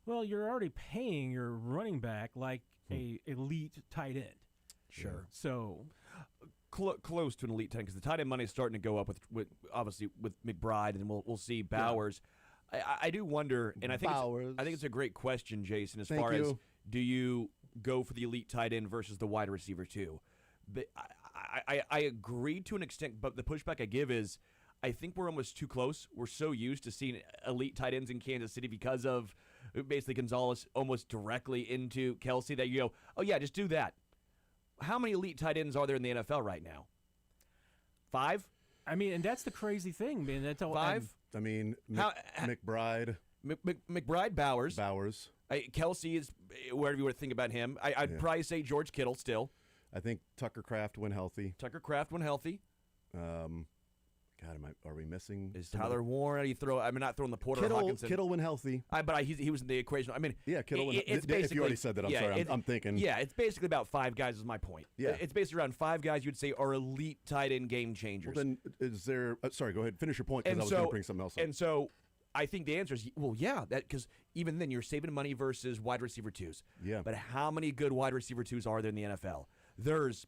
Well, you're already paying your running back like a elite tight end. Sure. So close to an elite tight end, because the tight end money is starting to go up with obviously with McBride, and we'll see Bowers. Yeah. I do wonder, and I think it's a great question, Jason, as far as do you go for the elite tight end versus the wide receiver too? But I agree to an extent, but the pushback I give is I think we're almost too close. We're so used to seeing elite tight ends in Kansas City because of basically Gonzalez almost directly into Kelce that you go, oh, yeah, just do that. How many elite tight ends are there in the NFL right now? 5? I mean, and that's the crazy thing, man. That's all. 5? I mean, McBride. McBride, Bowers. Kelce is, wherever you want to think about him. I'd probably say George Kittle still. I think Tucker Kraft when healthy. God, are we missing? Is Tyler Warren? Not throwing the Porter Hawkinson. Kittle when healthy. But he was in the equation. I mean, yeah, Kittle. If you already said that, I'm sorry. I'm thinking. Yeah, it's basically about 5 guys. Is my point. Yeah, it's basically around 5 guys you'd say are elite tight end game changers. Well, then is there? Sorry, go ahead. Finish your point because I was going to bring something else up. And so, I think the answer is yeah, that because even then you're saving money versus wide receiver 2s. Yeah. But how many good wide receiver 2s are there in the NFL? There's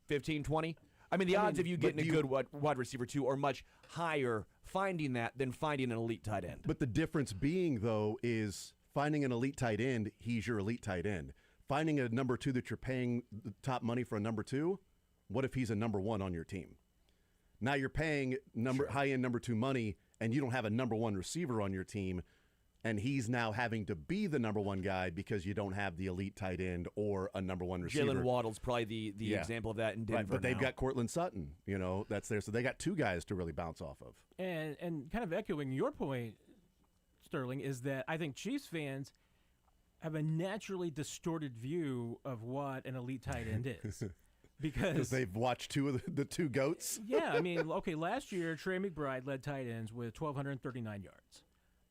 15, 20. I mean, the odds of you getting a good wide receiver 2 are much higher finding that than finding an elite tight end. But the difference being, though, is finding an elite tight end, he's your elite tight end. Finding a number 2 that you're paying the top money for a number 2, what if he's a number 1 on your team? Now you're paying high-end number 2 money, and you don't have a number 1 receiver on your team, and he's now having to be the number 1 guy because you don't have the elite tight end or a number 1 receiver. Jalen Waddle's probably the example of that in Denver. Right, but they've got Cortland Sutton, that's there. So they got 2 guys to really bounce off of. And kind of echoing your point, Sterling, is that I think Chiefs fans have a naturally distorted view of what an elite tight end is. Because they've watched 2 of the 2 GOATs. Yeah, I mean, okay, last year, Trey McBride led tight ends with 1,239 yards.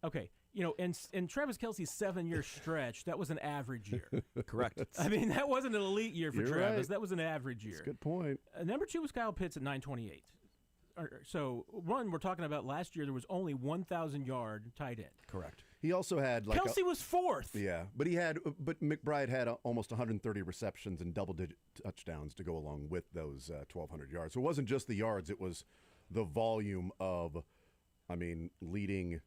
Okay. In Travis Kelce's 7-year stretch, that was an average year. Correct. I mean, that wasn't an elite year for You're Travis. right. That was an average year. That's a good point. Number 2 was Kyle Pitts at 928. So, we're talking about last year, there was only 1,000-yard tight end. Correct. He also had Kelce was 4th. Yeah, but McBride had almost 130 receptions and double-digit touchdowns to go along with those 1,200 yards. So it wasn't just the yards; it was the volume of, leading.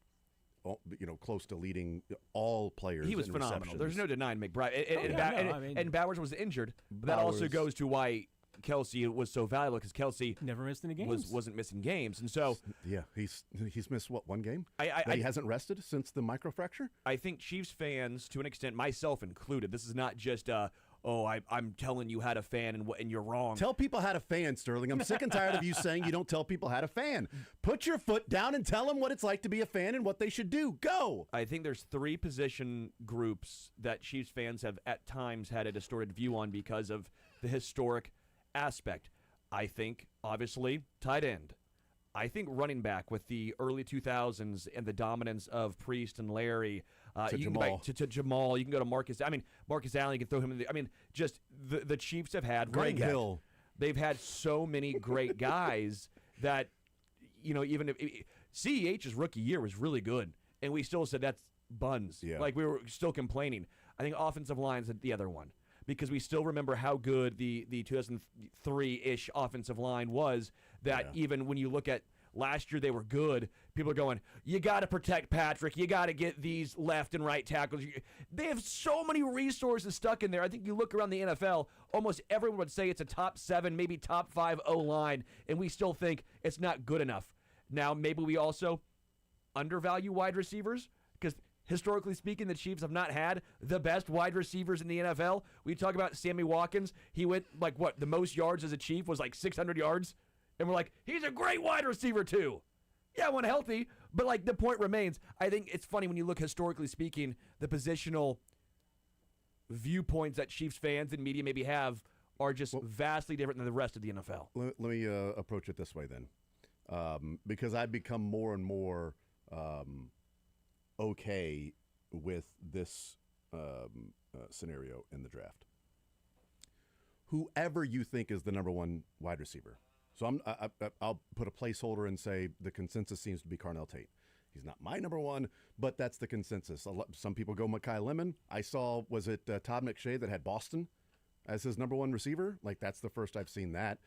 Close to leading all players. He was phenomenal. There's no denying McBride. And Bowers was injured. But that also goes to why Kelce was so valuable, because Kelce never missed any games. Wasn't missing games, and so he's missed 1 game? He hasn't rested since the microfracture. I think Chiefs fans, to an extent, myself included, this is not just I'm telling you how to fan and you're wrong. Tell people how to fan, Sterling. I'm sick and tired of you saying you don't tell people how to fan. Put your foot down and tell them what it's like to be a fan and what they should do. Go! I think there's 3 position groups that Chiefs fans have at times had a distorted view on because of the historic aspect. I think, obviously, tight end. I think running back with the early 2000s and the dominance of Priest and Larry. To Jamal. To Jamal. You can go to Marcus. Marcus Allen, you can throw him in just the Chiefs have had Greg Hill. They've had so many great guys that, even if CEH's rookie year was really good, and we still said that's buns. Yeah. Like, we were still complaining. I think offensive line's the other one, because we still remember how good the 2003-ish offensive line was, that even when you look at last year, they were good. People are going, you got to protect Patrick. You got to get these left and right tackles. They have so many resources stuck in there. I think you look around the NFL, almost everyone would say it's a top 7, maybe top 5 O-line, and we still think it's not good enough. Now, maybe we also undervalue wide receivers, because historically speaking, the Chiefs have not had the best wide receivers in the NFL. We talk about Sammy Watkins. He went, the most yards as a Chief was 600 yards. And we're like, he's a great wide receiver too. Yeah, when healthy, but the point remains. I think it's funny when you look historically speaking, the positional viewpoints that Chiefs fans and media maybe have are just vastly different than the rest of the NFL. Let me approach it this way then, because I've become more and more okay with this scenario in the draft. Whoever you think is the number 1 wide receiver. So I'll put a placeholder and say the consensus seems to be Carnell Tate. He's not my number 1, but that's the consensus. Some people go Mekhi Lemon. I saw, was it Todd McShay that had Boston as his number 1 receiver? That's the first I've seen that.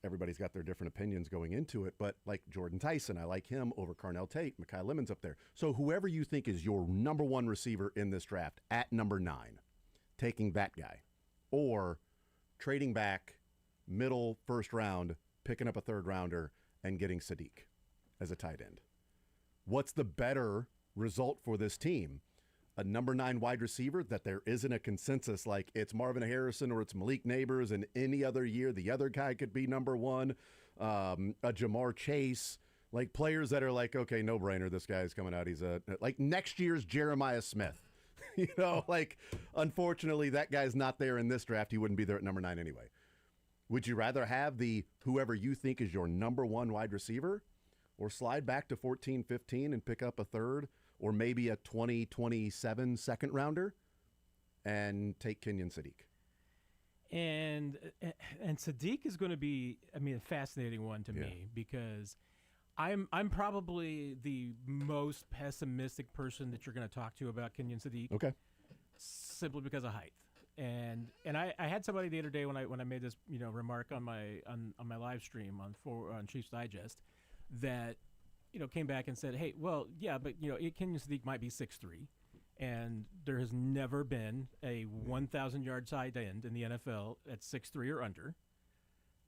Everybody's got their different opinions going into it, but Jordan Tyson, I like him over Carnell Tate. Mekhi Lemon's up there. So whoever you think is your number 1 receiver in this draft at number 9, taking that guy, or trading back middle first round, picking up a 3rd rounder and getting Sadiq as a tight end. What's the better result for this team? A number 9 wide receiver that there isn't a consensus it's Marvin Harrison or it's Malik Neighbors, and any other year the other guy could be number 1, a Jamar Chase, players that are okay, no brainer, this guy's coming out, he's next year's Jeremiah Smith. Unfortunately that guy's not there in this draft. He wouldn't be there at number 9 anyway. Would you rather have whoever you think is your number 1 wide receiver, or slide back to 14, 15 and pick up a 3rd, or maybe a 2027 second rounder and take Kenyon Sadiq? And Sadiq is going to be, a fascinating one to me, because I'm probably the most pessimistic person that you're going to talk to about Kenyon Sadiq. Okay. Simply because of height. And I had somebody the other day when I made this remark on my live stream on Chiefs Digest that came back and said, hey, well, yeah, but Kenyon Sadiq might be 6'3", and there has never been a 1,000-yard tight end in the NFL at 6'3" or under.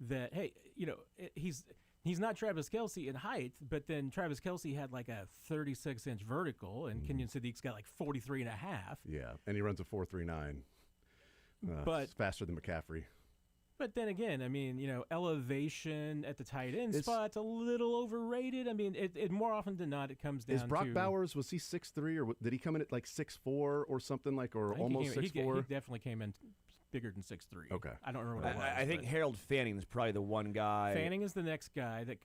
That he's not Travis Kelce in height, but then Travis Kelce had a 36-inch vertical, and Kenyon Sadiq's got 43 and a half. Yeah, and he runs a 4.39. But it's faster than McCaffrey. But then again, elevation at the tight end spot's a little overrated. It more often than not, it comes down to... Is Brock Bowers, was he 6'3", or did he come in at 6'4", or something or almost 6'4"? He definitely came in bigger than 6'3". Okay. I don't remember what it was. I think Harold Fanning is probably the one guy. Fanning is the next guy that,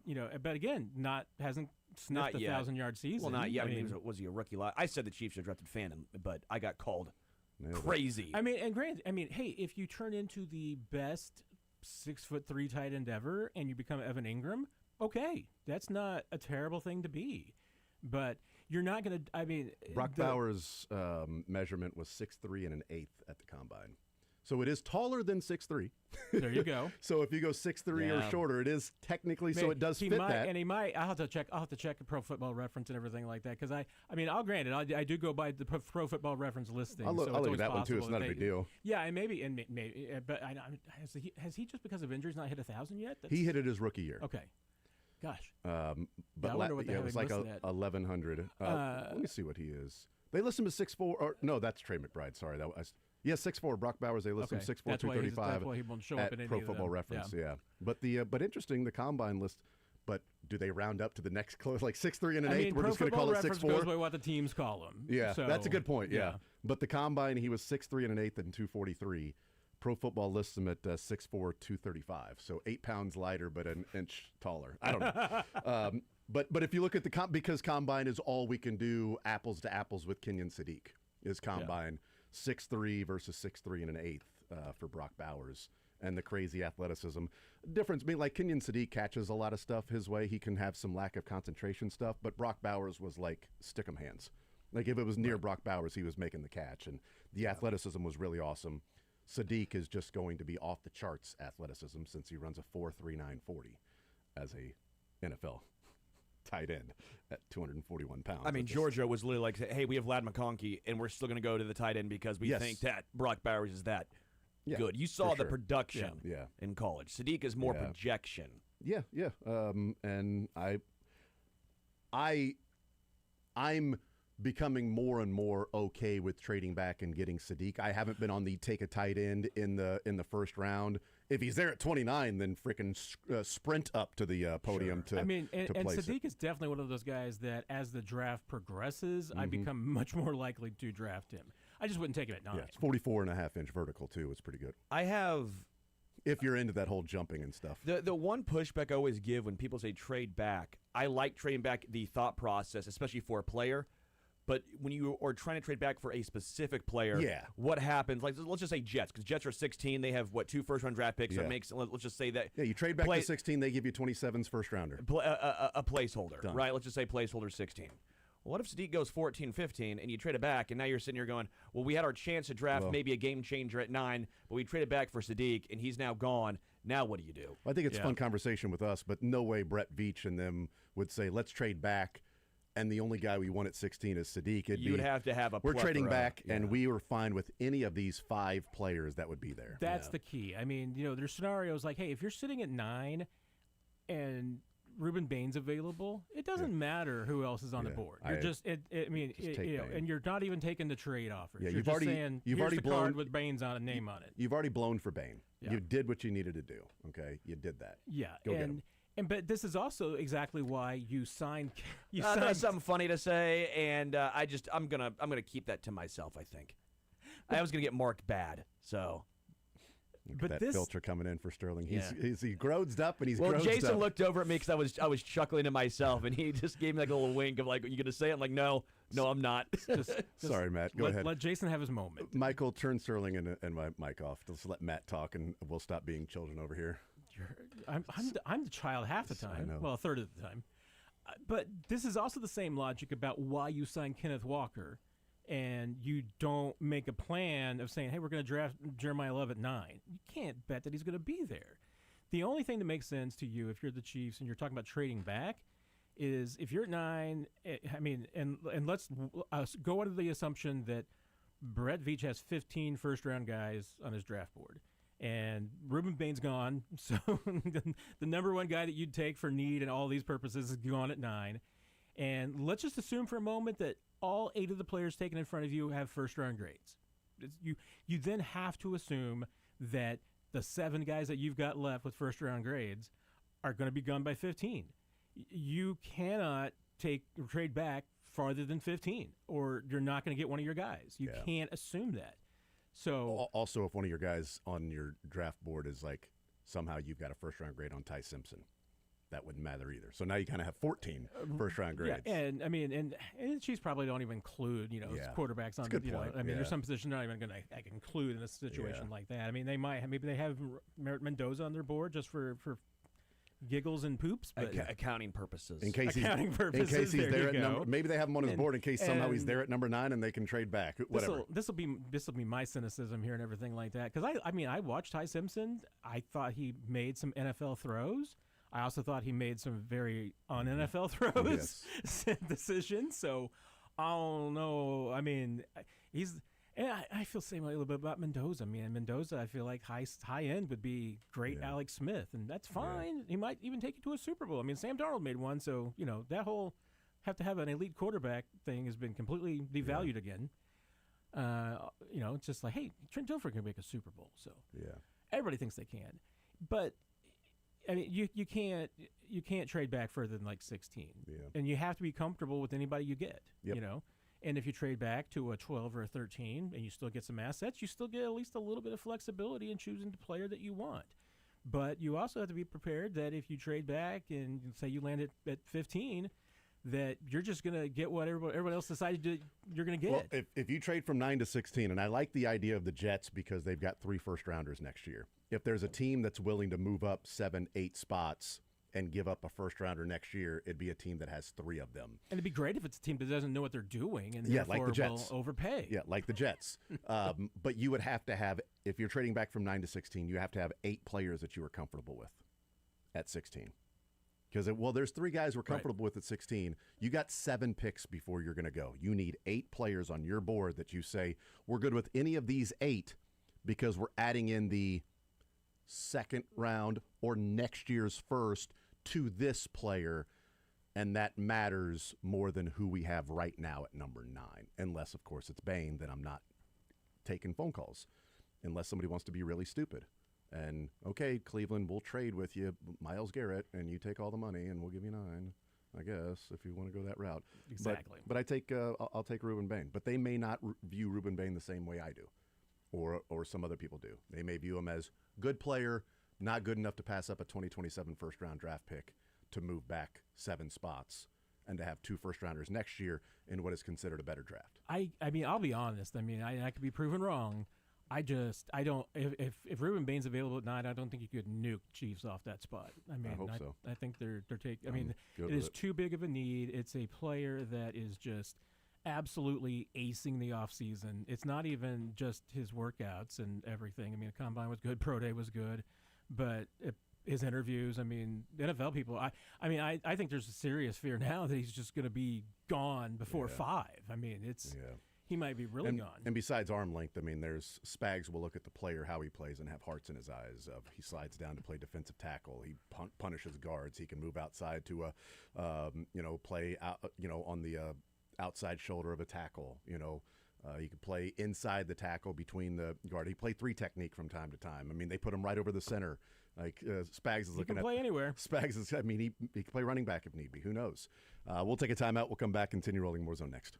but again, hasn't sniffed a 1,000-yard season. Well, not yet. Was he a rookie? I said the Chiefs had drafted Fanning, but I got called crazy. And granted, hey, if you turn into the best 6'3" tight end ever and you become Evan Ingram, okay, that's not a terrible thing to be. But you're not going to. Brock Bowers' measurement was 6'3" and an 1/8 at the combine. So it is taller than 6'3". There you go. So if you go 6'3" or shorter, it is technically, so it does fit that. And he might. I'll have to check the Pro Football Reference and everything like that, because I'll grant it. I do go by the Pro Football Reference listing. I'll look at that one too. It's not a big deal. Yeah, and maybe, but has he just because of injuries not hit 1,000 yet? He hit it his rookie year. Okay. Gosh. But I wonder what the hell it was he like listed at. 1,100. Let me see what he is. They list him as 6'4". Or no, that's Trey McBride. Sorry, that was. Yeah, 6'4". Brock Bowers. They list him 6'4", 235. That's why he won't show up in any Pro of Football them. Reference. Yeah. But interesting, the combine list. But do they round up to the next close, 6'3" and an 1/8"? We're just going to call it 6'4". Goes by what the teams call him. Yeah, so, that's a good point. Yeah. But the combine, he was 6'3" and an 1/8" and 243. Pro Football lists him at 6'4", 235. So 8 pounds lighter, but an inch taller. I don't know. But if you look at because combine is all we can do, apples to apples with Kenyon Sadiq is combine 6'3" versus 6'3" and an 1/8" for Brock Bowers. and the crazy athleticism. Difference being like Kenyon Sadiq catches a lot of stuff his way. He can have some lack of concentration stuff, but Brock Bowers was like stick 'em hands. Like if it was near Brock Bowers, he was making the catch, and the athleticism was really awesome. Sadiq is just going to be off the charts athleticism since he runs a 4.39 40 as a NFL tight end at 241 pounds. I mean, Georgia was literally like, hey, we have Lad McConkey, and we're still going to go to the tight end because we think that Brock Bowers is that good. You saw the production in college. Sadiq is more projection. Yeah. And I'm becoming more and more okay with trading back and getting Sadiq. I haven't been on the take a tight end in the first round. If he's there at 29, then frickin' sprint up to the podium to. I mean, and place Sadiq it. is definitely one of those guys that, as the draft progresses, I become much more likely to draft him. I just wouldn't take him at 9. Yeah, it's 44.5-inch vertical too. It's pretty good. I have. If you're into that whole jumping and stuff. The one pushback I always give when people say trade back, I like trading back the thought process, especially for a player. But when you are trying to trade back for a specific player, what happens? Like, let's just say Jets, because Jets are 16. They have, 2 first-round draft picks. So it makes, let's just say that. Yeah, you trade back to 16, they give you 27's first-rounder. A placeholder, Done. right? Let's just say placeholder 16. Well, what if Sadiq goes 14, 15, and you trade it back, and now you're sitting here going, well, we had our chance to draft maybe a game changer at 9, but we traded back for Sadiq, and he's now gone. Now what do you do? Well, I think it's a fun conversation with us, but no way Brett Veach and them would say, let's trade back. And the only guy we want at 16 is Sadiq. You would have to have a We're trading back, yeah. and we were fine with any of these 5 players that would be there. That's the key. I mean, there's scenarios like, hey, if you're sitting at 9 and Ruben Bain's available, it doesn't matter who else is on the board. You're and you're not even taking the trade offers. Yeah, you're just saying, you've here's already the blown card with Bain's on a name on it. You've already blown for Bain. Yeah. You did what you needed to do. Okay, you did that. Yeah, Go get him. But this is also exactly why you signed. That's something funny to say, and I'm gonna keep that to myself. I think I was gonna get marked bad. So, but that filter coming in for Sterling. He grows up and he's. Well, Jason looked over at me because I was chuckling to myself, and he just gave me like a little wink of like, "Are you gonna say it?" I'm like, "No, I'm not." Sorry, Matt. Go ahead. Let Jason have his moment. Michael, turn Sterling and my mic off. Just let Matt talk, and we'll stop being children over here. I'm the child half the time. I know. Well, a third of the time. But this is also the same logic about why you sign Kenneth Walker, and you don't make a plan of saying, "Hey, we're going to draft Jeremiah Love at 9." You can't bet that he's going to be there. The only thing that makes sense to you if you're the Chiefs and you're talking about trading back is if you're at 9. I mean, and let's go under the assumption that Brett Veach has 15 first-round guys on his draft board. And Ruben Bain's gone, so the number one guy that you'd take for need and all these purposes is gone at 9. And let's just assume for a moment that all 8 of the players taken in front of you have first-round grades. You then have to assume that the 7 guys that you've got left with first-round grades are going to be gone by 15. You cannot trade back farther than 15, or you're not going to get one of your guys. You can't assume that. So also, if one of your guys on your draft board is like somehow you've got a first-round grade on Ty Simpson, that wouldn't matter either. So now you kind of have 14 first-round grades. Yeah, and I mean, and the Chiefs probably don't even include quarterbacks on. There's some positions they're not even going to include in a situation like that. I mean, maybe they have Merritt Mendoza on their board just for giggles and poops, but accounting purposes. In case he's there at number, maybe they have him on his board in case somehow he's there at number 9 and they can trade back. Whatever. This will be my cynicism here and everything like that. Because I watched Ty Simpson. I thought he made some NFL throws. I also thought he made some very un-NFL throws decisions. So I don't know. I mean, I feel the same way a little bit about Mendoza. I mean, Mendoza, I feel like high end would be great Alex Smith, and that's fine. Yeah. He might even take you to a Super Bowl. I mean, Sam Darnold made one, so that whole have to have an elite quarterback thing has been completely devalued again. It's just like, hey, Trent Dilfer can make a Super Bowl, so everybody thinks they can, but I mean, you can't trade back further than like 16, and you have to be comfortable with anybody you get, And if you trade back to a 12 or a 13 and you still get some assets, you still get at least a little bit of flexibility in choosing the player that you want. But you also have to be prepared that if you trade back and say you land at 15, that you're just going to get what everyone else decided you're going to get. Well, if you trade from 9 to 16, and I like the idea of the Jets because they've got 3 first-rounders next year. If there's a team that's willing to move up 7, 8 spots and give up a first-rounder next year, it'd be a team that has 3 of them. And it'd be great if it's a team that doesn't know what they're doing and Yeah, therefore like the Jets. will overpay. Yeah, like the Jets. But you would have to have, if you're trading back from 9 to 16, you have to have 8 players that you are comfortable with at 16. Because, there's 3 guys we're comfortable with at 16. You got 7 picks before you're going to go. You need 8 players on your board that you say, we're good with any of these 8 because we're adding in the second round or next year's first to this player, and that matters more than who we have right now at number 9. Unless, of course, it's Bain, then I'm not taking phone calls. Unless somebody wants to be really stupid. And, okay, Cleveland, we'll trade with you, Myles Garrett, and you take all the money, and we'll give you 9, I guess, if you want to go that route. Exactly. But I take, I'll take Ruben Bain. But they may not view Ruben Bain the same way I do, or some other people do. They may view him as good player, not good enough to pass up a 2027 first-round draft pick to move back 7 spots and to have 2 first-rounders next year in what is considered a better draft. I mean, I'll be honest. I mean, I could be proven wrong. I don't. If Ruben Bain's available at 9, I don't think you could nuke Chiefs off that spot. I mean, hope so. I think they're taking. I mean, good it is with it. too big of a need. It's a player that is just absolutely acing the offseason. It's not even just his workouts and everything. I mean, the combine was good, pro day was good, but his interviews. I mean, the NFL people. I think there's a serious fear now that he's just going to be gone before 5. I mean, it's. Yeah. He might be really gone. And besides arm length, I mean, there's Spags will look at the player, how he plays, and have hearts in his eyes. He slides down to play defensive tackle. He punishes guards. He can move outside to play out, on the outside shoulder of a tackle. He could play inside the tackle between the guard. He played 3 technique from time to time. I mean, they put him right over the center. Like Spags is looking at. He can play anywhere. Spags is. I mean, he can play running back if need be. Who knows? We'll take a timeout. We'll come back. Continue rolling more zone next.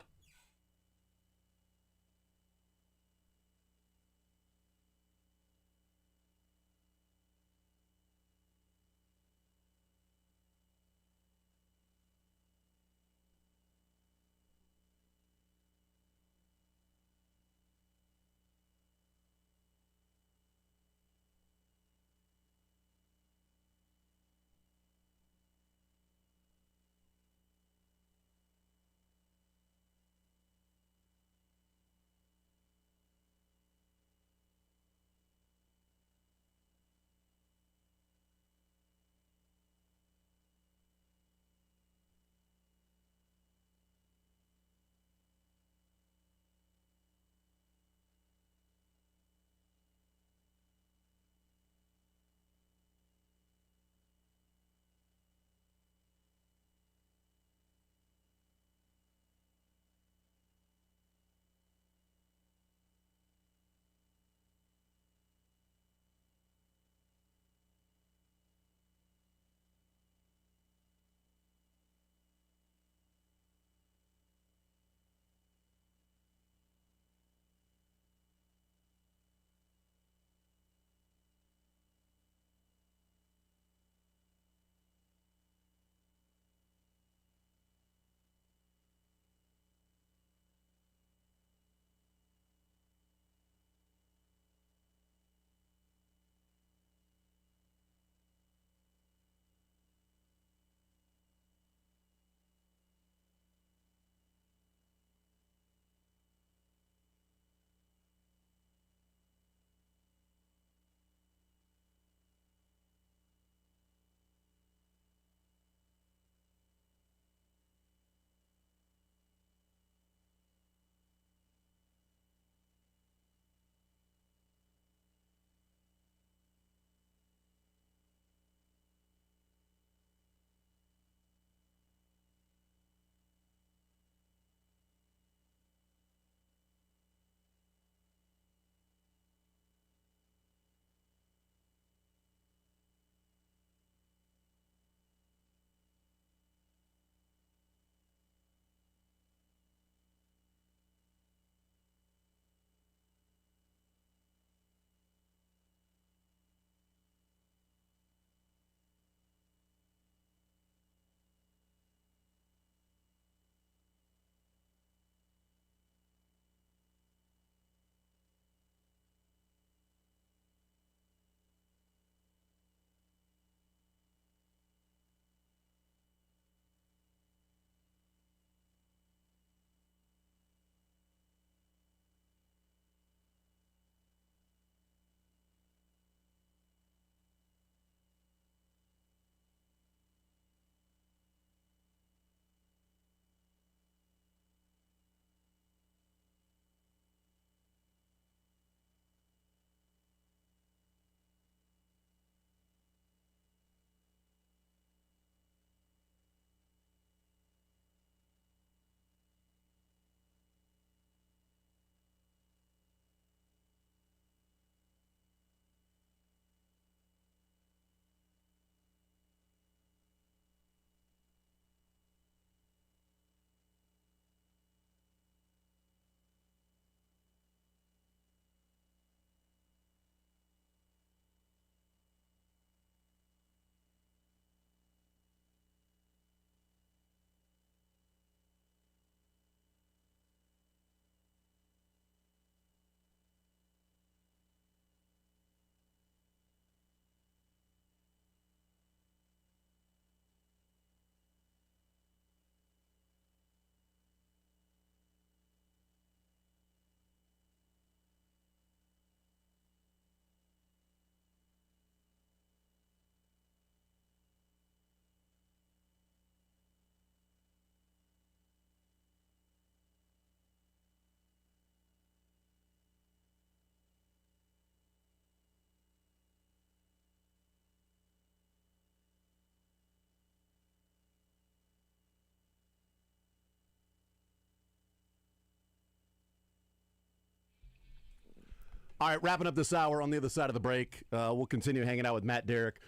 All right, wrapping up this hour on the other side of the break. We'll continue hanging out with Matt Derrick.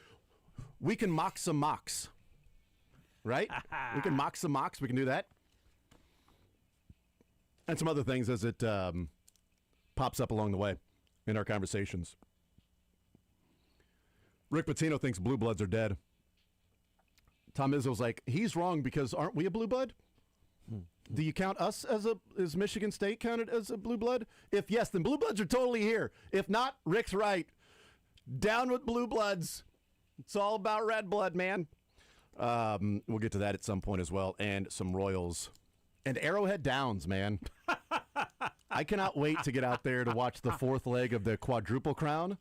We can mock some mocks, right? We can mock some mocks. We can do that. And some other things as it pops up along the way in our conversations. Rick Pitino thinks blue bloods are dead. Tom Izzo's like, he's wrong because aren't we a blue blood? Do you count us as Michigan State counted as a blue blood? If yes, then blue bloods are totally here. If not, Rick's right. Down with blue bloods. It's all about red blood, man. We'll get to that at some point as well, and some Royals. And Arrowhead Downs, man. I cannot wait to get out there to watch the fourth leg of the quadruple crown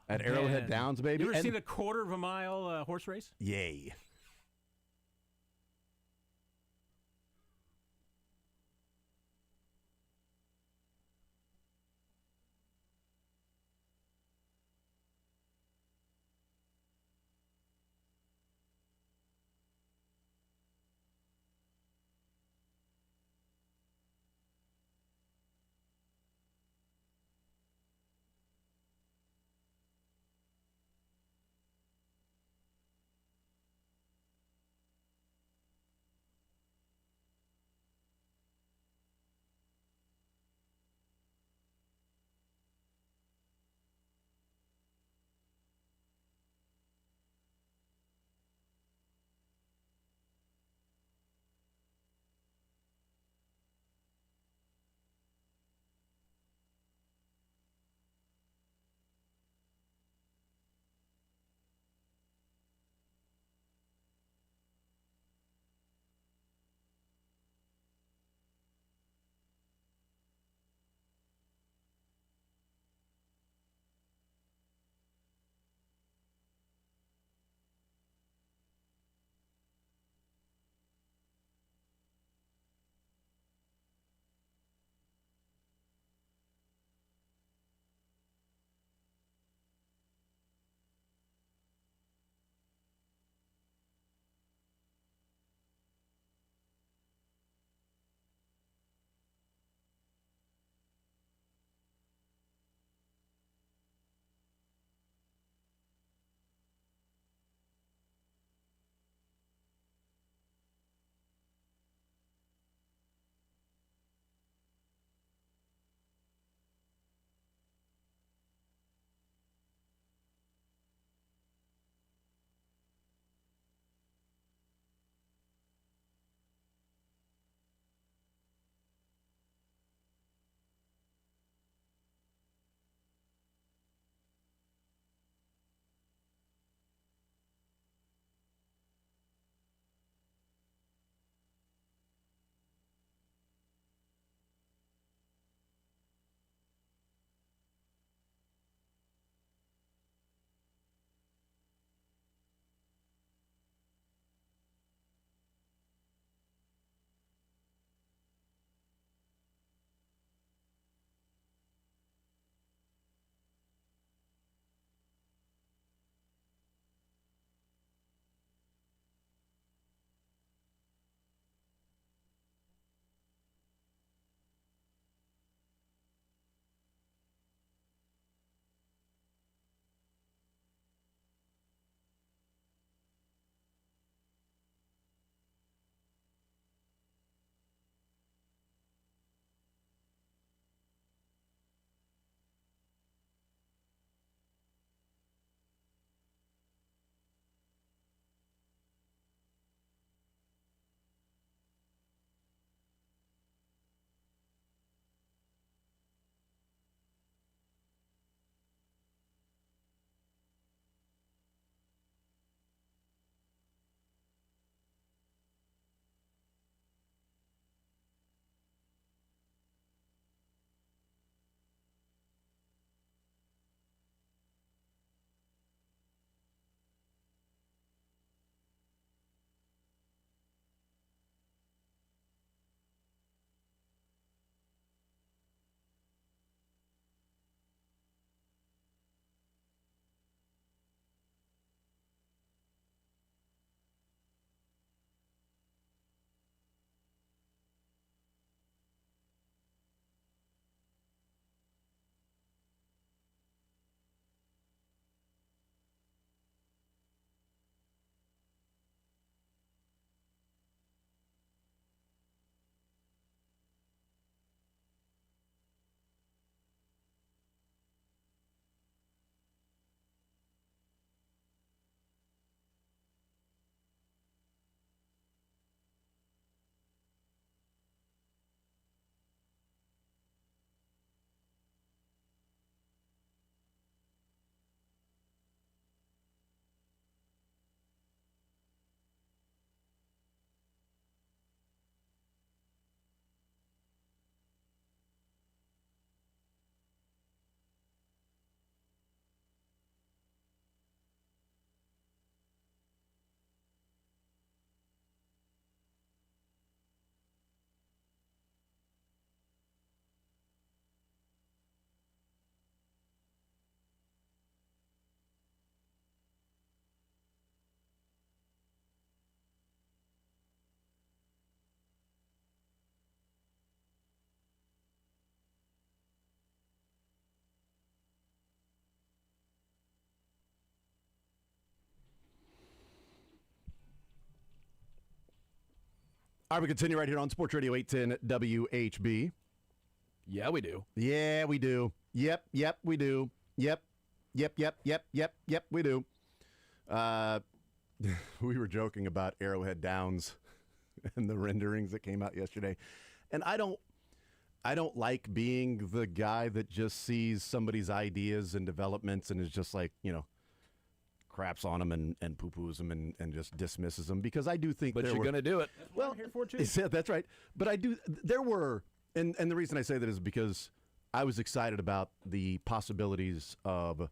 at Arrowhead Downs, baby. You ever seen a quarter of a mile horse race? Yay. All right, we continue right here on Sports Radio 810 WHB. Yeah, we do. Yeah, we do. Yep, we do. Yep, we do. We were joking about Arrowhead Downs and the renderings that came out yesterday. And I don't like being the guy that just sees somebody's ideas and developments and is just like, craps on them and poo-poos them and just dismisses them, because I do think But you're going to do it. That's what I'm here for, too. Yeah, that's right. But there were, and the reason I say that is because I was excited about the possibilities of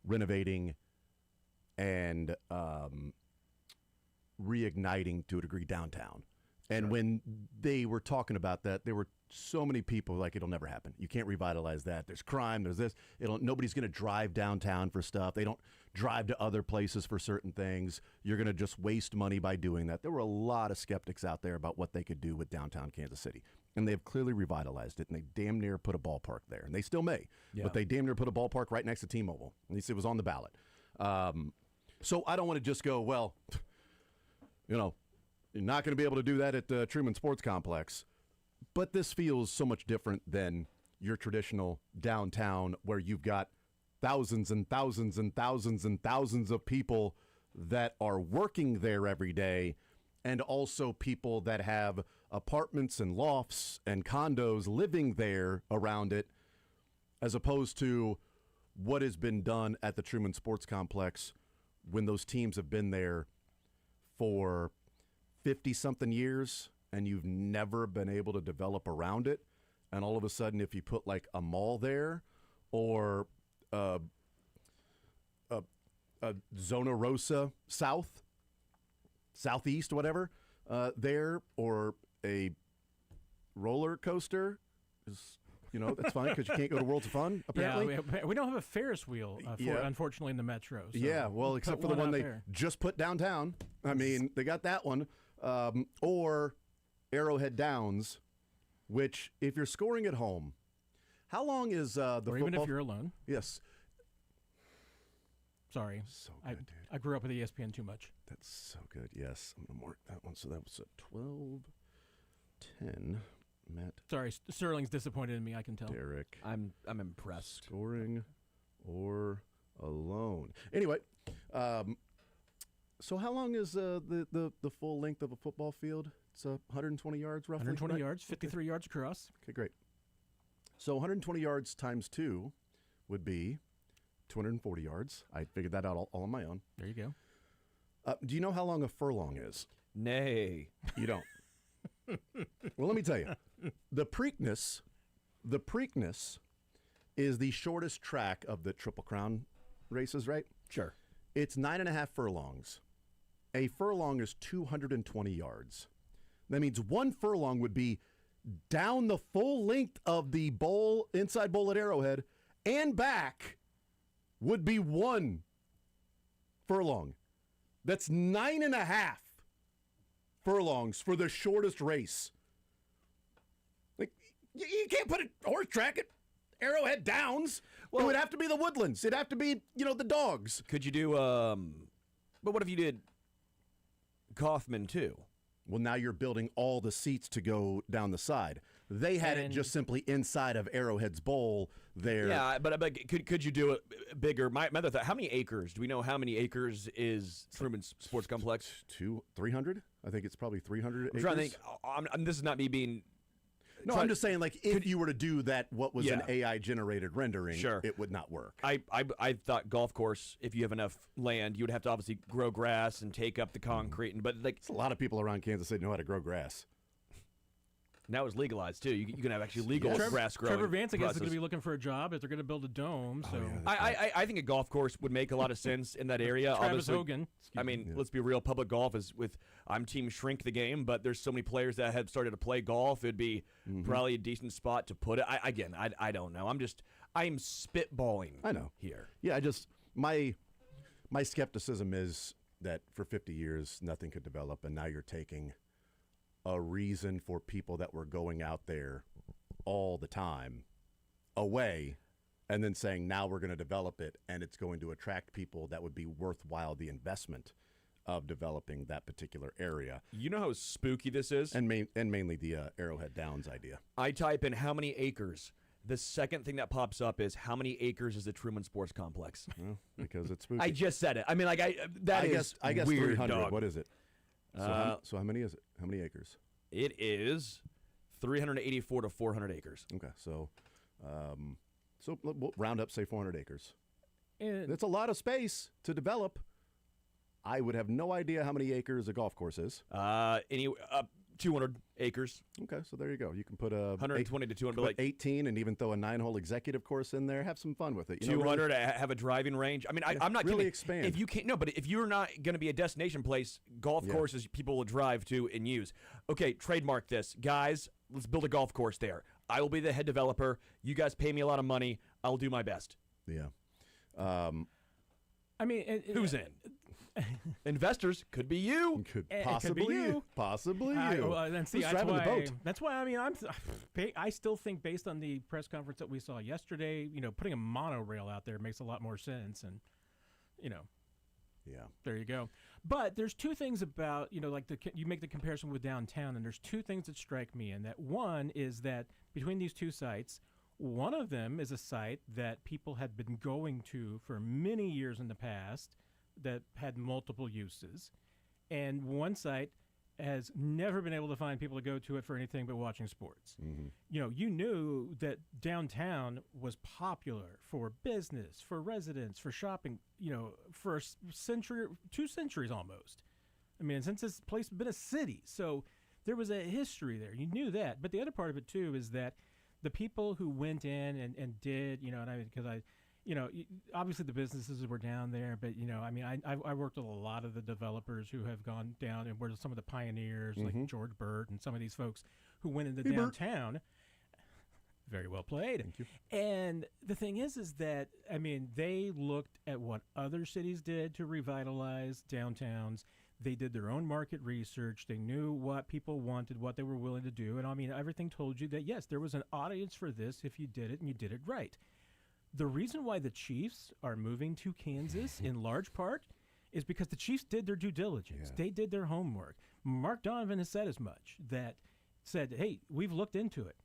renovating and reigniting, to a degree, downtown. And when they were talking about that, there were so many people like, it'll never happen. You can't revitalize that. There's crime. There's this. Nobody's going to drive downtown for stuff. They don't drive to other places for certain things. You're going to just waste money by doing that. There were a lot of skeptics out there about what they could do with downtown Kansas City. And they have clearly revitalized it, and they damn near put a ballpark there. And they still may. Yeah. But they damn near put a ballpark right next to T-Mobile. At least it was on the ballot. So I don't want to just go, well, you're not going to be able to do that at Truman Sports Complex. But this feels so much different than your traditional downtown, where you've got thousands and thousands and thousands and thousands of people that are working there every day, and also people that have apartments and lofts and condos living there around it, as opposed to what has been done at the Truman Sports Complex when those teams have been there for 50-something years and you've never been able to develop around it. And all of a sudden, if you put like a mall there or Zona Rosa Southeast, whatever, there, or a roller coaster, that's fine because you can't go to Worlds of Fun, apparently. Yeah, we don't have a Ferris wheel, unfortunately, in the Metro. So yeah, well, except for the one they just put downtown. I mean, they got that one. Or Arrowhead Downs, which, if you're scoring at home, how long is the or football? Even if you're alone. Yes. Sorry. So good, dude. I grew up with ESPN too much. That's so good. Yes. I'm going to mark that one. So that was a 12-10. Matt. Sorry, Sterling's disappointed in me, I can tell. Derek. I'm impressed. Scoring or alone. Anyway, so how long is the full length of a football field? It's 120 yards roughly? 120 right? yards, 53 yards across. Okay, great. So 120 yards times 2 would be 240 yards. I figured that out all on my own. There you go. Do you know how long a furlong is? Nay. You don't. Well, let me tell you. The Preakness is the shortest track of the Triple Crown races, right? Sure. It's 9.5 furlongs. A furlong is 220 yards. That means one furlong would be down the full length of the bowl, inside bowl at Arrowhead, and back would be one furlong. That's 9.5 furlongs for the shortest race. Like, you can't put a horse track at Arrowhead Downs. Well, it would have to be the Woodlands. It'd have to be, the dogs. Could you do, but what if you did Kaufman too? Well, now you're building all the seats to go down the side. They had it just simply inside of Arrowhead's bowl there. Yeah, but could you do it bigger? My other thought, how many acres? Do we know how many acres is Truman Sports Complex? 300? I think it's probably 300 acres. I'm trying to think. This is not me being... No, I'm just saying, like, if you were to do that, what was an AI-generated rendering, sure, it would not work. I thought golf course, if you have enough land, you would have to obviously grow grass and take up the concrete. But like, a lot of people around Kansas City know how to grow grass. Now it's legalized, too. You can have actually legal grass growing. Trevor Vance, I guess, is going to be looking for a job if they're going to build a dome. So I think a golf course would make a lot of sense in that area. Travis Hogan. Let's be real. Public golf is I'm team shrink the game, but there's so many players that have started to play golf. It'd be probably a decent spot to put it. I don't know. I'm spitballing. I know here. Yeah, my skepticism is that for 50 years nothing could develop, and now you're taking a reason for people that were going out there all the time away, and then saying now we're going to develop it and it's going to attract people that would be worthwhile the investment. of developing that particular area. You know how spooky this is? And mainly the Arrowhead Downs idea. I type in how many acres. The second thing that pops up is how many acres is the Truman Sports Complex? Well, because it's spooky. I just said it. I mean, like I guess weird, 300. dog. What is it? So how many is it? How many acres? It is 384 to 400 acres. Okay, so we'll round up, say 400 acres. And That's a lot of space to develop. I would have no idea how many acres a golf course is. 200 acres. Okay, so there you go. You can put a 120 to 200, put like 18, and even throw a 9-hole executive course in there. Have some fun with it. 200 have a driving range. I mean, I'm not really kidding. expand. If you can't, no, but if you're not going to be a destination place, golf courses people will drive to and use. Okay, trademark this, guys. Let's build a golf course there. I will be the head developer. You guys pay me a lot of money. I'll do my best. Yeah. I mean, Who's in? Investors could be you. Could It could possibly be you. you. Possibly you. Well, and see, Who's driving the boat? That's why. I mean, I still think, based on the press conference that we saw yesterday, putting a monorail out there makes a lot more sense, and Yeah. there you go. But there's two things about like you make the comparison with downtown, and there's two things that strike me, and that one is that between these two sites, one of them is a site that people had been going to for many years in the past that had multiple uses, and one site has never been able to find people to go to it for anything but watching sports. Mm-hmm. You knew that downtown was popular for business, for residents, for shopping, for a century, 2 centuries almost. I mean, since this place has been a city. So there was a history there. You knew that. But the other part of it, too, is that the people who went in and did, and I mean, because obviously the businesses were down there, but I mean, I worked with a lot of the developers who have gone down and were some of the pioneers, like George Burt and some of these folks who went into downtown. Very well played. Thank you. And the thing is that I mean, they looked at what other cities did to revitalize downtowns. They did their own market research. They knew what people wanted, what they were willing to do, and I mean, everything told you that yes, there was an audience for this if you did it and you did it right. The reason why the Chiefs are moving to Kansas in large part is because the Chiefs did their due diligence. Yeah. They did their homework. Mark Donovan has said as much, that said, hey, we've looked into it.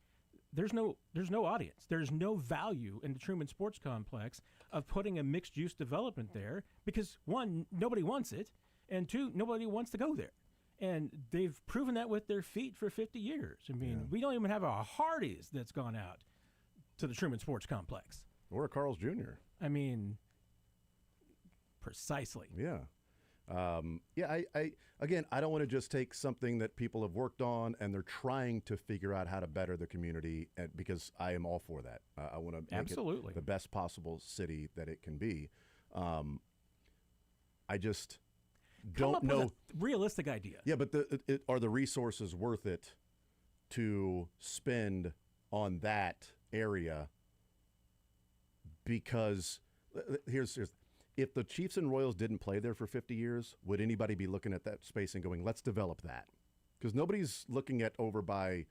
There's no audience. There's no value in the Truman Sports Complex of putting a mixed-use development there because, one, nobody wants it, and two, nobody wants to go there. And they've proven that with their feet for 50 years. I mean, we don't even have a Hardee's that's gone out to the Truman Sports Complex. Or a Carl's Jr. I mean, precisely. Yeah. I don't want to just take something that people have worked on and they're trying to figure out how to better the community, because I am all for that. I want to make Absolutely. it the best possible city that it can be. I just Come don't up know. with a realistic idea. Yeah, but are the resources worth it to spend on that area? Because here's if the Chiefs and Royals didn't play there for 50 years, would anybody be looking at that space and going, let's develop that? Because nobody's looking at over by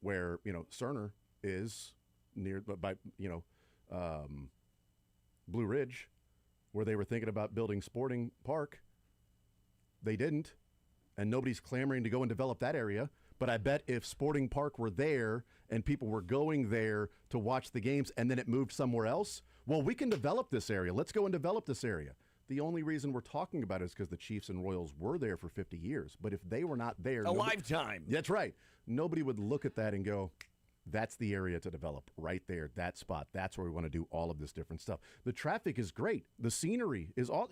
where, Cerner is near by, Blue Ridge, where they were thinking about building Sporting Park. They didn't, and nobody's clamoring to go and develop that area. But I bet if Sporting Park were there and people were going there to watch the games and then it moved somewhere else, well, we can develop this area. Let's go and develop this area. The only reason we're talking about it is because the Chiefs and Royals were there for 50 years. But if they were not there... lifetime. That's right. Nobody would look at that and go, that's the area to develop right there, that spot. That's where we want to do all of this different stuff. The traffic is great. The scenery is all...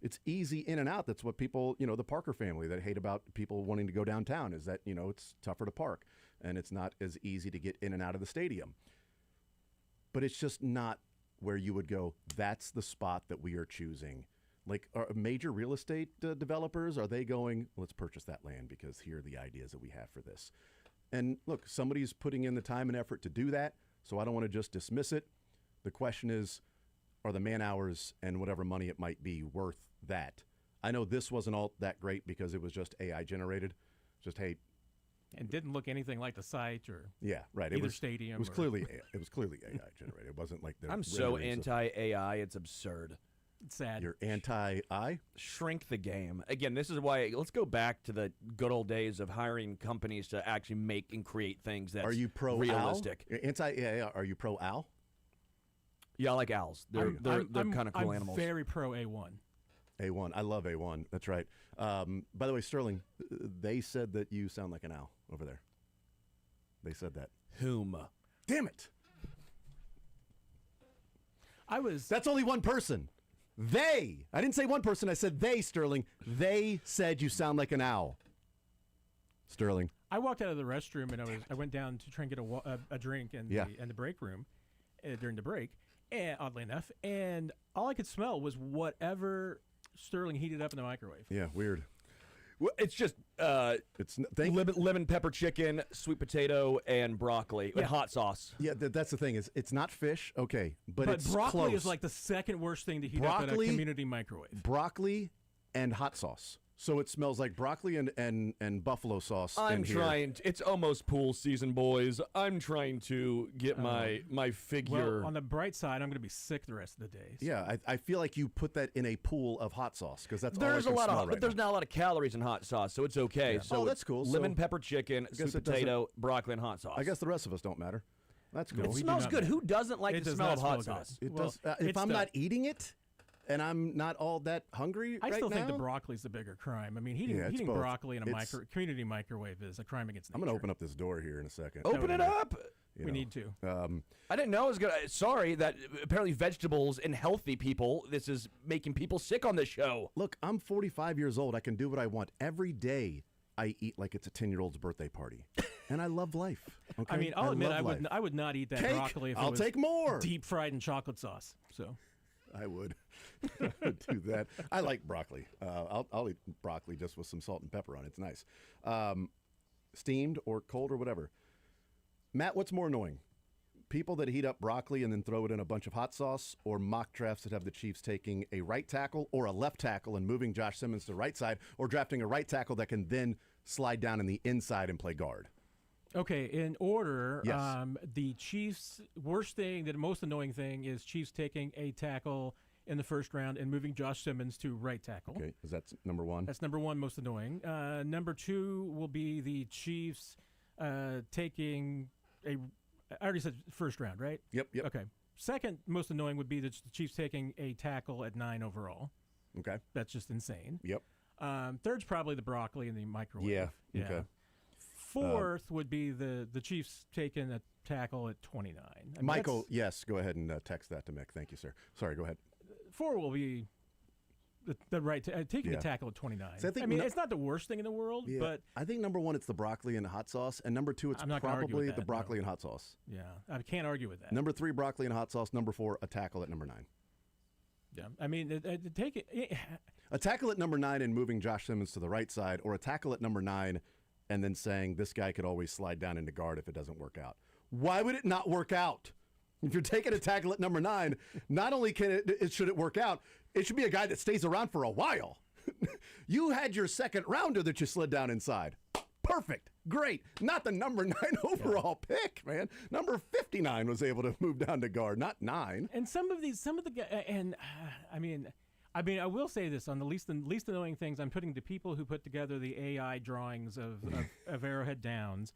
it's easy in and out. That's what people, the Parker family that hate about people wanting to go downtown is that, it's tougher to park and it's not as easy to get in and out of the stadium. But it's just not where you would go, that's the spot that we are choosing. Like, are major real estate developers, are they going, let's purchase that land because here are the ideas that we have for this? And look, somebody's putting in the time and effort to do that, so I don't want to just dismiss it. The question is, are the man hours and whatever money it might be worth that? I know this wasn't all that great because it was just AI generated. Just, hey. And didn't look anything like the site or right. either stadium. It was clearly AI generated. It wasn't like I'm so anti-AI, it's absurd. It's sad. You're anti-I? Shrink the game. Again, this is why let's go back to the good old days of hiring companies to actually make and create things that's Are you pro realistic. Al? Yeah. Are you pro Al? Yeah, I like owls. They're kind of cool I'm animals. very pro A1. A1. I love A1. That's right. By the way, Sterling, they said that you sound like an owl over there. They said that. Whom? Damn it. was That's only one person. They. I didn't say one person. I said they, Sterling. They said you sound like an owl. Sterling. I walked out of the restroom and I went down to try and get a drink in the break room during the break, and oddly enough, and all I could smell was whatever Sterling heated up in the microwave. Yeah, weird. Well, it's just lemon pepper chicken, sweet potato, and broccoli with hot sauce. Yeah, that's the thing is it's not fish, okay, but it's broccoli close. is like the second worst thing to heat up in a community microwave. Broccoli and hot sauce. So it smells like broccoli and buffalo sauce. I'm trying. It's almost pool season, boys. I'm trying to get my figure. Well, on the bright side, I'm going to be sick the rest of the day. So. Yeah, I feel like you put that in a pool of hot sauce because that's there's all I a can lot smell of, right but there's now. not a lot of calories in hot sauce, so it's okay. Yeah. So that's cool. Lemon So pepper chicken, sweet potato, broccoli, and hot sauce. I guess the rest of us don't matter. That's cool. It smells good. Who doesn't like the smell of hot sauce? It does. If I'm not eating it. And I'm not all that hungry I right still think now? the broccoli's the bigger crime. I mean, heating both. broccoli in a community microwave is a crime against nature. I'm going to open up this door here in a second. Open it up. We need to. I didn't know it was going to. Sorry that apparently vegetables and healthy people, this is making people sick on this show. Look, I'm 45 years old. I can do what I want. Every day I eat like it's a 10-year-old's birthday party. And I love life. Okay? I mean, I'll admit love I would not eat that Cake? broccoli if I'll it was take more. deep fried in chocolate sauce. So I would do that. I like broccoli. I'll eat broccoli just with some salt and pepper on it. It's nice. Steamed or cold or whatever. Matt, what's more annoying? People that heat up broccoli and then throw it in a bunch of hot sauce, or mock drafts that have the Chiefs taking a right tackle or a left tackle and moving Josh Simmons to the right side, or drafting a right tackle that can then slide down in the inside and play guard? Okay, in order, Yes. The Chiefs' worst thing, the most annoying thing, is Chiefs taking a tackle in the first round and moving Josh Simmons to right tackle. Okay, is that number one? That's number one, most annoying. Number two will be the Chiefs taking a. I already said first round, right? Yep. Okay. Second most annoying would be the Chiefs taking a tackle at 9 overall. Okay. That's just insane. Yep. Third's probably the broccoli in the microwave. Yeah. Okay. Fourth would be the Chiefs taking a tackle at 29. I mean, Michael, yes, go ahead and text that to Mick. Thank you, sir. Sorry, go ahead. 4 will be the right taking a tackle at 29. So I think it's not the worst thing in the world, but I think number one, it's the broccoli and the hot sauce, and number two, it's I'm not gonna argue probably with the that, broccoli no. and hot sauce. yeah, I can't argue with that. Number three, broccoli and hot sauce. Number four, a tackle at number 9. Yeah, I mean, take it. A tackle at number 9 and moving Josh Simmons to the right side, or a tackle at number 9 and then saying this guy could always slide down into guard if it doesn't work out. Why would it not work out? If you're taking a tackle at number 9, not only should it work out, it should be a guy that stays around for a while. You had your second rounder that you slid down inside. Perfect. Great. Not the number 9 overall pick, man. Number 59 was able to move down to guard, not 9. And some of the guys, and I mean, I will say this on the least annoying things. I'm putting the people who put together the AI drawings of Arrowhead Downs.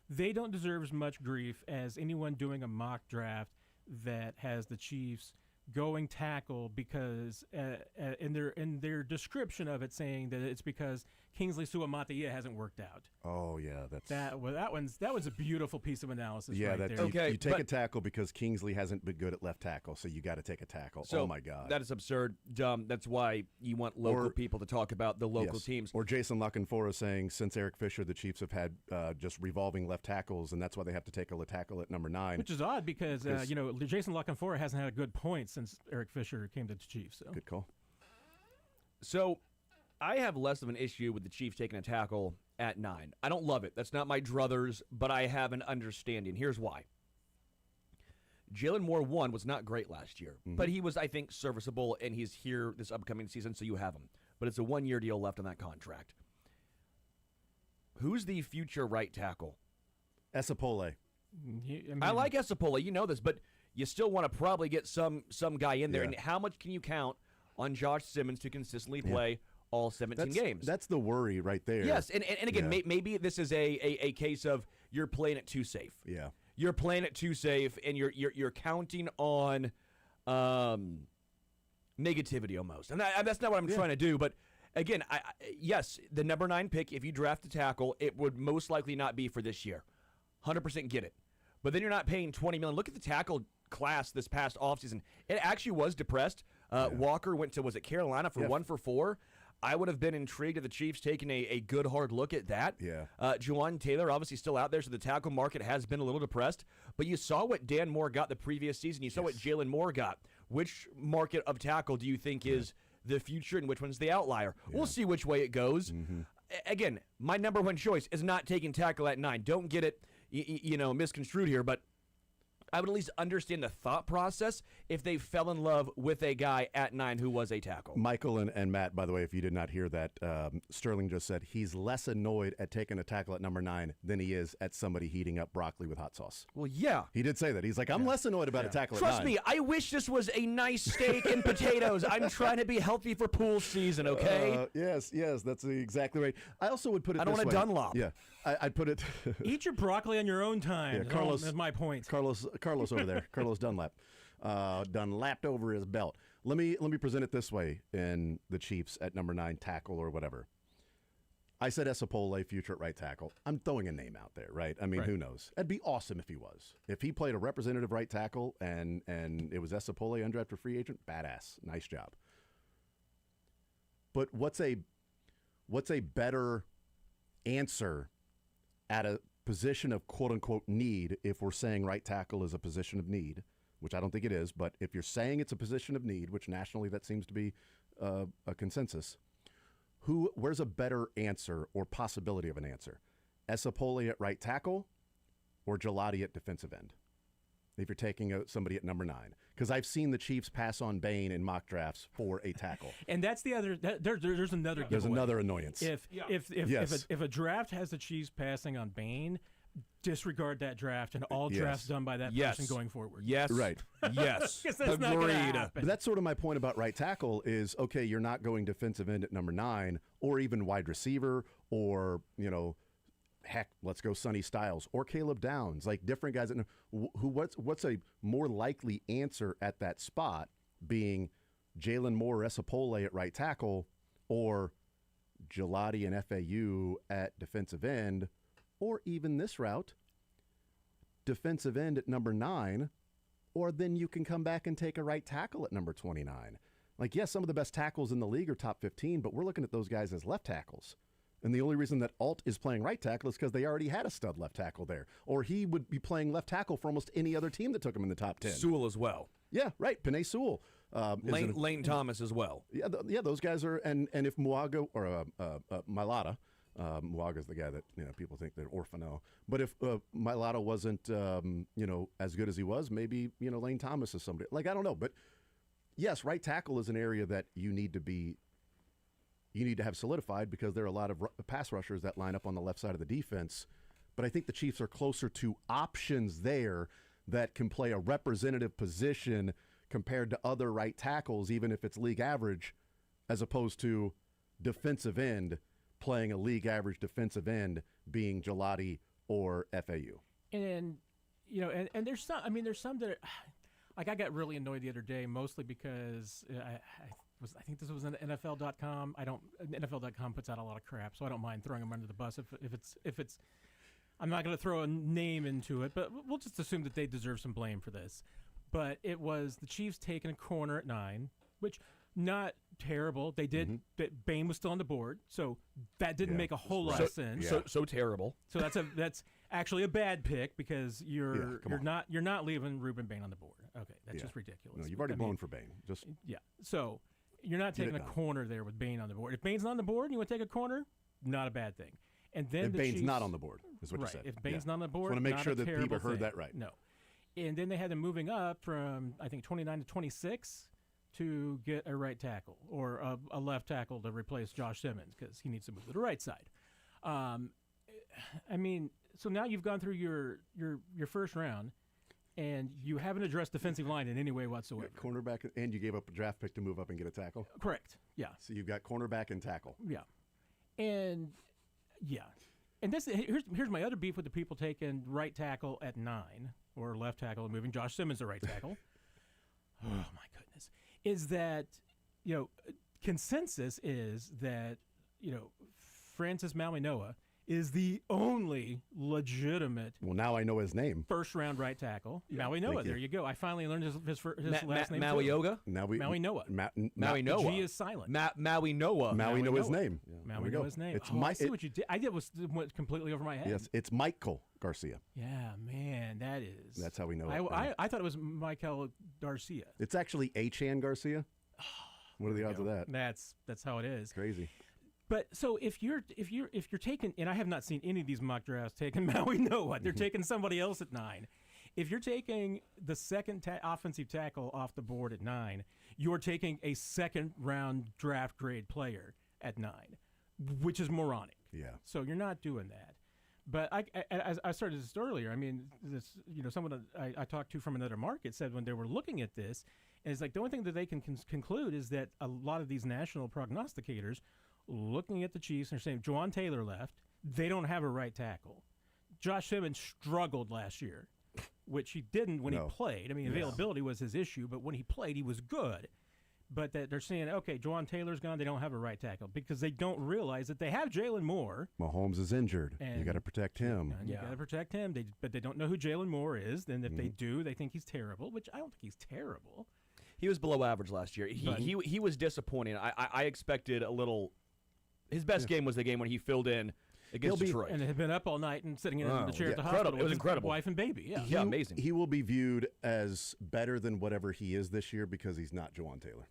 They don't deserve as much grief as anyone doing a mock draft that has the Chiefs going tackle because in their description of it saying that it's because Kingsley Suamataia hasn't worked out. Oh yeah, that was a beautiful piece of analysis. Yeah, right there. Okay, you take a tackle because Kingsley hasn't been good at left tackle, so you got to take a tackle. So oh my God, that is absurd, dumb. That's why you want local people to talk about the local teams. Or Jason Lockenfora saying since Eric Fisher, the Chiefs have had just revolving left tackles, and that's why they have to take a tackle at number 9. Which is odd because Jason Lockenfora hasn't had a good point since Eric Fisher came to the Chiefs. So. Good call. So I have less of an issue with the Chiefs taking a tackle at 9. I don't love it. That's not my druthers, but I have an understanding. Here's why. Jalen Moore, was not great last year, but he was, I think, serviceable, and he's here this upcoming season, so you have him. But it's a 1-year deal left on that contract. Who's the future right tackle? Esapole. I like Esapole. You know this, but you still want to probably get some guy in there. Yeah. And how much can you count on Josh Simmons to consistently play all 17 games. That's the worry right there. Yes, and again, maybe this is a case of you're playing it too safe. Yeah. You're playing it too safe, and you're counting on negativity almost. And that's not what I'm trying to do, but again, yes, the number 9 pick, if you draft a tackle, it would most likely not be for this year. 100% get it. But then you're not paying $20 million. Look at the tackle class this past offseason. It actually was depressed. Walker went to, was it Carolina for 1 for 4? I would have been intrigued if the Chiefs taking a good hard look at that. Yeah. Juwan Taylor obviously still out there, so the tackle market has been a little depressed. But you saw what Dan Moore got the previous season. You saw what Jalen Moore got. Which market of tackle do you think is the future and which one's the outlier? We'll see which way it goes. Again, my number 1 choice is not taking tackle at 9. Don't get it, misconstrued here, but I would at least understand the thought process if they fell in love with a guy at 9 who was a tackle. Michael and Matt, by the way, if you did not hear that, Sterling just said he's less annoyed at taking a tackle at number 9 than he is at somebody heating up broccoli with hot sauce. Well, yeah. He did say that. He's like, I'm less annoyed about a tackle Trust at 9. me, I wish this was a nice steak and potatoes. I'm trying to be healthy for pool season, okay? Yes, that's exactly right. I also would put it I don't this want a way. Dunlop. Yeah, I'd put it. Eat your broccoli on your own time. Yeah, Carlos- That's my point. Carlos over there. Carlos Dunlap. Dunlapped over his belt. Let me present it this way in the Chiefs at number 9 tackle or whatever. I said Esapole, future at right tackle. I'm throwing a name out there, right? I mean, who knows? It'd be awesome if he was. If he played a representative right tackle and it was Esapole, undrafted free agent, badass. Nice job. But what's a better answer at a position of quote-unquote need if we're saying right tackle is a position of need, which I don't think it is, but if you're saying it's a position of need, which nationally that seems to be a consensus, where's a better answer or possibility of an answer? Esapole at right tackle or Gelati at defensive end? If you're taking somebody at number 9. Because I've seen the Chiefs pass on Bain in mock drafts for a tackle. And that's the other. There's another. There's giveaway. another annoyance. If a draft has the Chiefs passing on Bain, disregard that draft and all drafts done by that person going forward. Yes. Right. Yes. Because that's not going to happen. But that's sort of my point about right tackle is, okay, you're not going defensive end at number 9 or even wide receiver or, heck, let's go Sonny Styles or Caleb Downs, like different guys. What's a more likely answer at that spot being Jalen Moore, Esapole at right tackle or Gelati and FAU at defensive end, or even this route, defensive end at number 9, or then you can come back and take a right tackle at number 29. Like, yes, some of the best tackles in the league are top 15, but we're looking at those guys as left tackles. And the only reason that Alt is playing right tackle is because they already had a stud left tackle there. Or he would be playing left tackle for almost any other team that took him in the top 10. Sewell as well. Yeah, right. Penei Sewell. Lane Thomas as well. Yeah, those guys are. And if Muaga or Mailata, Muaga's the guy that people think that Orfano. But if Mailata wasn't as good as he was, maybe Lane Thomas is somebody. Like, I don't know, but yes, right tackle is an area that you need to have solidified because there are a lot of pass rushers that line up on the left side of the defense. But I think the Chiefs are closer to options there that can play a representative position compared to other right tackles, even if it's league average, as opposed to defensive end playing a league average defensive end being Gelati or FAU. And and there's some that like I got really annoyed the other day, mostly because I think this was an NFL.com. NFL.com puts out a lot of crap, so I don't mind throwing them under the bus if it's. I'm not going to throw a name into it, but we'll just assume that they deserve some blame for this. But it was the Chiefs taking a corner at 9, which not terrible. They did. Bain was still on the board, so that didn't make a whole lot of sense. So terrible. So that's actually a bad pick because you're not leaving Ruben Bain on the board. Okay, that's just ridiculous. No, you've already blown for Bain. So you're not taking a corner there with Bain on the board. If Bain's not on the board and you want to take a corner, not a bad thing. And then if the Bain's Chiefs, not on the board, is what you said. If Bain's not on the board, I want to make not sure a that people terrible heard thing. that right. No. And then they had them moving up from, I think, 29 to 26 to get a right tackle or a left tackle to replace Josh Simmons because he needs to move to the right side. So now you've gone through your first round. and you haven't addressed defensive line in any way whatsoever. Cornerback, and you gave up a draft pick to move up and get a tackle. Correct. Yeah. So you've got cornerback and tackle. Yeah. And here's my other beef with the people taking right tackle at 9 or left tackle and moving Josh Simmons to right tackle. Oh my goodness. Is that, consensus is that, Francis Mauigoa is the only legitimate. Well, now I know his name. First-round right tackle. Mauigoa. There you go. I finally learned his last name. Mauigoa? Mauigoa. Mauigoa. G is silent. Mauigoa. Mauigoa's name. Mauigoa's name. It's I see what you did. I did went completely over my head. Yes, it's Michael Garcia. Yeah, man, that is. That's how we know it. I thought it was Michael Garcia. It's actually Achan Garcia. What are the odds of that? That's how it is. Crazy. But so if you're taking, and I have not seen any of these mock drafts taking Mauigoa, they're taking somebody else at 9. If you're taking the second offensive tackle off the board at 9, you're taking a second-round draft grade player at 9, which is moronic. Yeah. So you're not doing that. But I started this earlier. I mean, someone I talked to from another market said when they were looking at this, and it's like the only thing that they can conclude is that a lot of these national prognosticators looking at the Chiefs and saying Juwan Taylor left, they don't have a right tackle. Josh Simmons struggled last year, which he didn't when he played. I mean, availability was his issue, but when he played, he was good. But that they're saying, okay, Juwan Taylor's gone, they don't have a right tackle because they don't realize that they have Jalen Moore. Mahomes is injured. You got to protect him. You got to protect him. But they don't know who Jalen Moore is. Then if they do, they think he's terrible, which I don't think he's terrible. He was below average last year. He was disappointing. I expected a little. His best game was the game when he filled in against Detroit. And had been up all night and sitting in the chair at the hospital with his wife and baby. Yeah, amazing. He will be viewed as better than whatever he is this year because he's not Juwan Taylor.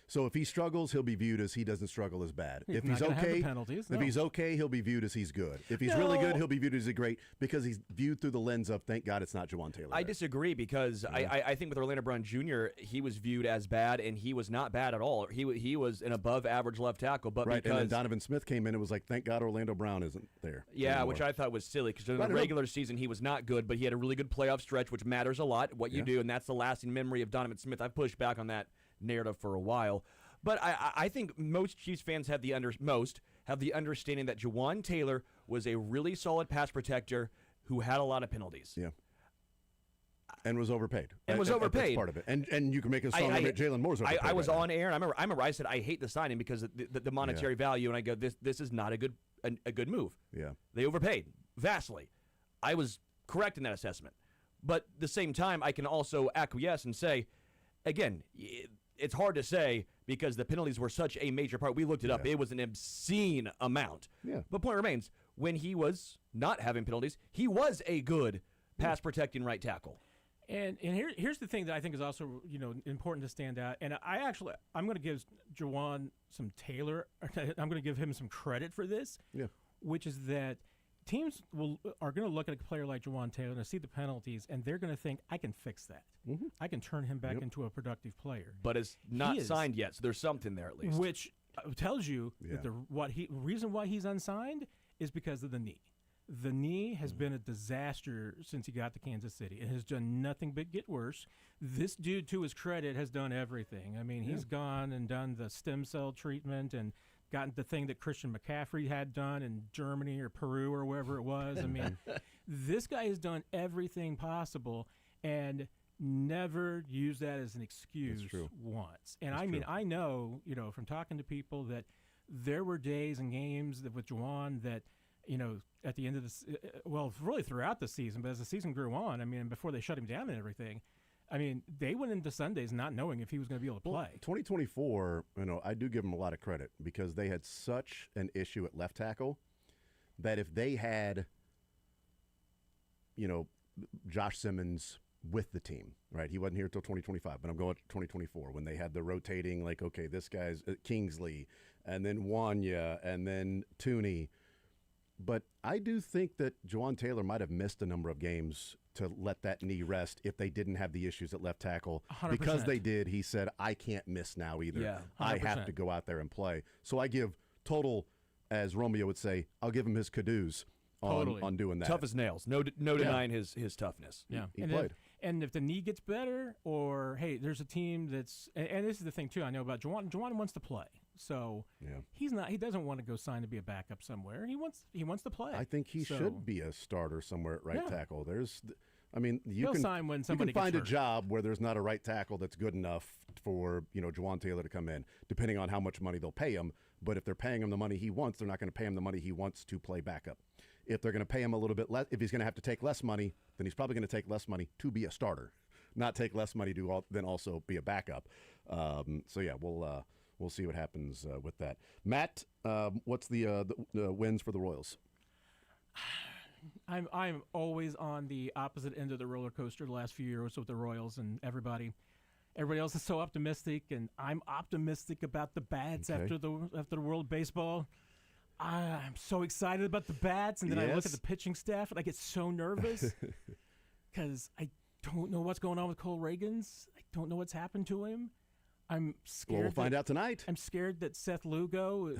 So if he struggles, he'll be viewed as he doesn't struggle as bad. If he's okay, if he's okay, he'll be viewed as he's good. If he's really good, he'll be viewed as great because he's viewed through the lens of thank God it's not Juwan Taylor. I disagree because I think with Orlando Brown Jr., he was viewed as bad and he was not bad at all. He was an above average left tackle, but right, because and then Donovan Smith came in and was like, thank God Orlando Brown isn't there. Yeah, anymore. which I thought was silly because in the regular season he was not good, but he had a really good playoff stretch, which matters a lot. What you do, and that's the lasting memory of Donovan Smith. I've pushed back on that narrative for a while. But I think most Chiefs fans have the understanding that Juwan Taylor was a really solid pass protector who had a lot of penalties. Yeah. And was overpaid. That's part of it. And you can make a strong argument Jalen Moore's overpaid. I was on air, and I remember I said I hate the signing because of the monetary value, and I go, this is not a good move. Yeah. They overpaid vastly. I was correct in that assessment. But at the same time, I can also acquiesce and say, again, it's hard to say because the penalties were such a major part. We looked it up. It was an obscene amount. Yeah. But point remains, when he was not having penalties, he was a good pass-protecting right tackle. And here's the thing that I think is also important to stand out. And I'm going to give Juwan some Taylor. I'm going to give him some credit for this. Yeah. Which is that teams are going to look at a player like Juwan Taylor and see the penalties, and they're going to think, I can fix that. Mm-hmm. I can turn him back into a productive player. But it's not signed yet, so there's something there at least. Which tells you that the reason why he's unsigned is because of the knee. The knee has been a disaster since he got to Kansas City. It has done nothing but get worse. This dude, to his credit, has done everything. I mean, he's gone and done the stem cell treatment and gotten the thing that Christian McCaffrey had done in Germany or Peru or wherever it was. I mean, this guy has done everything possible and never used that as an excuse once. And I know, from talking to people that there were days and games with Juwan that, at the end of really throughout the season, but as the season grew on, I mean, before they shut him down and everything, I mean, they went into Sundays not knowing if he was going to be able to play. 2024, I do give them a lot of credit because they had such an issue at left tackle that if they had, Josh Simmons with the team, right? He wasn't here until 2025, but I'm going to 2024 when they had the rotating, like, okay, this guy's Kingsley, and then Wanya, and then Tooney. But I do think that Juwan Taylor might have missed a number of games to let that knee rest if they didn't have the issues at left tackle. 100%. Because they did, he said, I can't miss now either. Yeah, I have to go out there and play. So I give total, as Romeo would say, I'll give him his kudos on doing that. Tough as nails. No denying his toughness. Yeah. He played. And if the knee gets better, or hey, there's a team that's, and this is the thing too, I know about Juwan. Juwan wants to play, so he's not. He doesn't want to go sign to be a backup somewhere. He wants to play. I think he should be a starter somewhere at right tackle. He'll sign when somebody can find gets a job where there's not a right tackle that's good enough for Juwan Taylor to come in, depending on how much money they'll pay him. But if they're paying him the money he wants, they're not going to pay him the money he wants to play backup. If they're going to pay him a little bit less, if he's going to have to take less money, then he's probably going to take less money to be a starter, not take less money to then also be a backup. We'll see what happens with that. Matt, what's the wins for the Royals? I'm always on the opposite end of the roller coaster the last few years with the Royals and everybody. Everybody else is so optimistic, and I'm optimistic about the bats after the World Baseball. I'm so excited about the bats, and then I look at the pitching staff, and I get so nervous because I don't know what's going on with Cole Reagans. I don't know what's happened to him. I'm scared. Well, we'll find out tonight. I'm scared that Seth Lugo,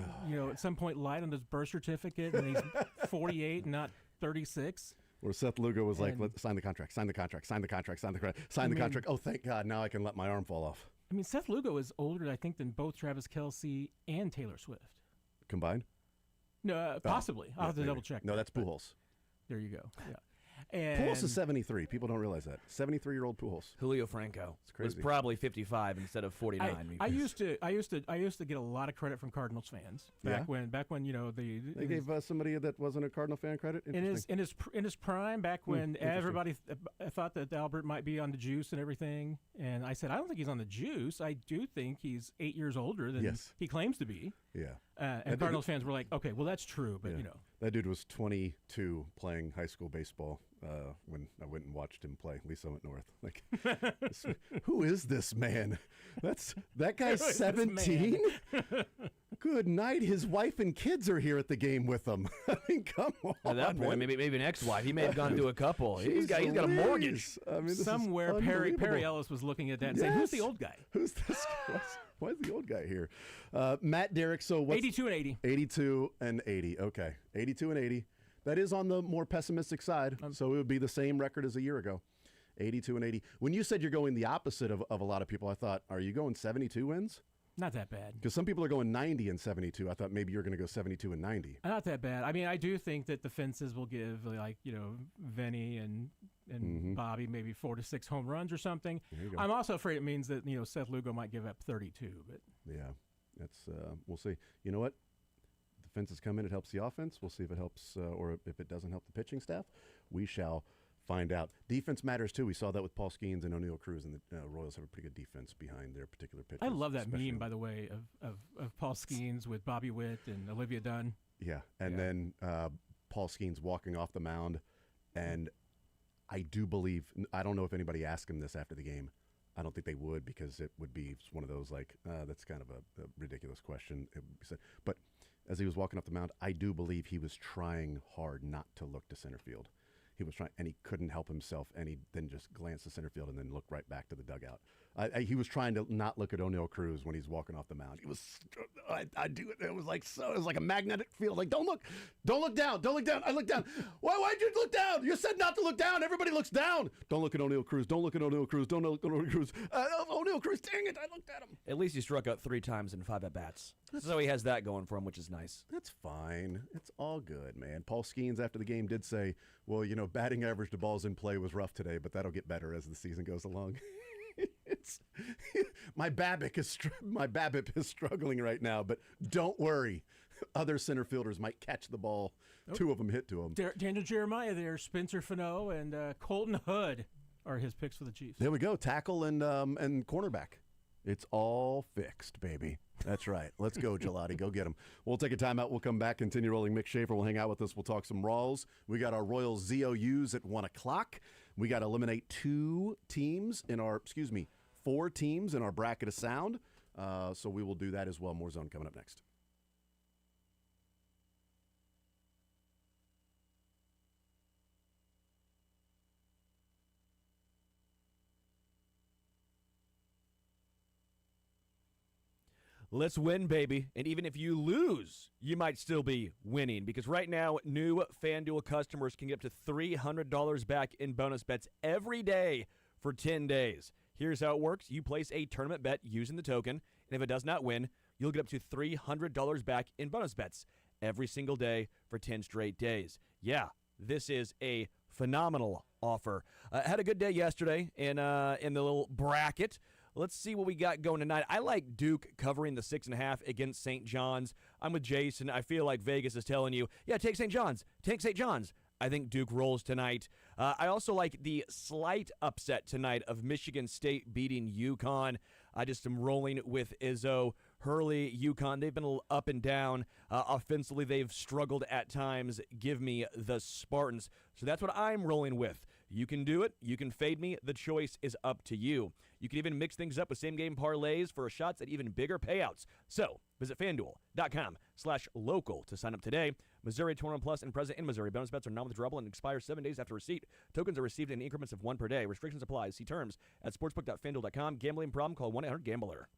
at some point lied on his birth certificate, and he's 48 and not 36. Where Seth Lugo was like, let's sign the contract, sign the contract, sign the contract, sign the contract, sign the contract. Oh, thank God, now I can let my arm fall off. I mean, Seth Lugo is older, I think, than both Travis Kelce and Taylor Swift. Combined? No, possibly. I'll have to double check. No, that's Pujols. There you go. Yeah. And Pujols is 73. People don't realize that. 73-year-old Pujols. Julio Franco was probably 55 instead of 49. I used to get a lot of credit from Cardinals fans back when they gave somebody that wasn't a Cardinal fan credit in his prime, back when everybody thought that Albert might be on the juice and everything, and I said I don't think he's on the juice. I do think he's 8 years older than he claims to be. Yeah. And Cardinals fans were like, okay, well that's true, but that dude was 22 playing high school baseball when I went and watched him play Lee Summit North. Like, who is this man? That guy's 17. Good night. His wife and kids are here at the game with him. I mean, come on. At that point, maybe an ex-wife. He may have gone to a couple. He's got a mortgage. I mean, somewhere. Perry Ellis was looking at that and saying, "Who's the old guy? Who's this guy? Why is the old guy here?" Matt Derrick. So what's 82 and 80. 82 and 80. Okay, 82 and 80. That is on the more pessimistic side. So it would be the same record as a year ago. 82 and 80. When you said you're going the opposite of a lot of people, I thought, are you going 72 wins? Not that bad. Because some people are going 90 and 72. I thought maybe you're going to go 72 and 90. Not that bad. I mean, I do think that the fences will give, Vinny and Bobby maybe 4 to 6 home runs or something. I'm also afraid it means that, Seth Lugo might give up 32. But yeah, that's we'll see. You know what? The fences come in. It helps the offense. We'll see if it helps or if it doesn't help the pitching staff. We shall find out. Defense matters too. We saw that with Paul Skeens and O'Neill Cruz, and the Royals have a pretty good defense behind their particular pitchers. I love that meme, by the way, of Paul Skeens with Bobby Witt and Olivia Dunn. Yeah, and then Paul Skeens walking off the mound, and I do believe, I don't know if anybody asked him this after the game. I don't think they would, because it would be one of those that's kind of a ridiculous question. But as he was walking off the mound, I do believe he was trying hard not to look to center field. He was trying, and he couldn't help himself, and he then just glanced to center field and then looked right back to the dugout. He was trying to not look at O'Neill Cruz when he's walking off the mound. He was, I do it. It was like a magnetic field. Like, don't look down. I looked down. Why'd you look down? You said not to look down. Everybody looks down. Don't look at O'Neill Cruz. Don't look at O'Neill Cruz. Don't look at O'Neill Cruz. O'Neill Cruz. Dang it! I looked at him. At least he struck out 3 times in 5 at bats. So he has that going for him, which is nice. That's fine. It's all good, man. Paul Skeens after the game did say, well, batting average to balls in play was rough today, but that'll get better as the season goes along. My BABIP is struggling right now, but don't worry. Other center fielders might catch the ball. 2 of them hit to him. Daniel Jeremiah there, Spencer Fano, and Colton Hood are his picks for the Chiefs. There we go. Tackle and cornerback. It's all fixed, baby. That's right. Let's go, Gelati. Go get him. We'll take a timeout. We'll come back, continue rolling. Mick Schaefer will hang out with us. We'll talk some Rawls. We got our Royal ZOUs at 1 o'clock. We got to eliminate 4 teams in our bracket of sound. So we will do that as well. More Zone coming up next. Let's win, baby. And even if you lose, you might still be winning, because right now, new FanDuel customers can get up to $300 back in bonus bets every day for 10 days. Here's how it works. You place a tournament bet using the token, and if it does not win, you'll get up to $300 back in bonus bets every single day for 10 straight days. Yeah, this is a phenomenal offer. Had a good day yesterday in the little bracket. Let's see what we got going tonight. I like Duke covering the 6.5 against St. John's. I'm with Jason. I feel like Vegas is telling you, yeah, take St. John's. Take St. John's. I think Duke rolls tonight. I also like the slight upset tonight of Michigan State beating UConn. I just am rolling with Izzo. Hurley, UConn, they've been a little up and down. Offensively, they've struggled at times. Give me the Spartans. So that's what I'm rolling with. You can do it. You can fade me. The choice is up to you. You can even mix things up with same-game parlays for shots at even bigger payouts. So visit FanDuel.com/local to sign up today. Missouri Tournament Plus and present in Missouri. Bonus bets are non-withdrawable and expire 7 days after receipt. Tokens are received in increments of 1 per day. Restrictions apply. See terms at sportsbook.fanduel.com. Gambling problem? Call 1-800-GAMBLER.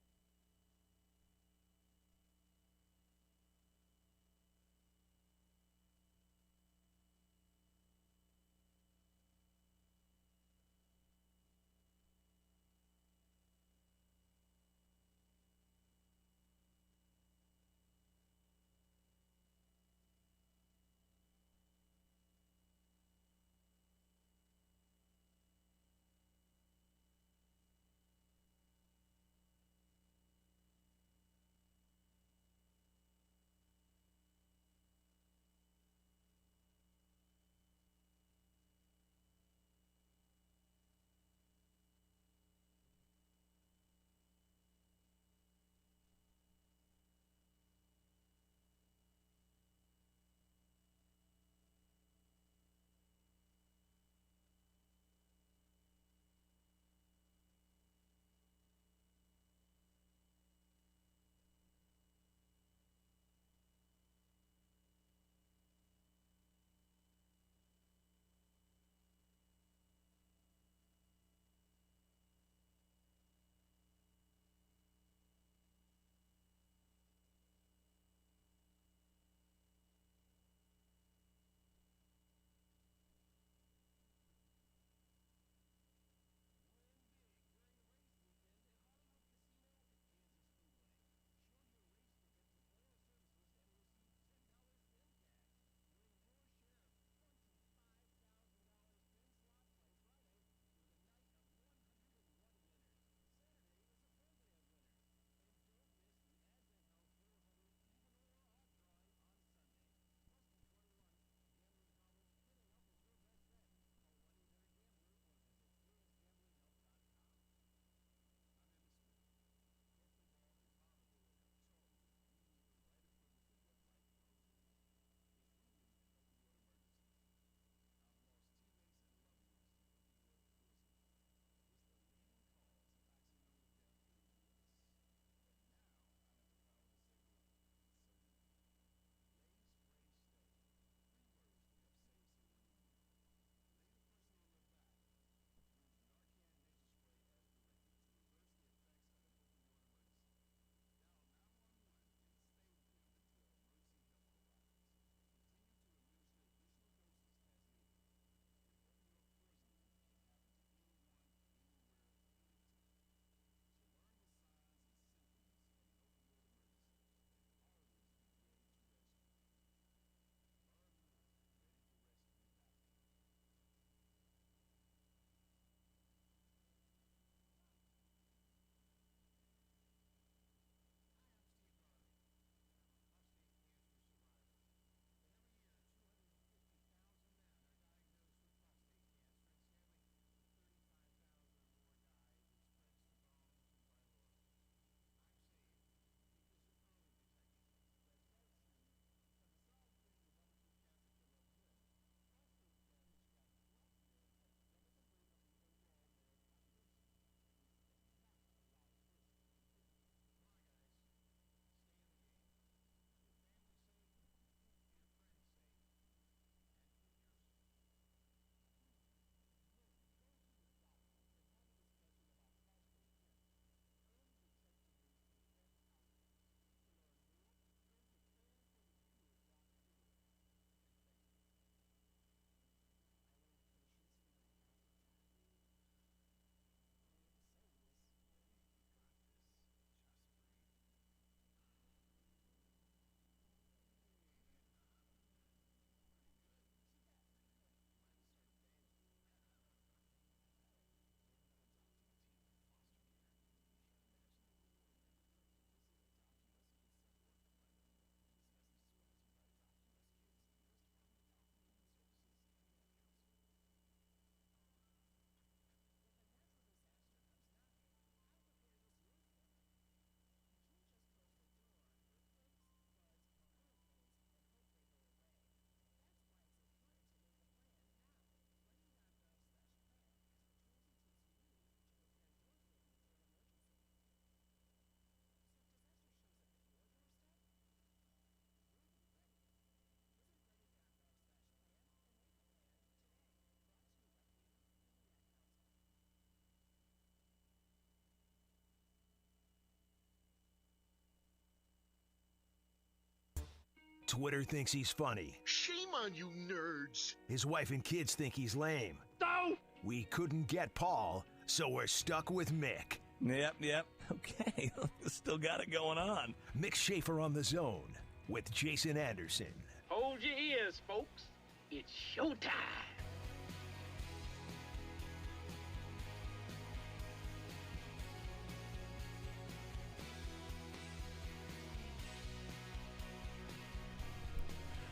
Twitter thinks he's funny. Shame on you nerds. His wife and kids think he's lame. No! We couldn't get Paul, so we're stuck with Mick. Yep. Okay, still got it going on. Mick Schaefer on the Zone with Jason Anderson. Hold your ears, folks. It's showtime.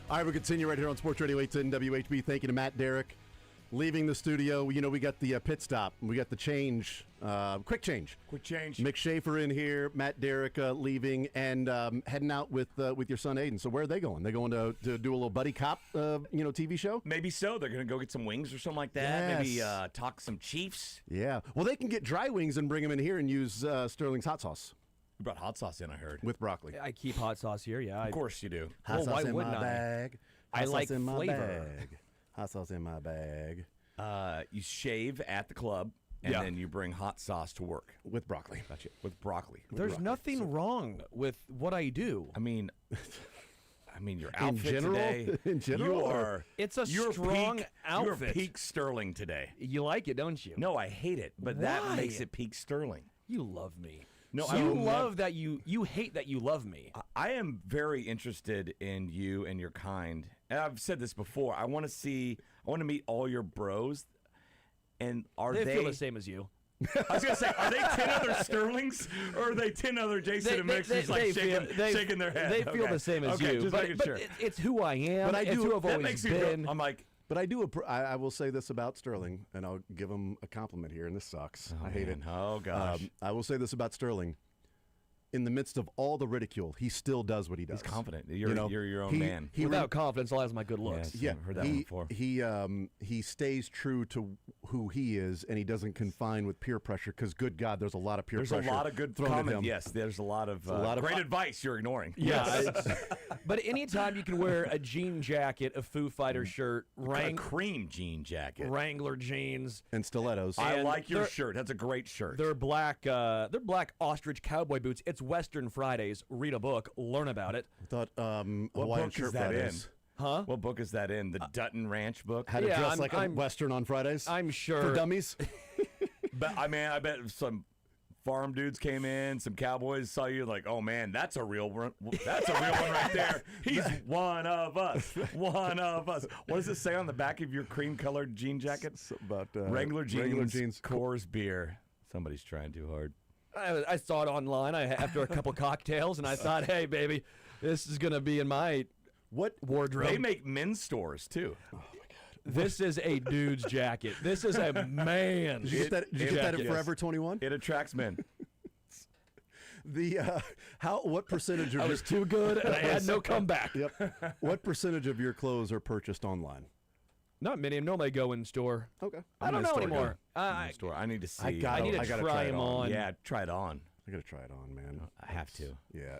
All right, we'll continue right here on Sports Radio 810 WHB. Thank you to Matt Derrick. Leaving the studio, you know, we got the pit stop. We got the change, quick change. Mick Schaefer in here, Matt Derrick leaving, and heading out with your son Aiden. So where are they going? They going to do a little buddy cop, TV show? Maybe so. They're going to go get some wings or something like that. Yes. Maybe talk some Chiefs. Yeah. Well, they can get dry wings and bring them in here and use Sterling's hot sauce. You brought hot sauce in, I heard. With broccoli. I keep hot sauce here, yeah. Of course you do. Hot sauce why in wouldn't my I? bag. I Hot like sauce in my flavor. bag. Hot sauce in my bag. You shave at the club, and then you bring hot sauce to work. With broccoli. Gotcha. With broccoli. There's nothing wrong with what I do. I mean, your outfit general? today. In general, you or- are. It's a you're strong peak, outfit. You're peak Sterling today. You like it, don't you? No, I hate it, but that Why? makes it peak Sterling. You love me. No, So I you will love that you hate that you love me. I am very interested in you and your kind. And I've said this before. I want to meet all your bros. And They feel the same as you. I was going to say, are they 10 other Sterlings or are they 10 other Jason and Mix who's like shaking their head? They feel the same as you. Just But, making but sure. it's who I am. But I it's do- who I've That always makes me been. I'm like, But I do. I will say this about Sterling, and I'll give him a compliment here, and this sucks. I hate it. Oh, gosh. I will say this about Sterling. In the midst of all the ridicule, he still does what he does. he's confident. You're your own man. Without confidence, I'll have my good looks. Yes. I've heard that one before. He stays true to who he is, and he doesn't confine with peer pressure. Because good God, there's a lot of peer There's pressure. a lot of good thrown at comment. him. Yes, there's a lot of great advice you're ignoring. Yeah. But anytime you can wear a jean jacket, a Foo Fighters shirt, A cream jean jacket. Wrangler jeans, And stilettos. I And like your they're- shirt. That's a great shirt. they're black ostrich cowboy boots. It's Western Fridays. Read a book, learn about it. I thought What Hawaiian book shirt is that Fridays. in? Huh? What book is that in? The Dutton Ranch book? How to Yeah, dress like a I'm- Western on Fridays? I'm sure. For dummies? But I bet some farm dudes came in, some cowboys saw you like, oh man, that's a real one. That's a real one right there. He's one of us. One of us. What does it say on the back of your cream-colored jean jacket? About Wrangler jeans, jeans. Coors beer. Somebody's trying too hard. I saw it online after a couple cocktails, and I thought, hey, baby, this is going to be in my wardrobe. They make men's stores too. This is a dude's jacket. This is a man. Did you get that? Did you get that at Yes. Forever 21? It attracts men. What percentage of I your was too good, and I had no comeback. Yep. What percentage of your clothes are purchased online? Not many. Normally I go in store. Okay. I don't know anymore. In the store. I need to see. I need to gotta try it them on. Yeah, try it on. I gotta try it on, man. I have to. Yeah,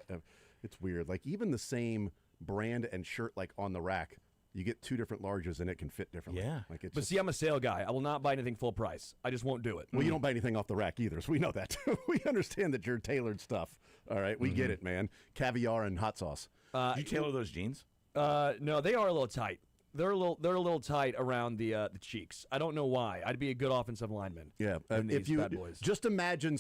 it's weird. Like even the same brand and shirt, like on the rack, you get two different larges and it can fit differently. Yeah. Like it's But just, see, I'm a sale guy. I will not buy anything full price. I just won't do it. well, you don't buy anything off the rack either, so we know that. We understand that you're tailored stuff. All right, we get it, man. Caviar and hot sauce. Did you tailor those jeans? No, they are a little tight. They're a little tight around the cheeks. I don't know why. I'd be a good offensive lineman. Yeah, in if these you bad boys. just imagine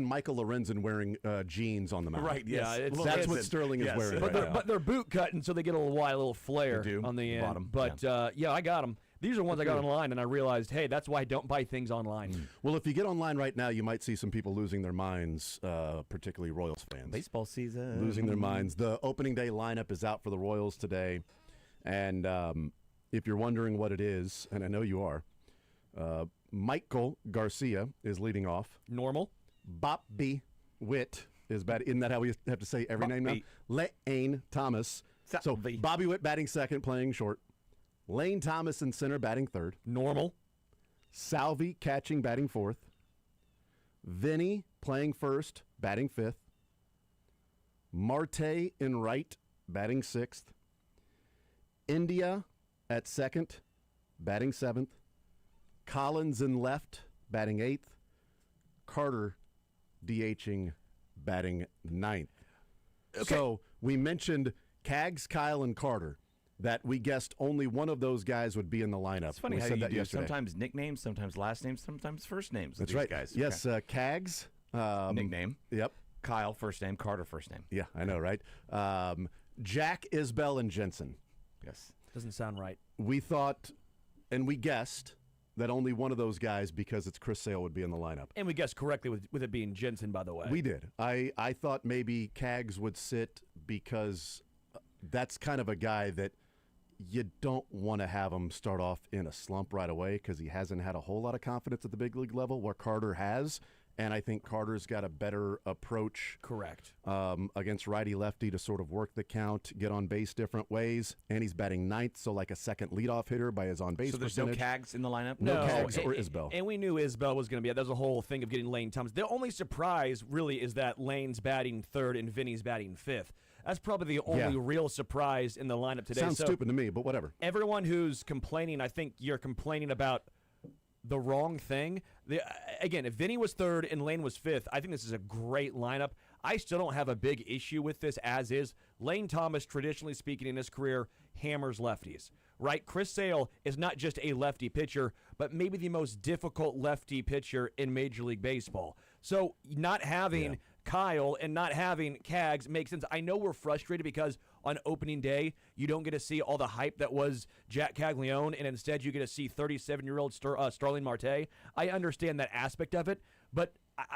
Michael Lorenzen wearing jeans on the mound. Right. Yes. Yeah, it's- That's what Listen, Sterling is yes, wearing. But Right now. they're boot cutting, so they get a little flare They do, on the end. bottom, But yeah, I got them. These are ones I got online, and I realized, hey, that's why I don't buy things online. Well, if you get online right now, you might see some people losing their minds, particularly Royals fans. Baseball season. Losing their minds. The opening day lineup is out for the Royals today. And if you're wondering what it is, and I know you are, Michael Garcia is leading off. Normal. Bobby Witt is batting. Isn't that how we have to say every name now? Lane Thomas. So Bobby Witt batting second, playing short. Lane Thomas in center, batting third. Normal. Salvi catching, batting fourth. Vinny playing first, batting fifth. Marte in right, batting sixth. India at second, batting seventh. Collins in left, batting eighth. Carter DHing, batting ninth. Okay. So we mentioned Cags, Kyle, and Carter, that we guessed only one of those guys would be in the lineup. It's funny we how said you that do yesterday. sometimes nicknames, sometimes last names, sometimes first names. That's of these right. guys. Yes, Okay. Cags. Nickname. Yep. Kyle, first name. Carter, first name. Yeah, I know, right? Jack, Isbell, and Jensen. Yes. Doesn't sound right. We thought, and we guessed, that only one of those guys, because it's Chris Sale, would be in the lineup. And we guessed correctly with it being Jensen, by the way. We did. I thought maybe Cags would sit because that's kind of a guy that you don't want to have him start off in a slump right away because he hasn't had a whole lot of confidence at the big league level where Carter has. And I think Carter's got a better approach. Correct. Against righty-lefty to sort of work the count, get on base different ways. And he's batting ninth, so like a second leadoff hitter by his on-base So there's percentage. no Cags in the lineup? No Cags or Isbell. And we knew Isbell was going to be. That was a whole thing of getting Lane Thomas. The only surprise, really, is that Lane's batting third and Vinny's batting fifth. That's probably the only real surprise in the lineup today. Sounds stupid to me, but whatever. Everyone who's complaining, I think you're complaining about the wrong thing. Again, if Vinny was third and Lane was fifth, I think this is a great lineup. I still don't have a big issue with this as is. Lane Thomas, traditionally speaking in his career, hammers lefties, right? Chris Sale is not just a lefty pitcher, but maybe the most difficult lefty pitcher in Major League Baseball. So not having Kyle and not having Cags makes sense. I know we're frustrated because on opening day, you don't get to see all the hype that was Jack Caglione, and instead you get to see 37-year-old Starling Marte. I understand that aspect of it, but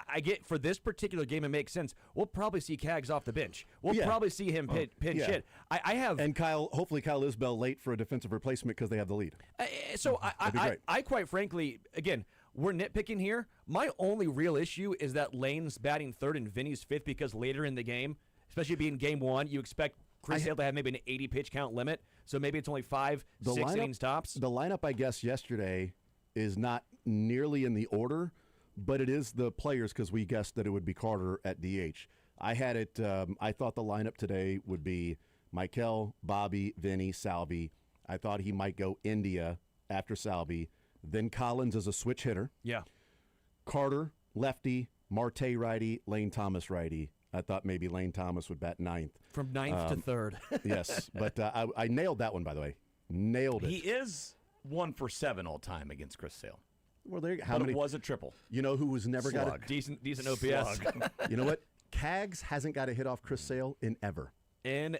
I get for this particular game, it makes sense. We'll probably see Cags off the bench. We'll probably see him pinch hit. I have and hopefully Kyle Isbell late for a defensive replacement because they have the lead. I quite frankly, again, we're nitpicking here. My only real issue is that Lane's batting third and Vinny's fifth because later in the game, especially being game one, you expect Chris Sale to have maybe an 80 pitch count limit. So maybe it's only 6 innings tops. The lineup, I guess, yesterday is not nearly in the order, but it is the players because we guessed that it would be Carter at DH. I had it. I thought the lineup today would be Michael, Bobby, Vinny, Salvi. I thought he might go India after Salvi. Then Collins as a switch hitter. Yeah. Carter, lefty, Marte righty, Lane Thomas righty. I thought maybe Lane Thomas would bat ninth. From ninth to third. Yes, but I nailed that one, by the way. Nailed it. He is 1 for 7 all time against Chris Sale. Well, there. How many? It was a triple. You know who was never got a decent OPS. You know what? Cags hasn't got a hit off Chris Sale in ever. In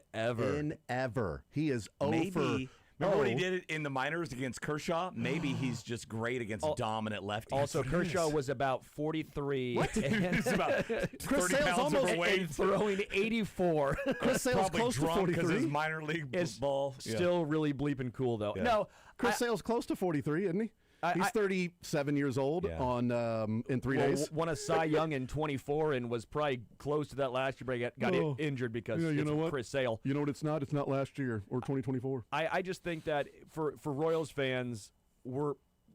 ever. He is Maybe. Remember what he did in the minors against Kershaw? Maybe he's just great against dominant lefties. Also, Kershaw was about 43. What? He's about 30 Chris Sale's pounds almost overweight. Throwing 84. Chris Sale's Probably close to drunk because 43. his minor league ball. Still really bleeping cool, though. Yeah. No, Chris Sale's close to 43, isn't he? He's 37 years old in 3 days. Won a Cy Young in 24 and was probably close to that last year, but he got injured because it's Chris Sale. You know what it's not? It's not last year or 2024. I just think that for Royals fans,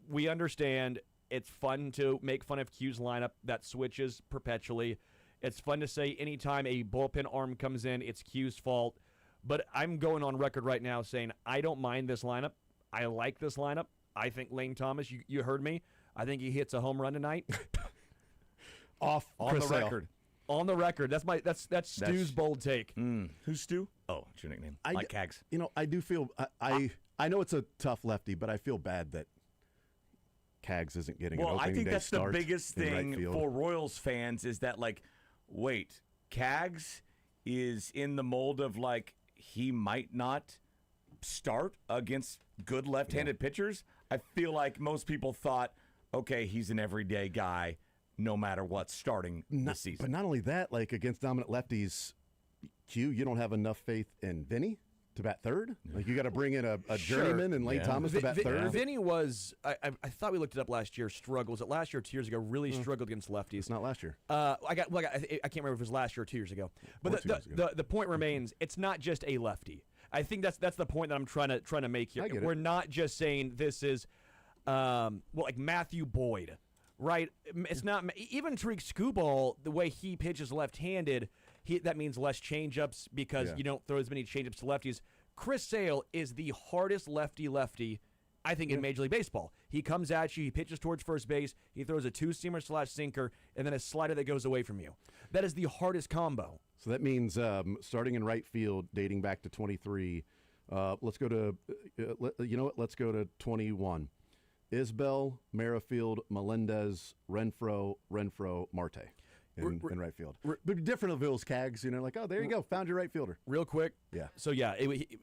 we understand it's fun to make fun of Q's lineup that switches perpetually. It's fun to say anytime a bullpen arm comes in, it's Q's fault. But I'm going on record right now saying I don't mind this lineup. I like this lineup. I think Lane Thomas, you heard me. I think he hits a home run tonight. On the record. On the record. That's Stu's bold take. Who's Stu? Oh, it's your nickname. Like Cags. You know, I do feel I know it's a tough lefty, but I feel bad that Cags isn't getting an opening I think day that's the start biggest in right thing field. for Royals fans is that, like, wait, Cags is in the mold of, like, he might not start against good left-handed pitchers. I feel like most people thought, okay, he's an everyday guy no matter what starting this season. But not only that, like against dominant lefties, Q, you don't have enough faith in Vinny to bat third. Like you got to bring in a journeyman and Lane Thomas to bat third. Vinny was, I thought we looked it up last year, struggled. Was it last year or 2 years ago? Really struggled against lefties. It's not last year. I can't remember if it was last year or 2 years ago. But the point remains, it's not just a lefty. I think that's the point that I'm trying to make here. We're not just saying this is, like Matthew Boyd, right? It's not even Tariq Skubal. The way he pitches left-handed, that means less changeups because you don't throw as many changeups to lefties. Chris Sale is the hardest lefty I think in Major League Baseball. He comes at you, he pitches towards first base, he throws a two-seamer / sinker, and then a slider that goes away from you. That is the hardest combo. So that means starting in right field, dating back to 23. Let's go to, you know what? Let's go to 21. Isbell, Merrifield, Melendez, Renfro, Marte in right field. But different of those Cags, like, oh, there you go, found your right fielder. Real quick. Yeah. So,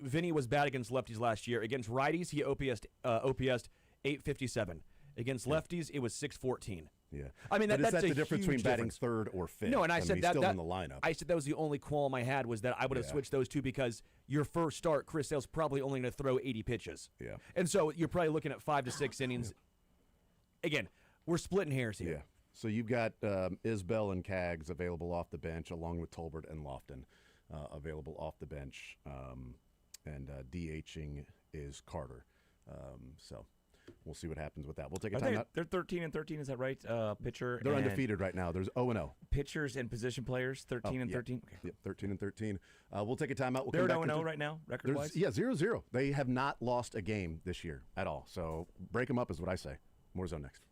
Vinny was bad against lefties last year. Against righties, he OPS'd 857. Against lefties, it was 614. Yeah. I mean, but that's is that a the difference between huge batting difference. third or fifth? No, and I said he's that still in the lineup. I said that was the only qualm I had was that I would have switched those two because your first start, Chris Sale's probably only going to throw 80 pitches. Yeah. And so you're probably looking at 5 to 6 innings. Again, we're splitting hairs here. Yeah. So you've got Isbell and Cags available off the bench, along with Tolbert and Lofton available off the bench, and DHing is Carter. So we'll see what happens with that. We'll take a timeout. They're 13 and 13. Is that right? Pitcher. They're undefeated right now. There's 0-0. Pitchers and position players 13 and 13. Okay. Yep, 13 and 13. We'll take a timeout. We'll They're come back 0-0 right now, record-wise? Yeah, 0-0. They have not lost a game this year at all. So break them up is what I say. More Zone next.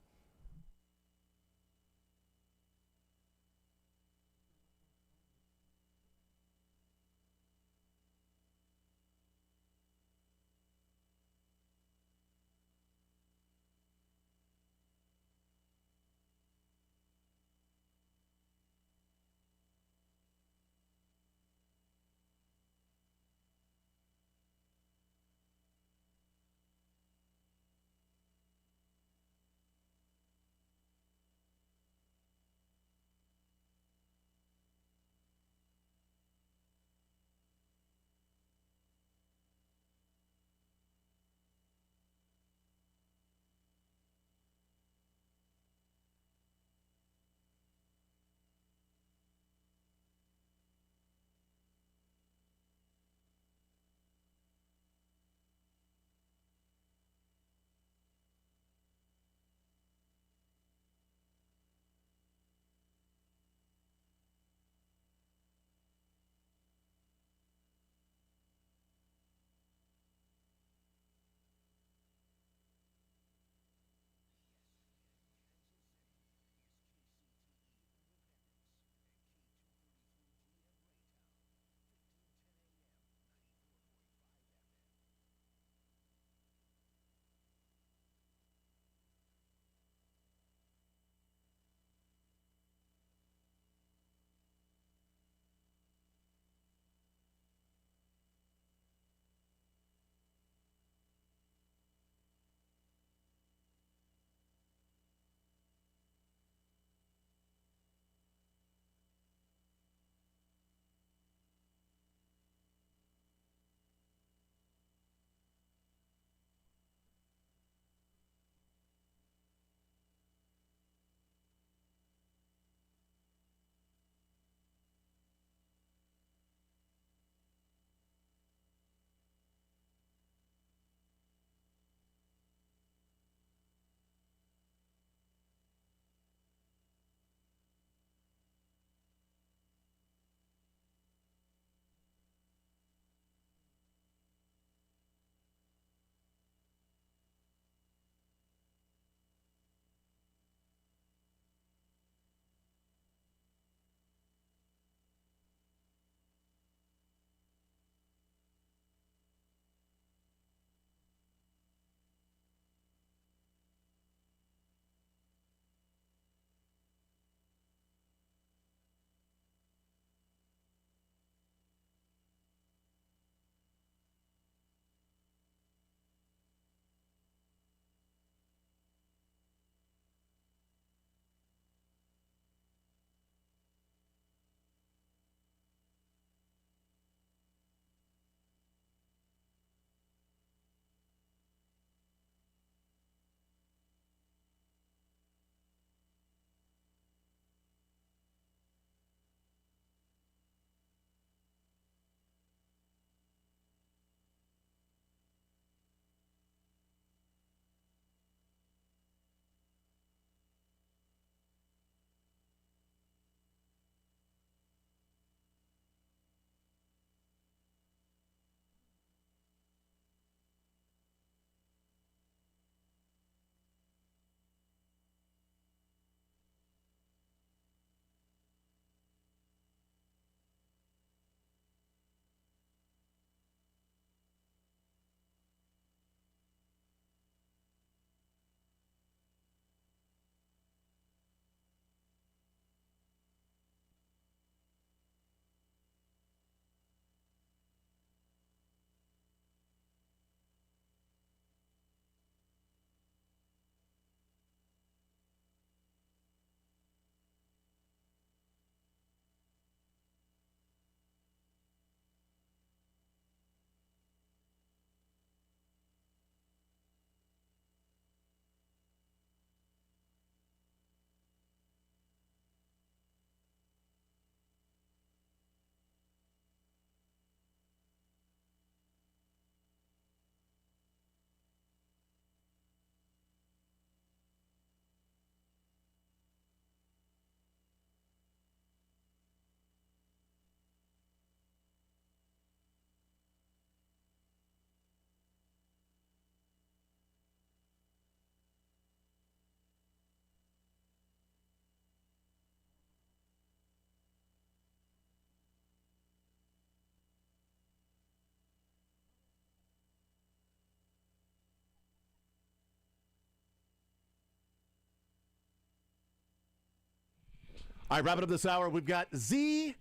All right, wrapping up this hour, we've got Z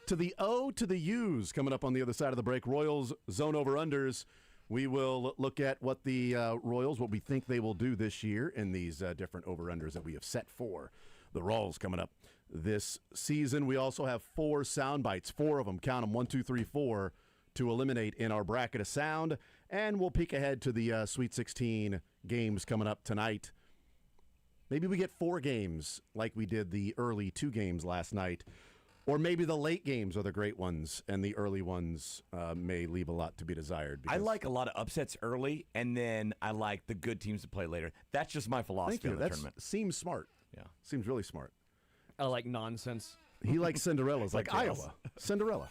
to the O to the U's coming up on the other side of the break. Royals zone over-unders. We will look at what the Royals, what we think they will do this year in these different over-unders that we have set for the Royals coming up this season. We also have 4 sound bites, 4 of them, count them, 1, 2, 3, 4, to eliminate in our bracket of sound. And we'll peek ahead to the Sweet 16 games coming up tonight. Maybe we get 4 games like we did the early 2 games last night. Or maybe the late games are the great ones, and the early ones may leave a lot to be desired. I like a lot of upsets early, and then I like the good teams to play later. That's just my philosophy on the tournament. Seems smart. Yeah. Seems really smart. I like nonsense. He likes Cinderellas, like Like Iowa. Cinderella.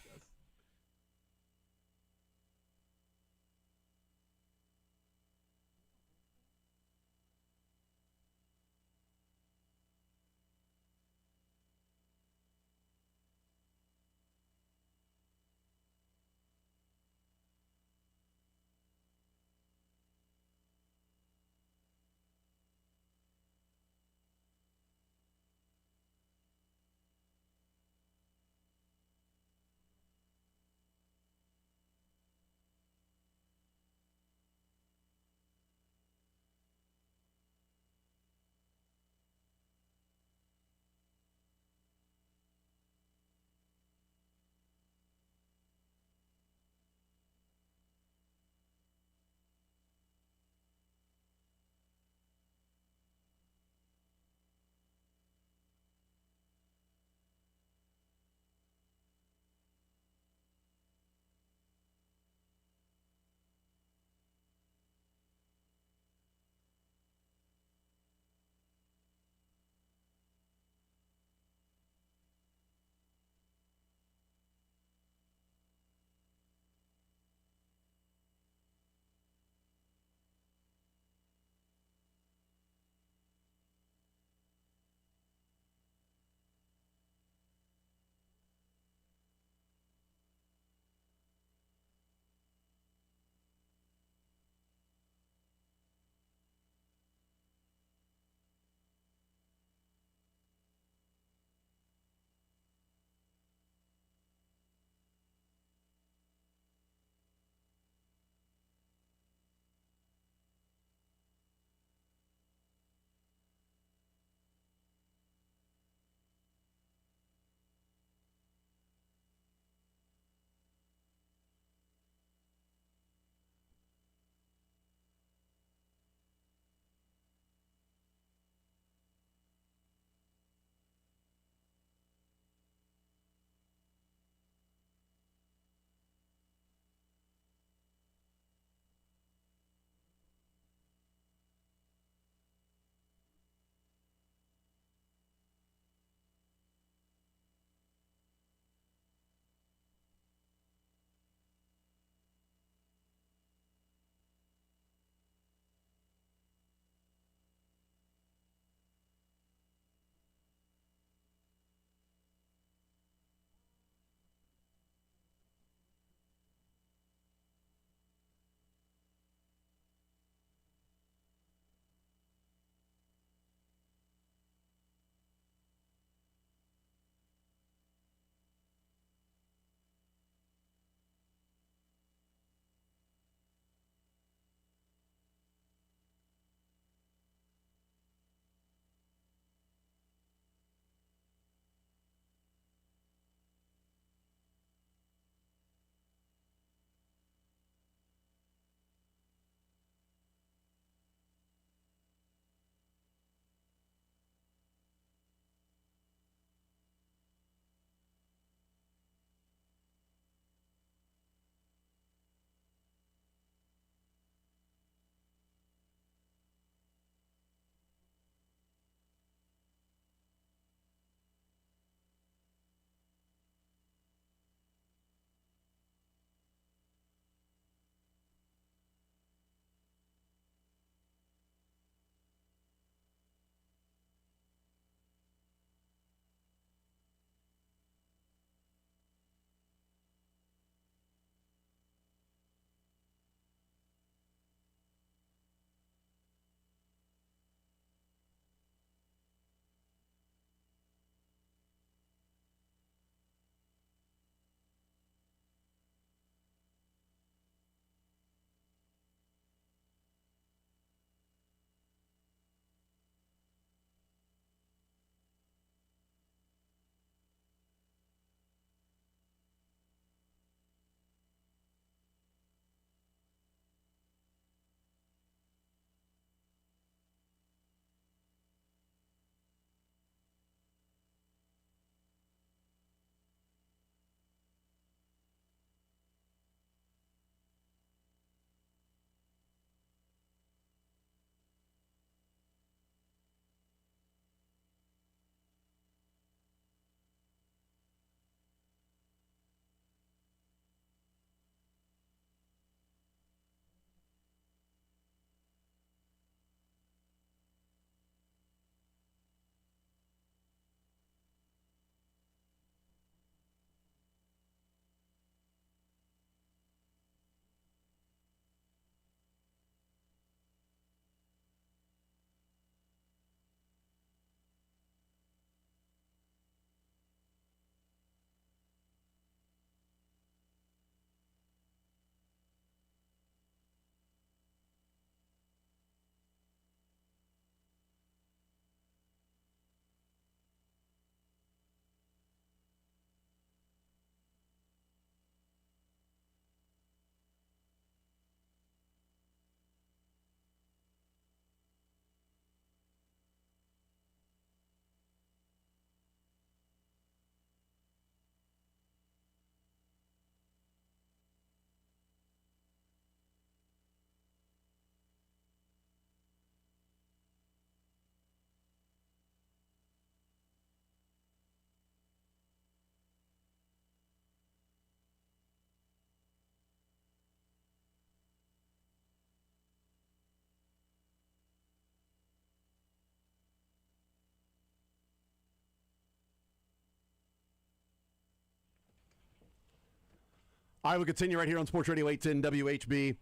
All right, we'll continue right here on Sports Radio 810 WHB.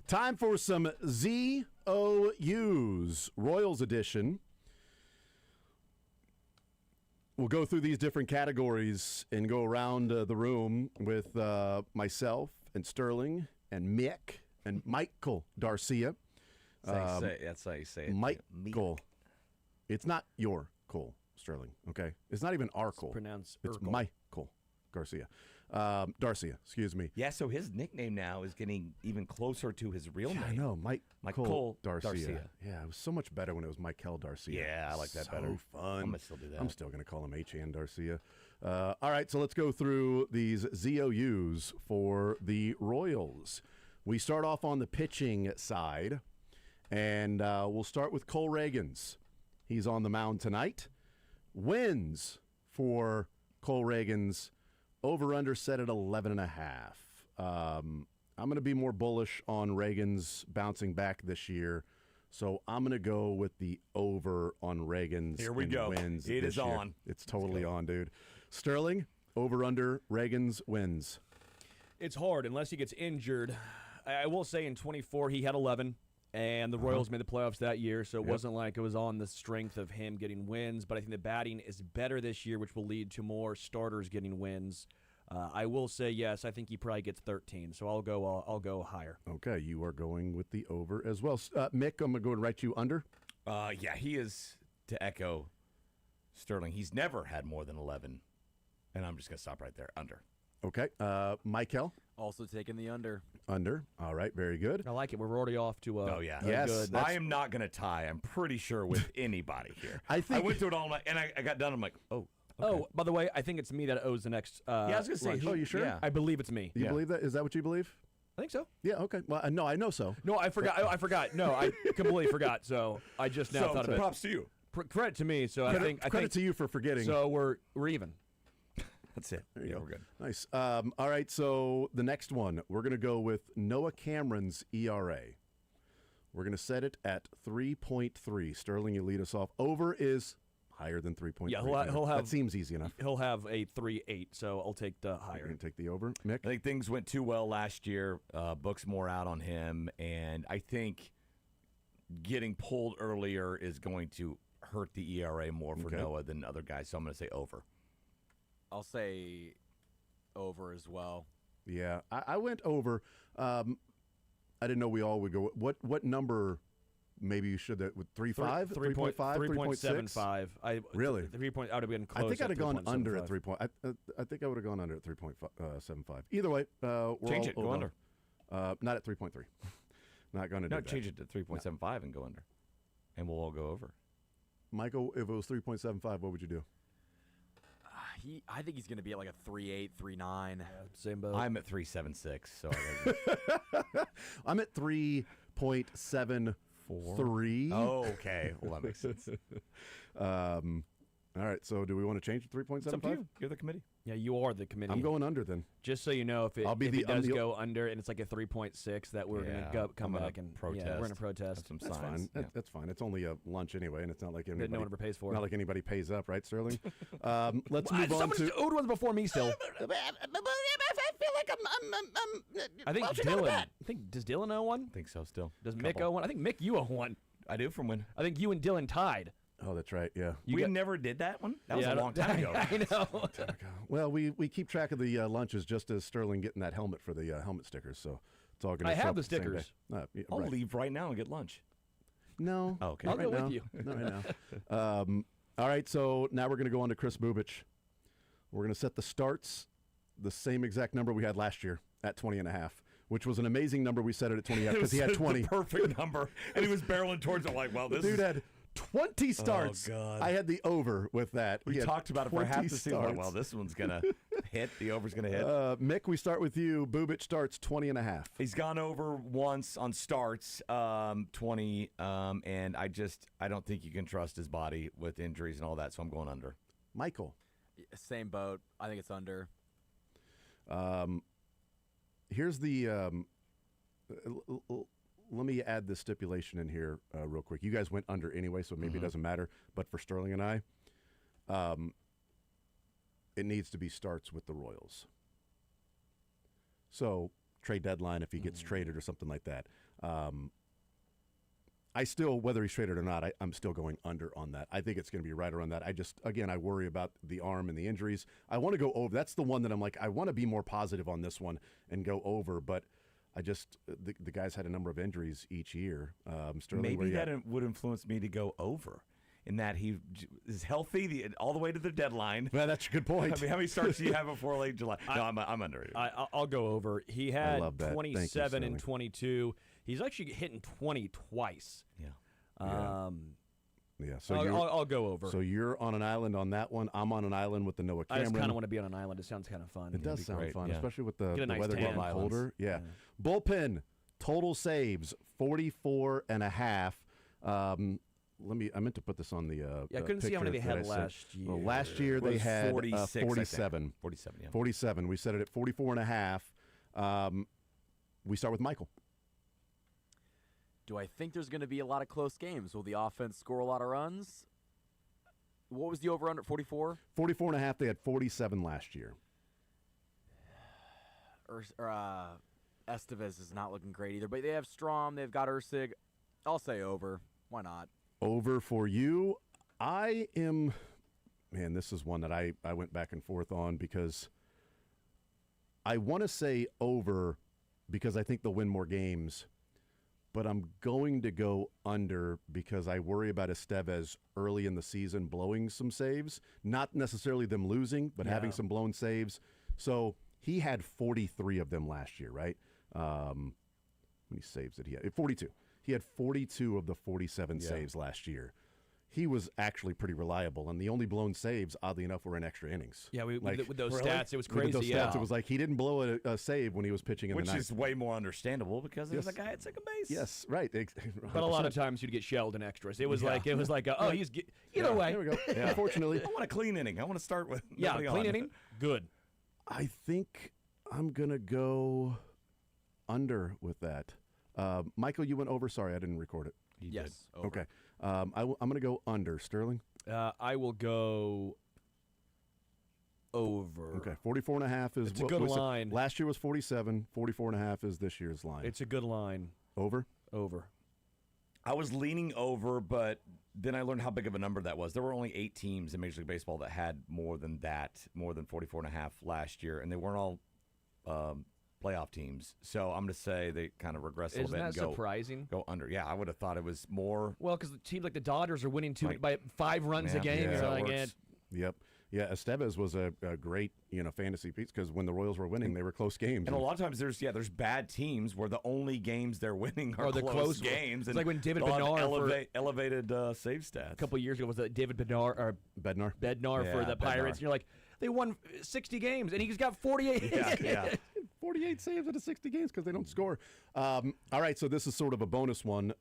Time for some ZOUs, Royals edition. We'll go through these different categories and go around the room with myself and Sterling and Mick and Michael Darcia. That's how you say it. Michael. It's not your Cole, Sterling, okay? It's not even our Cole. It's Michael Garcia. Darcia, excuse me. Yeah, so his nickname now is getting even closer to his real name. I know, Michael Darcia. Darcia. Yeah, it was so much better when it was Michael Darcia. Yeah, I like that better. So fun. I'm going to still do that. I'm still going to call him H.N. Darcia. All right, so let's go through these ZOUs for the Royals. We start off on the pitching side, and we'll start with Cole Reagans. He's on the mound tonight. Wins for Cole Reagans. Over-under set at 11.5. I'm going to be more bullish on Reagans bouncing back this year, so I'm going to go with the over on Reagans. Here we go. Wins It this is year. on. It's totally on, dude. Sterling, over-under, Reagans wins. It's hard unless he gets injured. I will say in 24 he had 11, and the Royals made the playoffs that year, so it wasn't like it was on the strength of him getting wins. But I think the batting is better this year, which will lead to more starters getting wins. I will say yes. I think he probably gets 13, so I'll go higher. Okay, you are going with the over as well. Mick, I'm going to go and write you under. Yeah, he is, to echo Sterling, he's never had more than 11, and I'm just going to stop right there, under. Okay, Michael. Also taking the under. Under. All right, very good. I like it. We're already off to oh, yeah. Yes. Good. I am not going to tie, I'm pretty sure, with anybody here. I went through it all night, and I got done, I'm like, oh. Okay. Oh, by the way, I think it's me that owes the next. Yeah, I was going to say. Oh, you sure? Yeah. I believe it's me. You believe that? Is that what you believe? I think so. Yeah, okay. Well, no, I know so. No, I forgot. I forgot. No, I completely forgot. So I just now thought of it. Props to you. Credit to me. So Credit I think to you for forgetting. So we're even. That's it. There you go. We're good. Nice. All right, so the next one, we're going to go with Noah Cameron's ERA. We're going to set it at 3.3. Sterling, you lead us off. Over is higher than 3.3. Yeah, he'll have. That seems easy enough. He'll have a 3.8. So I'll take the higher. You're going to take the over, Mick? I think things went too well last year. Book's more out on him, and I think getting pulled earlier is going to hurt the ERA more for Noah than other guys. So I'm going to say over. I'll say over as well. Yeah, I went over. I didn't know we all would go. What number? Maybe you should with 3.5, 3.5, 3.75. Really? 3 point. I would have been close. I think I'd have gone under at 3.75. 3 point. I think I would have gone under at 3.75. Either way, we're Change all it. Go over. under. Not at 3.3. Not going to do No, that. change it to 3.75 and go under, and we'll all go over. Michael, if it was 3.75, what would you do? I think he's going to be at like a 3.8, 3.9. Same boat. I'm at 3.76, so I'm at 3.73. Oh, okay. Well, that makes sense. All right, so do we want to change to 3.75? It's up to you. You're the committee. Yeah, you are the committee. I'm going under then. Just so you know, if it, I'll be if the- it does I'm the- go under and it's like a 3.6, that we're Yeah, going to come I'm gonna back and protest. Yeah, we're going to protest. Some That's signs. fine. Yeah. That's fine. It's only a lunch anyway, and it's not like anybody. no one ever pays for it. Not like anybody pays up, right, Sterling? Let's move on Somebody's to. owed ones before me still. I feel like I'm I think Dylan. Does Dylan owe one? I think so still. Does Mick owe one? I think Mick, you owe one. I do from when? I think you and Dylan tied. Oh, that's right. Yeah. We never did that one? That was a long time ago. I know. Well, we keep track of the lunches just as Sterling getting that helmet for the helmet stickers. So it's all going to. I have the stickers. Yeah, I'll right. leave right now and get lunch. No. Oh, okay. I'll Right go now. with you. Not right now. All right. So now we're going to go on to Chris Bubich. We're going to set the starts the same exact number we had last year at 20.5, which was an amazing number. We set it at 20 because he had 20. The perfect number, and he was barreling towards it like, well, this Dude is... had 20 starts. Oh, God. I had the over with that. We He had talked about it for 20 half the season. Like, starts. well, this one's going to hit. The over's going to hit. Mick, we start with you. Bubich starts 20.5. He's gone over once on starts, 20, and I don't think you can trust his body with injuries and all that, so I'm going under. Michael. Same boat. I think it's under. Here's the let me add this stipulation in here real quick. You guys went under anyway, so maybe it doesn't matter. But for Sterling and I, it needs to be starts with the Royals. So trade deadline if he gets traded or something like that. I still, whether he's traded or not, I'm still going under on that. I think it's going to be right around that. I worry about the arm and the injuries. I want to go over. That's the one that I'm like, I want to be more positive on this one and go over, but the guy's had a number of injuries each year. Sterling, maybe that would influence me to go over. In that he is healthy all the way to the deadline. Well, that's a good point. I mean, how many starts do you have before late July? No, I'm under it. I'll go over. He had love that. 27 and and 22. He's actually hitting 20 twice. Yeah. Yeah. So I'll go over. So you're on an island on that one. I'm on an island with the Noah Cameron. I just kind of want to be on an island. It sounds kind of fun. It does sound great. fun, Yeah. especially with the nice weather tan. getting colder. Yeah. Bullpen total saves 44.5. I meant to put this on the I couldn't see how many they picture had that I sent. last year. Well, last year they had 46, 47. 47, yeah. 47. We set it at 44.5. We start with Michael. Do I think there's going to be a lot of close games? Will the offense score a lot of runs? What was the over-under, 44? 44.5. They had 47 last year. Estevez is not looking great either, but they have Strom, they've got Ursig. I'll say over. Why not? Over for you. This is one that I went back and forth on because I want to say over because I think they'll win more games, but I'm going to go under because I worry about Estevez early in the season blowing some saves, not necessarily them losing, but having some blown saves. So he had 43 of them last year, right? How many saves did he have? 42. He had 42 of the 47 saves last year. He was actually pretty reliable, and the only blown saves, oddly enough, were in extra innings. Yeah, with those stats, it was crazy. With those stats, it was like he didn't blow a save when he was pitching in the ninth. Which is way more understandable because there's a guy at second base. Yes, right. But a lot of times you'd get shelled in extras. It was like he's either way. There we go. Unfortunately, I want a clean inning. I want to start with clean inning. Good. I think I'm gonna go under with that. Michael, you went over. Sorry, I didn't record it. Yes. Over. Okay. I'm going to go under. Sterling? I will go over. Okay. 44.5 is it's a good line. Last year was 47. 44.5 is this year's line. It's a good line. Over? Over. I was leaning over, but then I learned how big of a number that was. There were only 8 teams in Major League Baseball that had more than 44.5 last year, and they weren't all playoff teams. So I'm going to say they kind of regress a little bit. Isn't that surprising? Go under. Yeah, I would have thought it was more. Well, because teams like the Dodgers are winning by 5 runs a game. Yep. Yeah, Estevez was a great fantasy piece because when the Royals were winning, they were close games. And a lot of times there's bad teams where the only games they're winning are the close games. It's like when David Bednar elevated save stats. A couple years ago was that David Bednar for the Pirates. And you're like, they won 60 games and he's got 48. Yeah. 48 saves out of 60 games because they don't score. All right, so this is sort of a bonus one.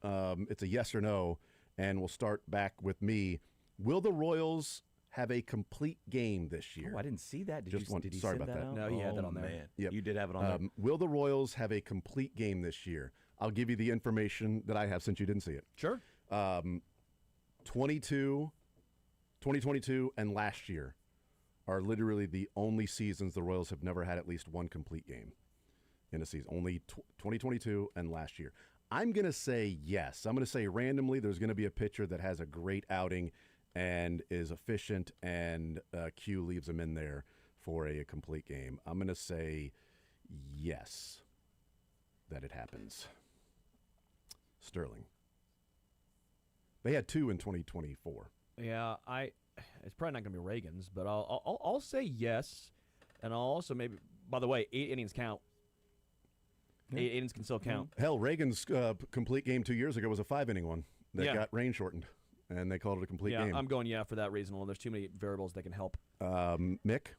It's a yes or no, and we'll start back with me. Will the Royals have a complete game this year? Oh, I didn't see that. Did you sorry send about that. No, you had that on there. Man. Yep. You did have it on there. Will the Royals have a complete game this year? I'll give you the information that I have since you didn't see it. Sure. 2022 and last year are literally the only seasons the Royals have never had at least one complete game in a season. Only 2022 and last year. I'm going to say yes. I'm going to say randomly there's going to be a pitcher that has a great outing and is efficient, and Q leaves him in there for a complete game. I'm going to say yes, that it happens. Sterling. They had 2 in 2024. Yeah, it's probably not going to be Reagan's, but I'll say yes, and I'll also maybe. By the way, 8 innings count. 8 innings can still count. Hell, Reagan's complete game 2 years ago was a 5-inning one that got rain shortened, and they called it a complete game. Yeah, I'm going for that reason alone. There's too many variables that can help. Mick,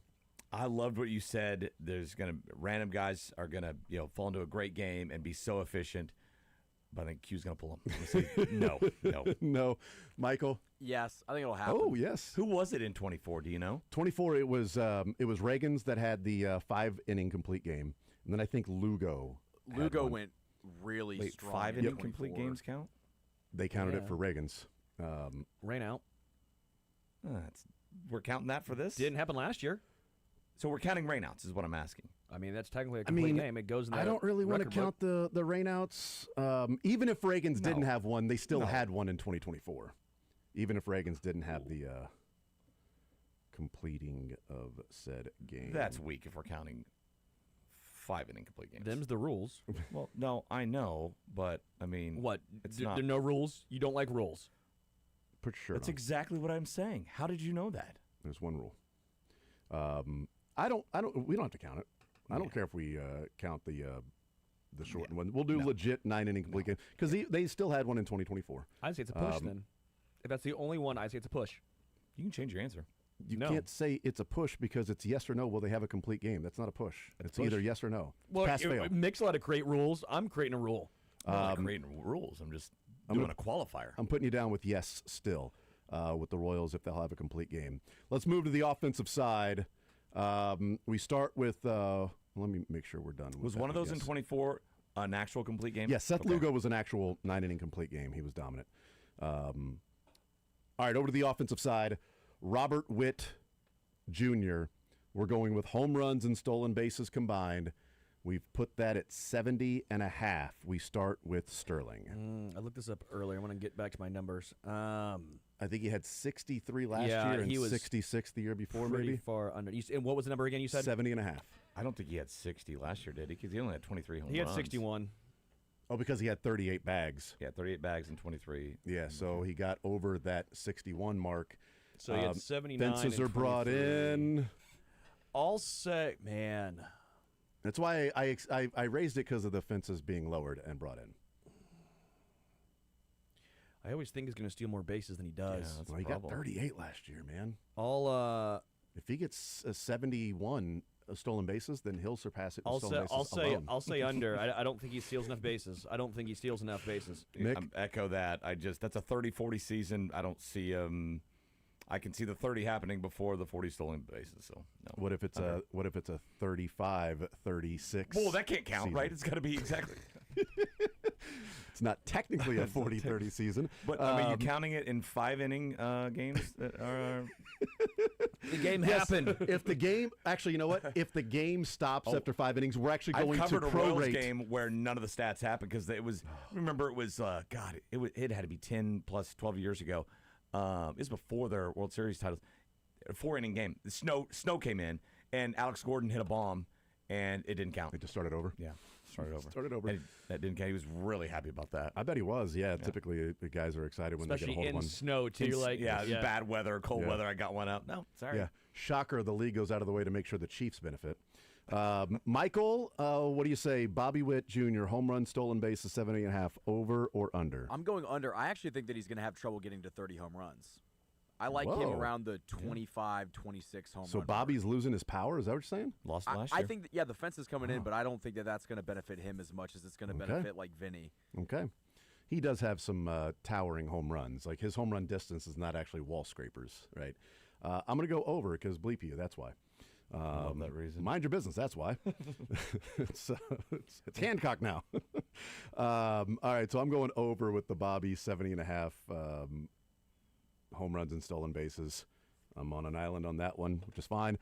I loved what you said. There's random guys are gonna fall into a great game and be so efficient. But I think Q's going to pull him. No. Michael? Yes, I think it'll happen. Oh, yes. Who was it in 24? Do you know? 24, it was Reagan's that had the 5-inning complete game. And then I think Lugo went really strong. 5-inning complete games count? They counted it for Reagan's. Rain out. We're counting that for this? Didn't happen last year. So we're counting rainouts is what I'm asking. I mean, that's technically a complete game. It goes in the I don't really want to record book. count the rainouts. Even if Reagan's didn't have one, they still had one in 2024. Even if Reagan's didn't have the completing of said game. That's weak if we're counting 5 incomplete games. Them's the rules. Well, no, I know, but I mean, What? It's There not. are no rules? You don't like rules? Put your shirt That's on. exactly what I'm saying. How did you know that? There's one rule. I don't. We don't have to count it. I don't care if we count the shortened one. We'll do legit 9 inning complete game because they still had one in 2024. I'd say it's a push then. If that's the only one, I'd say it's a push. You can change your answer. You can't say it's a push because it's yes or no. Will they have a complete game? That's not a push. It's push. either yes or no. Well, Pass fail. Mick's allowed to create rules. I'm creating a rule. I'm not creating rules. I'm just doing a qualifier. I'm putting you down with yes still with the Royals if they'll have a complete game. Let's move to the offensive side. We start with. Let me make sure we're done. With Was that one of those in yes. 24 an actual complete game? Yes, Seth Lugo was an actual 9 inning complete game. He was dominant. All right, over to the offensive side. Robert Witt Jr. We're going with home runs and stolen bases combined. We've put that at 70.5. We start with Sterling. I looked this up earlier. I want to get back to my numbers. I think he had 63 last Yeah, year and he was 66 the year before, pretty maybe. far under. And what was the number again? You said 70.5. I don't think he had 60 last year, did he? Because he only had 23 home he had runs. 61. Oh, because he had 38 bags. Yeah, 38 bags and 23. Yeah, so he got over that 61 mark. So he had 79. Fences and are brought 23. in. I'll say, man. That's why I raised it because of the fences being lowered and brought in. I always think he's going to steal more bases than he does. Yeah, that's Well, a he got problem. 38 last year, man. I'll If he gets 71 stolen bases, then he'll surpass it. In stolen bases alone. I'll say under. I don't think he steals enough bases. I don't think he steals enough bases. Nick? Echo that. That's a 30-40 season. I don't see I can see the 30 happening before the 40 stolen bases. So no. What if it's a 35-36? Well, that can't count, season? right? It's got to be exactly. It's not technically a 40-30 season. But I mean, you counting it in 5 inning games that are. The game Yes, happened. If the game, actually, you know what? If the game stops after 5 innings, we're actually I've going to covered a Royals prorate. game where none of the stats happened because it was. Remember, it was God. It had to be 10 plus 12 years ago. It was before their World Series titles. A 4-inning game. The snow came in, and Alex Gordon hit a bomb, and it didn't count. They just started over. Yeah, started over. Started over. And that didn't count. He was really happy about that. I bet he was. Yeah, typically the guys are excited when Especially they get a hold in of one. snow, too. You're like, bad weather, cold Yeah. weather. I got one out. No, sorry. Yeah, shocker. The league goes out of the way to make sure the Chiefs benefit. Michael, what do you say? Bobby Witt Jr. home run, stolen bases, 70.5. Over or under? I'm going under. I actually think that he's going to have trouble getting to 30 home runs. I like him Whoa. around the 25, 26 home So run. Bobby's losing his power. Is that what you're saying? Lost I, last I year. think that, the fence is coming in, but I don't think that that's going to benefit him as much as it's going to benefit like Vinny. Okay. He does have some towering home runs. Like his home run distance is not actually wall scrapers, right? I'm going to go over because bleep you. That's why. love that reason. Mind your business. That's why. it's Hancock now. All right. So I'm going over with the Bobby 70.5 home runs and stolen bases. I'm on an island on that one, which is fine.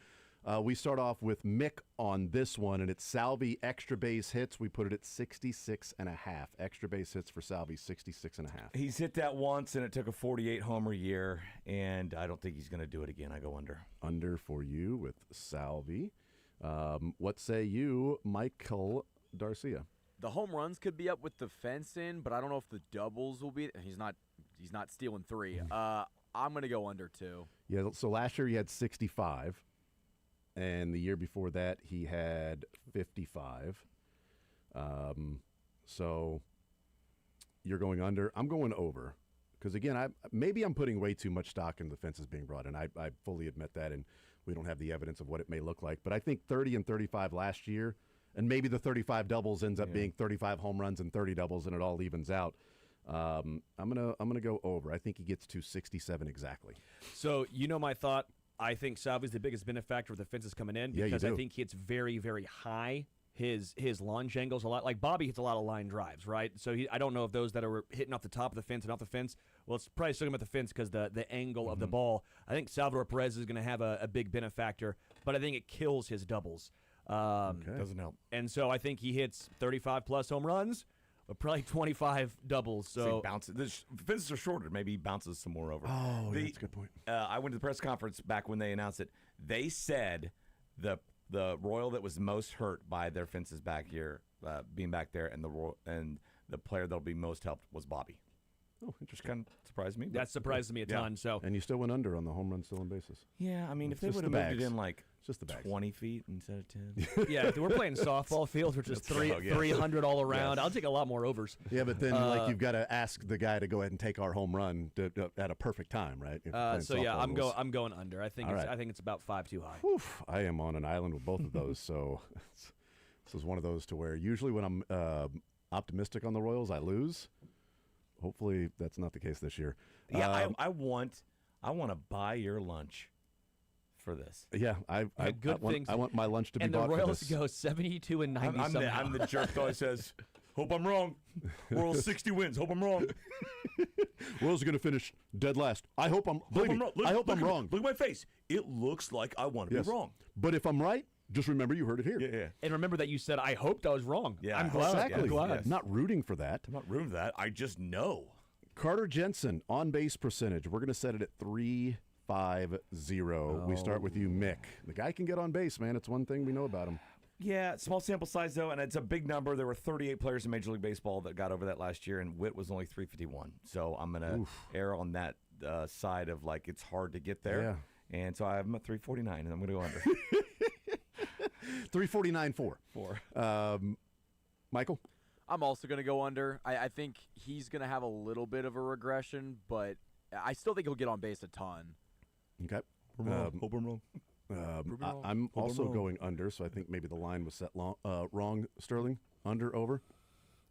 We start off with Mick on this one, and it's Salvi extra base hits. We put it at 66.5. Extra base hits for Salvi, 66.5. He's hit that once, and it took a 48 homer year, and I don't think he's going to do it again. I go under. Under for you with Salvi. What say you, Michael Darcia? The home runs could be up with the fence in, but I don't know if the doubles will be. He's not stealing 3. I'm going to go under 2. Yeah, so last year he had 65, and the year before that he had 55. So you're going under. I'm going over because, again, maybe I'm putting way too much stock in the fences being brought in. I fully admit that, and we don't have the evidence of what it may look like. But I think 30 and 35 last year, and maybe the 35 doubles ends up being 35 home runs and 30 doubles, and it all evens out. I'm gonna go over. I think he gets to 67 exactly. So you know my thought. I think Salvi's the biggest benefactor of the fences coming in Yeah, you because I do. think he hits very, very high. His launch angles a lot. Like Bobby hits a lot of line drives, right? So I don't know if those that are hitting off the top of the fence and off the fence. Well, it's probably still at the fence because the angle of the ball. I think Salvador Perez is going to have a big benefactor, but I think it kills his doubles. Doesn't help. And so I think he hits 35-plus home runs, but probably 25 doubles. So he bounces. The fences are shorter. Maybe he bounces some more over. Oh, that's a good point. I went to the press conference back when they announced it. They said the Royal that was most hurt by their fences back here, being back there, and the player that'll be most helped was Bobby. Oh, Which kind of surprised me. that surprises me a ton. So And you still went under on the home run stolen bases. Yeah, I mean, if It's they just would have the moved it bags. in like Just the bags. 20 feet instead of 10. yeah, if we're playing softball fields, which is 300 all around. I'll take a lot more overs. Yeah, but then you've got to ask the guy to go ahead and take our home run at a perfect time, right? If you're playing So yeah, softball rules. I'm going under. I think All it's, right. I think it's about 5 too high. Oof, I am on an island with both of those, so this is one of those to where usually when I'm optimistic on the Royals, I lose. Hopefully that's not the case this year. Yeah, I want to buy your lunch for this. Yeah, I want my lunch to be and the bought for Royals this. go 72 and 90 somehow. I'm the jerk that always says, hope I'm wrong. Royals 60 wins. Hope I'm wrong. Royals are going to finish dead last. I hope I'm wrong. I hope I'm wrong. Look at my face. It looks like I want to Yes. be wrong. But if I'm right, just remember you heard it here. Yeah. And remember that you said, I hoped I was wrong. Yeah, I'm glad. Exactly. I'm glad. I'm not rooting for that. I'm not rooting for that. I just know. Carter Jensen, on base percentage. We're going to set it at 3.50. We start with you, Mick. The guy can get on base, man. It's one thing we know about him. Yeah, small sample size, though, and it's a big number. There were 38 players in Major League Baseball that got over that last year, and Witt was only 351. So I'm going to err on that side of, like, it's hard to get there. Yeah. And so I'm at 349, and I'm going to go under. 349.4. Michael? I'm also going to go under. I think he's going to have a little bit of a regression, but I still think he'll get on base a ton. Okay. Hope I'm wrong. I'm also going under, so I think maybe the line was set wrong. Sterling, under, over?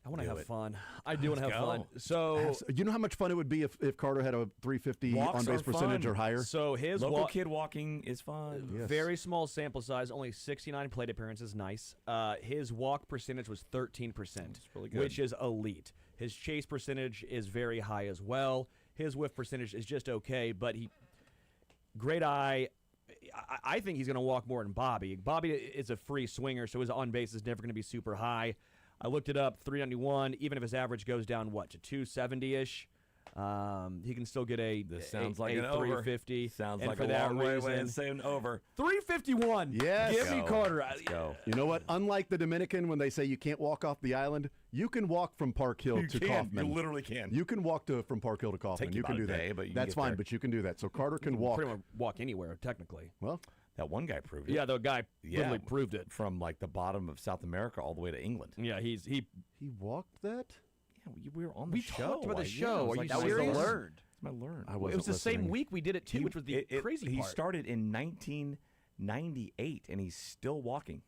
I want to have fun. I do want to have go. fun. So You know how much fun it would be if Carter had a 350 Walks on base are percentage fun. or higher? so his Local kid walking is fun. Yes. very small sample size, only 69 plate appearances. Nice. His walk percentage was 13%, really good. which is elite. His chase percentage is very high as well. His whiff percentage is just okay, but great eye. I think he's going to walk more than Bobby. Bobby is a free swinger, so his on base is never going to be super high. I looked it up, 391. Even if his average goes down, to 270-ish, he can still get This sounds like an 350. over. Sounds and like for a that long way reason, of saying over. 351. Yes. Give me Go. Carter. Let's go. You know what? Unlike the Dominican, when they say you can't walk off the island, you can walk from Park Hill to Kaufman. You literally can. You can walk from Park Hill to Kaufman. Take you You can about do a that. day, but you can That's get fine, there. but you can do that. So Carter can walk. Pretty much walk anywhere, technically. Well, That one guy proved it. Yeah, the guy literally proved it. From like the bottom of South America all the way to England. Yeah, he he walked that? Yeah, we were on the We show. talked about the I- show. yeah, Are I was you like, That was serious? the learned. It's my learn. I it wasn't was the same listening. week we did it too, which was the crazy He part. started in 1998 and he's still walking.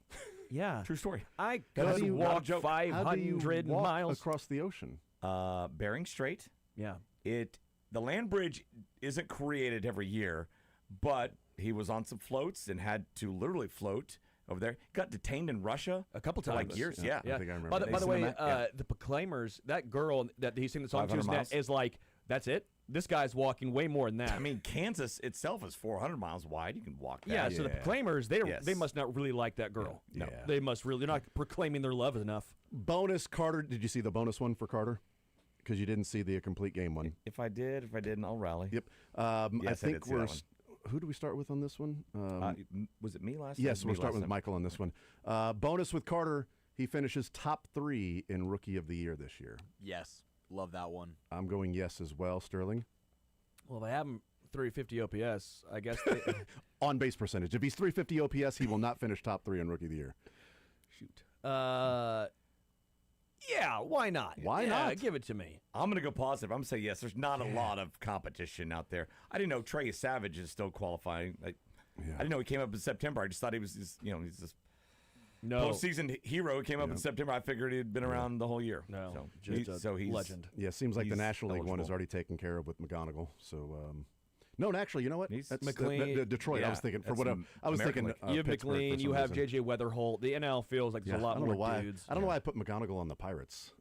Yeah, True story. I How could do you walk joke. How do you 500 walk miles across the ocean? Bering Strait. Yeah, The land bridge isn't created every year, but he was on some floats and had to literally float over there. Got detained in Russia a couple for times. like years. Yeah. I think I remember By that. the They way, sent him out? Yeah. the Proclaimers, that girl that he sings the song to 500 miles? is like, that's it. This guy's walking way more than that. I mean, Kansas itself is 400 miles wide. You can walk that. yeah. So the Proclaimers, they Yes. must not really like that girl. No. Yeah. They must really. They're not proclaiming their love enough. Bonus, Carter. Did you see the bonus one for Carter? Because you didn't see the complete game one. If I didn't, I'll rally. Yep. Yes, I I think did see we're. that one. Who do we start with on this one? Was it me last time? Yes, Me we'll start last with time. Michael on this one. Bonus with Carter. He finishes top 3 in Rookie of the Year this year. Yes, love that one. I'm going yes as well, Sterling. Well, they have him 350 OPS. I guess. They, On base percentage. If he's 350 OPS, he will not finish top 3 in Rookie of the Year. shoot. Yeah. Why not? Why Yeah, not? Give it to me. I'm going to go positive. I'm going to say yes. There's not a lot of competition out there. I didn't know Trey Savage is still qualifying. I didn't know he came up in September. I just thought he was just, he's this No. postseason hero. He came up in September. I figured he'd been around the whole year. No. So, Just a he's legend. Yeah, it seems like the He's National League one is eligible. already taken care of with McGonigal. So No, and actually, you know what? He's That's McLean. Detroit. I Yeah, was thinking for that's what I was American thinking. You have Pittsburgh for McLean. some You have reason. J.J. Weatherholt. The NL feels like there's a lot I don't more know why. dudes. I don't know why I put McGonigal on the Pirates.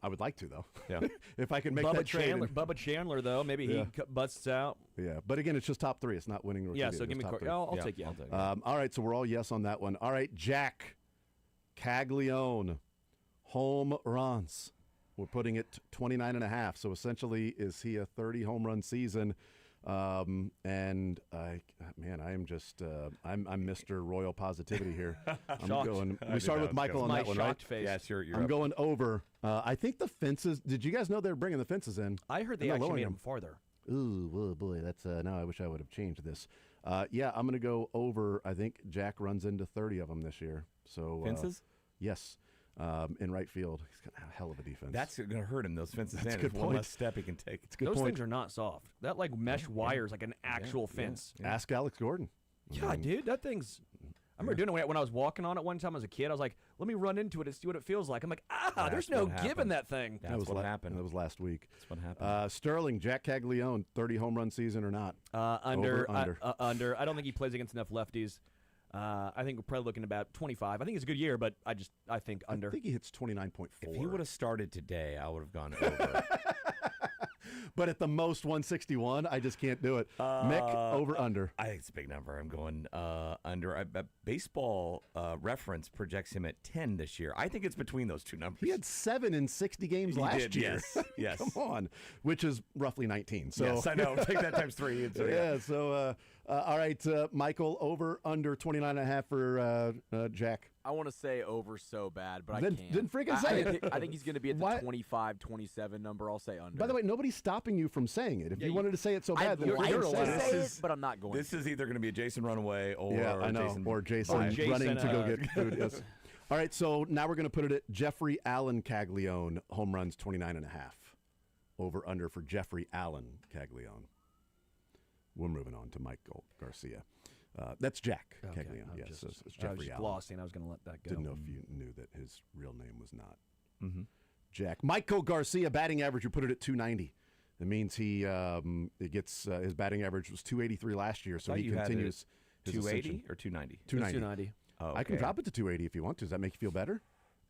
I would like to though. Yeah. If I can make Bubba that trade. Chandler, Bubba Chandler, though, maybe Yeah. he busts out. Yeah, but again, it's just top 3. It's not winning. Rookie Yeah, of the so Year, give me just top 3. I'll Yeah, take you. I'll take it. All right, so we're all yes on that one. All right, Jack Caglione, home runs. We're putting it 29.5. So essentially, is he a 30 home run season? And I am just I'm Mr. Royal Positivity here. I'm Shocked. going. I We started did with not Michael go. on My that one, right? shocked face. Yes, you're I'm up. going over. I think the fences. Did you guys know they're bringing the fences in? I heard they They're actually lowering made them. him farther. Ooh, oh boy, that's now I wish I would have changed this. Yeah, I'm going to go over. I think Jack runs into 30 of them this year. So Fences? Yes, in right field. He's got a hell of a defense. That's going to hurt him. Those fences. That's a in. good It's one point. less step he can take. It's a good Those point. things are not soft. That like mesh wires, like an actual fence. Ask Alex Gordon. Yeah, dude, that thing's. I remember doing it when I was walking on it one time as a kid. I was like, let me run into it and see what it feels like. I'm like, That's there's no what giving happened. that thing. That's what happened. That was last week. That's what happened. Sterling, Jack Caglione, 30 home run season or not? Under. Over, under. Under. I don't think he plays against enough lefties. I think we're probably looking about 25. I think it's a good year, but I think under. I think he hits 29.4. If he would have started today, I would have gone over. But at the most 161, I just can't do it. Mick, over, under. I think it's a big number. I'm going under. Baseball Reference projects him at 10 this year. I think it's between those two numbers. He had 7 in 60 games He last did, year. yes, yes. Come on, which is roughly 19. So Yes, I know. Take that times 3. And so, yeah. So all right, Michael, over under 29.5 for Jack. I want to say over so bad, but Then- I can't. then freaking I say it. think, I think he's going to be at the Why- 25, 27 number. I'll say under. By the way, nobody's stopping you from saying it. If you wanted to say it so bad, I'd then like you're to allowed. say it, but I'm not going This to. is either going to be a Jason runaway or Yeah, I know. Jason Or Jason running to go get food. Yes. All right, so now we're going to put it at Jeffrey Allen Caglione, home runs 29.5. Over under for Jeffrey Allen Caglione. We're moving on to Michael Garcia. That's Jack Caglione. Yes, just, it's I was Jeffrey just Allen. glossing. I was going to let that go. Didn't know if you knew that his real name was not Mm-hmm. Jack. Michael Garcia, batting average, you put it at 290. That means he it gets his batting average was 283 last year, so Thought he you had it continues his 280 ascension. or 290? 290. 290. Oh, I can okay. drop it to 280 if you want to. Does that make you feel better?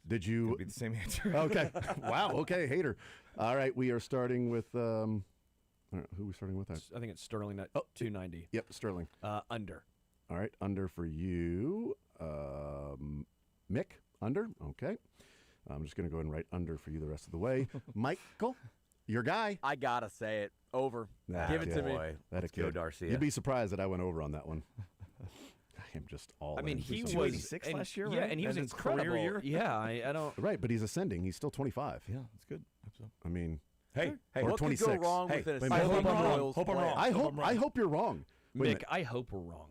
Did you? Could be the same answer. Okay. Wow. Okay, hater. All right, we are starting with all right, who are we starting with? I think it's Sterling at 290. Yep, Sterling. Under. All right, under for you. Mick, under. Okay. I'm just going to go ahead and write under for you the rest of the way. Michael, your guy. I got to say it. Over. Nah, Give it to me. Boy, That let's a go kid. Garcia. You'd be surprised that I went over on that one. I am just all I mean, in. he Just- was 286 and- last year, Yeah, right? and he was As his career incredible. year? Yeah, I don't. Right, but he's ascending. He's still 25. Yeah, that's good. I mean, Hey, hey, or What could 26. go wrong Hey, with an wait a minute. I hope ascending I'm wrong. Royals Hope I'm player? wrong. I hope you're wrong. Wait a Mick, minute. I hope we're wrong.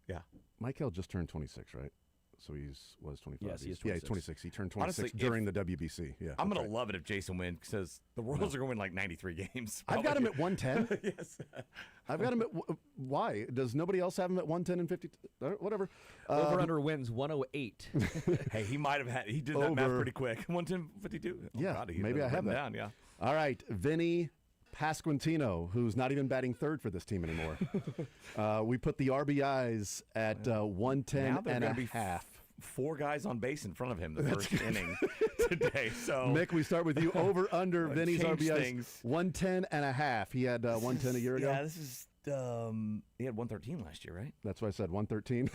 Yeah. Michael just turned 26, right? So was 25. Yes, he is Yeah, he's 26. 26. He turned 26 Honestly, during the WBC. Yeah, I'm that's going to right. love it if Jason wins because the Royals are going to win like 93 games. I've got him at 110. Yes. I've got him at. Why? Does nobody else have him at 110 and 50? Whatever. Over under wins 108. Hey, he might have had. He did that math Over. pretty quick. 110.52. Oh, Yeah, God, he maybe I have written that. down. Yeah. All right, Vinny Pasquantino, who's not even batting third for this team anymore. We put the RBIs at 110 Now they're and going a to be half. 4 guys on base in front of him the first inning today. So Mick, we start with you. Over under Vinny's change RBIs things. 110 and a half. He had 110 a year ago. Yeah, this is. He had 113 last year, right? That's why I said 113.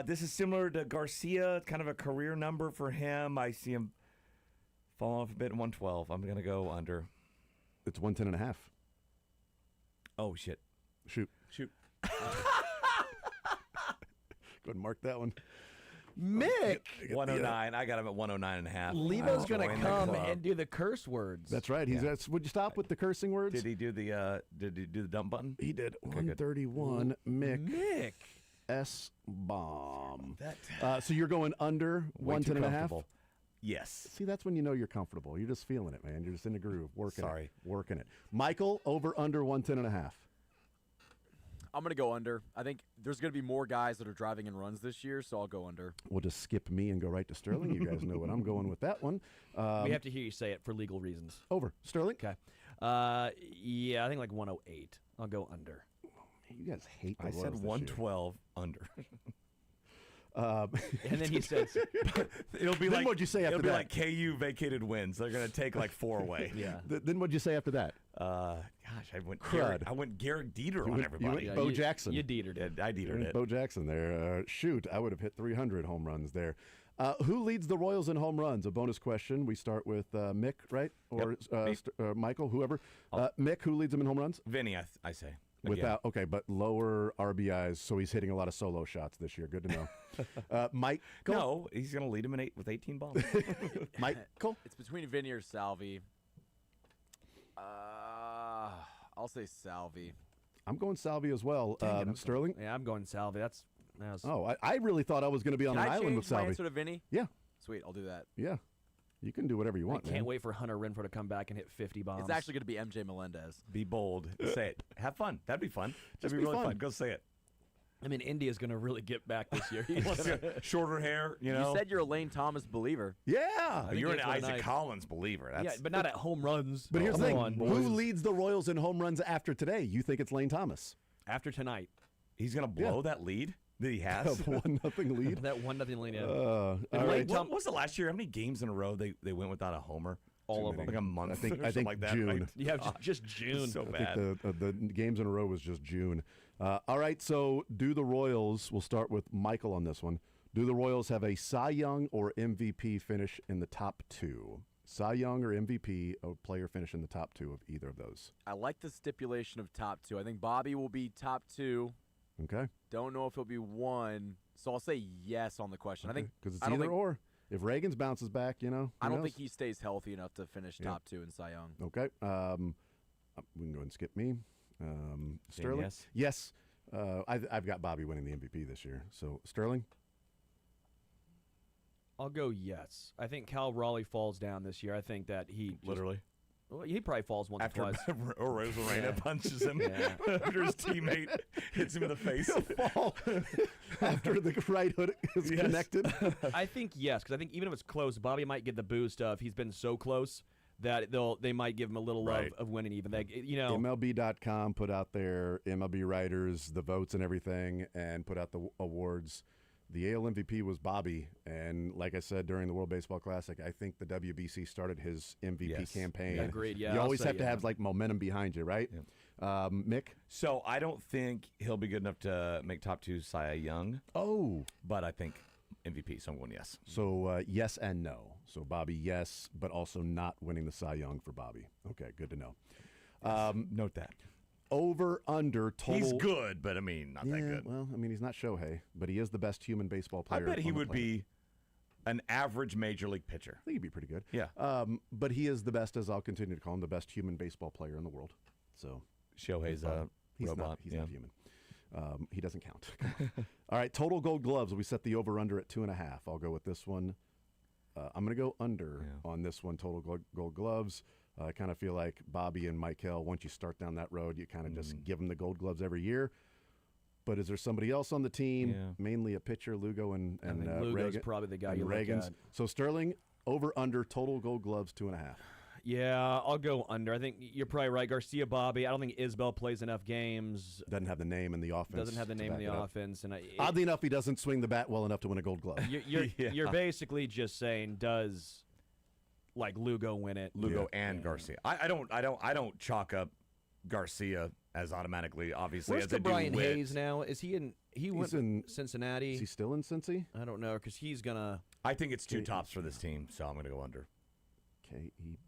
This is similar to Garcia, kind of a career number for him. I see him falling off a bit in 112. I'm going to go under. It's 110 and a half. Oh, shit. Shoot. Go ahead and mark that one. Mick, 109. I got him at 109 and a half. Levo's going to Join the come club. and do the curse words. That's right. Would you stop with the cursing words? Did he do the dump button? He did. Okay, good. 131. Mick S. Bomb. So you're going under Way 110 too and a half? comfortable. Yes. See, that's when you know you're comfortable. You're just feeling it, man. You're just in the groove, working Sorry. it. Working it. Michael, over under 110 and a half. I'm going to go under. I think there's going to be more guys that are driving in runs this year, so I'll go under. We'll just skip me and go right to Sterling. You guys know what I'm going with that one. We have to hear you say it for legal reasons. Over. Sterling? Okay. Yeah, I think like 108. I'll go under. You guys hate the I Royals said this 112 under. And then he said, it'll be then like what'd you say after it'll be that? like KU vacated wins. They're going to take like 4 away. yeah. Then what'd you say after that? Gosh, I went Crud. Garrett Dieter You on went- everybody. you went Bo Jackson. You deetered it. I Dietered it. Bo Jackson there. Shoot, I would have hit 300 home runs there. Who leads the Royals in home runs? A bonus question. We start with Mick, right? Or Michael, whoever. Mick, who leads them in home runs? Vinny, I say. Without but lower RBIs, so he's hitting a lot of solo shots this year. Good to know. Mike, No, he's going to lead him in with 18 bombs. Michael, It's between Vinny or Salvi. I'll say Salvi. I'm going Salvi as well. Sterling. Yeah, I'm going Salvi. That was Oh, I really thought I was going to be on Can an I island change with my Salvi. answer to Vinny? Yeah, Sweet, I'll do that. yeah. You can do whatever you want. I can't man. wait for Hunter Renfroe to come back and hit 50 bombs. It's actually going to be MJ Melendez. Be bold. Say it. Have fun. That'd be fun. Just That'd be be really fun. fun. Go say it. I mean, India's going to really get back this year. He's What's gonna- shorter hair, you know? You said you're a Lane Thomas believer. Yeah. think You're an it's really Isaac nice. Collins believer. That's, yeah, but not at home runs. But here's the Come thing: on, who boys. leads the Royals in home runs after today? You think it's Lane Thomas? After tonight? he's going to blow that lead that he has. 1-0 lead. That 1-0 lead. All And right. what was the last year? How many games in a row they went without a homer? All of them. Like a month. I think- or I something think like that, June. Right? Yeah, just June. So I bad. think the games in a row was just June. All right, so do the Royals, we'll start with Michael on this one. Do the Royals have a Cy Young or MVP finish in the top 2? Cy Young or MVP, a player finish in the top 2 of either of those. I like the stipulation of top 2. I think Bobby will be top 2. Okay? Don't know if he'll be 1. So I'll say yes on the question. I think Because it's I don't either think, or. If Reagan's bounces back, I who don't knows? think he stays healthy enough to finish Yeah. top 2 in Cy Young. Okay. We can go ahead and skip me. Sterling? yes. Yes. I've got Bobby winning the MVP this year. So, Sterling? I'll go yes. I think Cal Raleigh falls down this year. I think that he just- Literally. well, he probably falls once After or twice. Rosarena Yeah. punches him Yeah. after his teammate hits him in the face. Fall after the right hood is Yes. connected. I think yes, because I think even if it's close, Bobby might get the boost of he's been so close that they might give him a little Right. love of winning even. They, MLB.com put out their MLB writers, the votes and everything, and put out the awards. The AL MVP was Bobby, and like I said during the World Baseball Classic, I think the WBC started his MVP Yes. campaign. Yeah, agreed, yeah, You I'll always say have to yeah. have like momentum behind you, right? Mick? So I don't think he'll be good enough to make top 2 Cy Young, Oh. but I think MVP, so I'm going yes. So yes and no. So Bobby, yes, but also not winning the Cy Young for Bobby. Okay, good to know. Note that. Over, under, total. He's good, but I mean, not that good. Well, I mean, he's not Shohei, but he is the best human baseball I player. bet he on the would planet. be an average major league pitcher. I think he'd be pretty good. Yeah. But he is the best, as I'll continue to call him, the best human baseball player in the world. So Shohei's a he's robot. not. He's yeah. not human. He doesn't count. Come on. All right, total Gold Gloves. We set the over under at 2.5. I'll go with this one. I'm going to go under on this one. Total Gold Gloves. I kind of feel like Bobby and Michael, once you start down that road, you kind of just give them the Gold Gloves every year. But is there somebody else on the team, mainly a pitcher, Lugo and I think Lugo's Reagan, probably the guy and you look Reagan's. at. So Sterling, over under total Gold Gloves 2.5. Yeah, I'll go under. I think you're probably right. Garcia, Bobby. I don't think Isbell plays enough games. Doesn't have the name in the offense. Doesn't have the to name in back the it up. offense, and Oddly enough, he doesn't swing the bat well enough to win a Gold Glove. You're basically just saying does like Lugo win it? Lugo and Garcia. I don't chalk up Garcia as automatically, obviously, Where's as I do Brian Witt. Hayes now? Is he in? He went in Cincinnati. Is he still in Cincy? I don't know because he's gonna. I think it's 2 tops for this team, so I'm going to go under.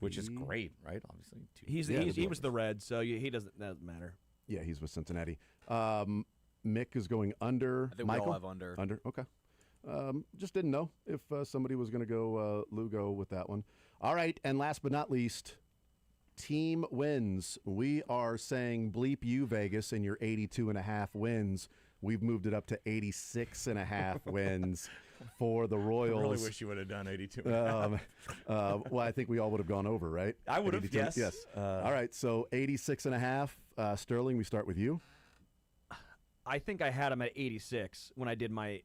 Which is great, right? Obviously, He was the Red, so he doesn't matter. Yeah, he's with Cincinnati. Mick is going under. I think Michael? we all have under. Under, okay. Just didn't know if somebody was going to go Lugo with that one. All right, and last but not least, team wins. We are saying bleep you, Vegas, in your 82.5 wins. We've moved it up to 86.5 wins for the Royals. I really wish you would have done 82. Well, I think we all would have gone over, right? I would have, 82? yes. Yes. All right, so 86.5. Sterling, we start with you. I think I had him at 86 when I did my,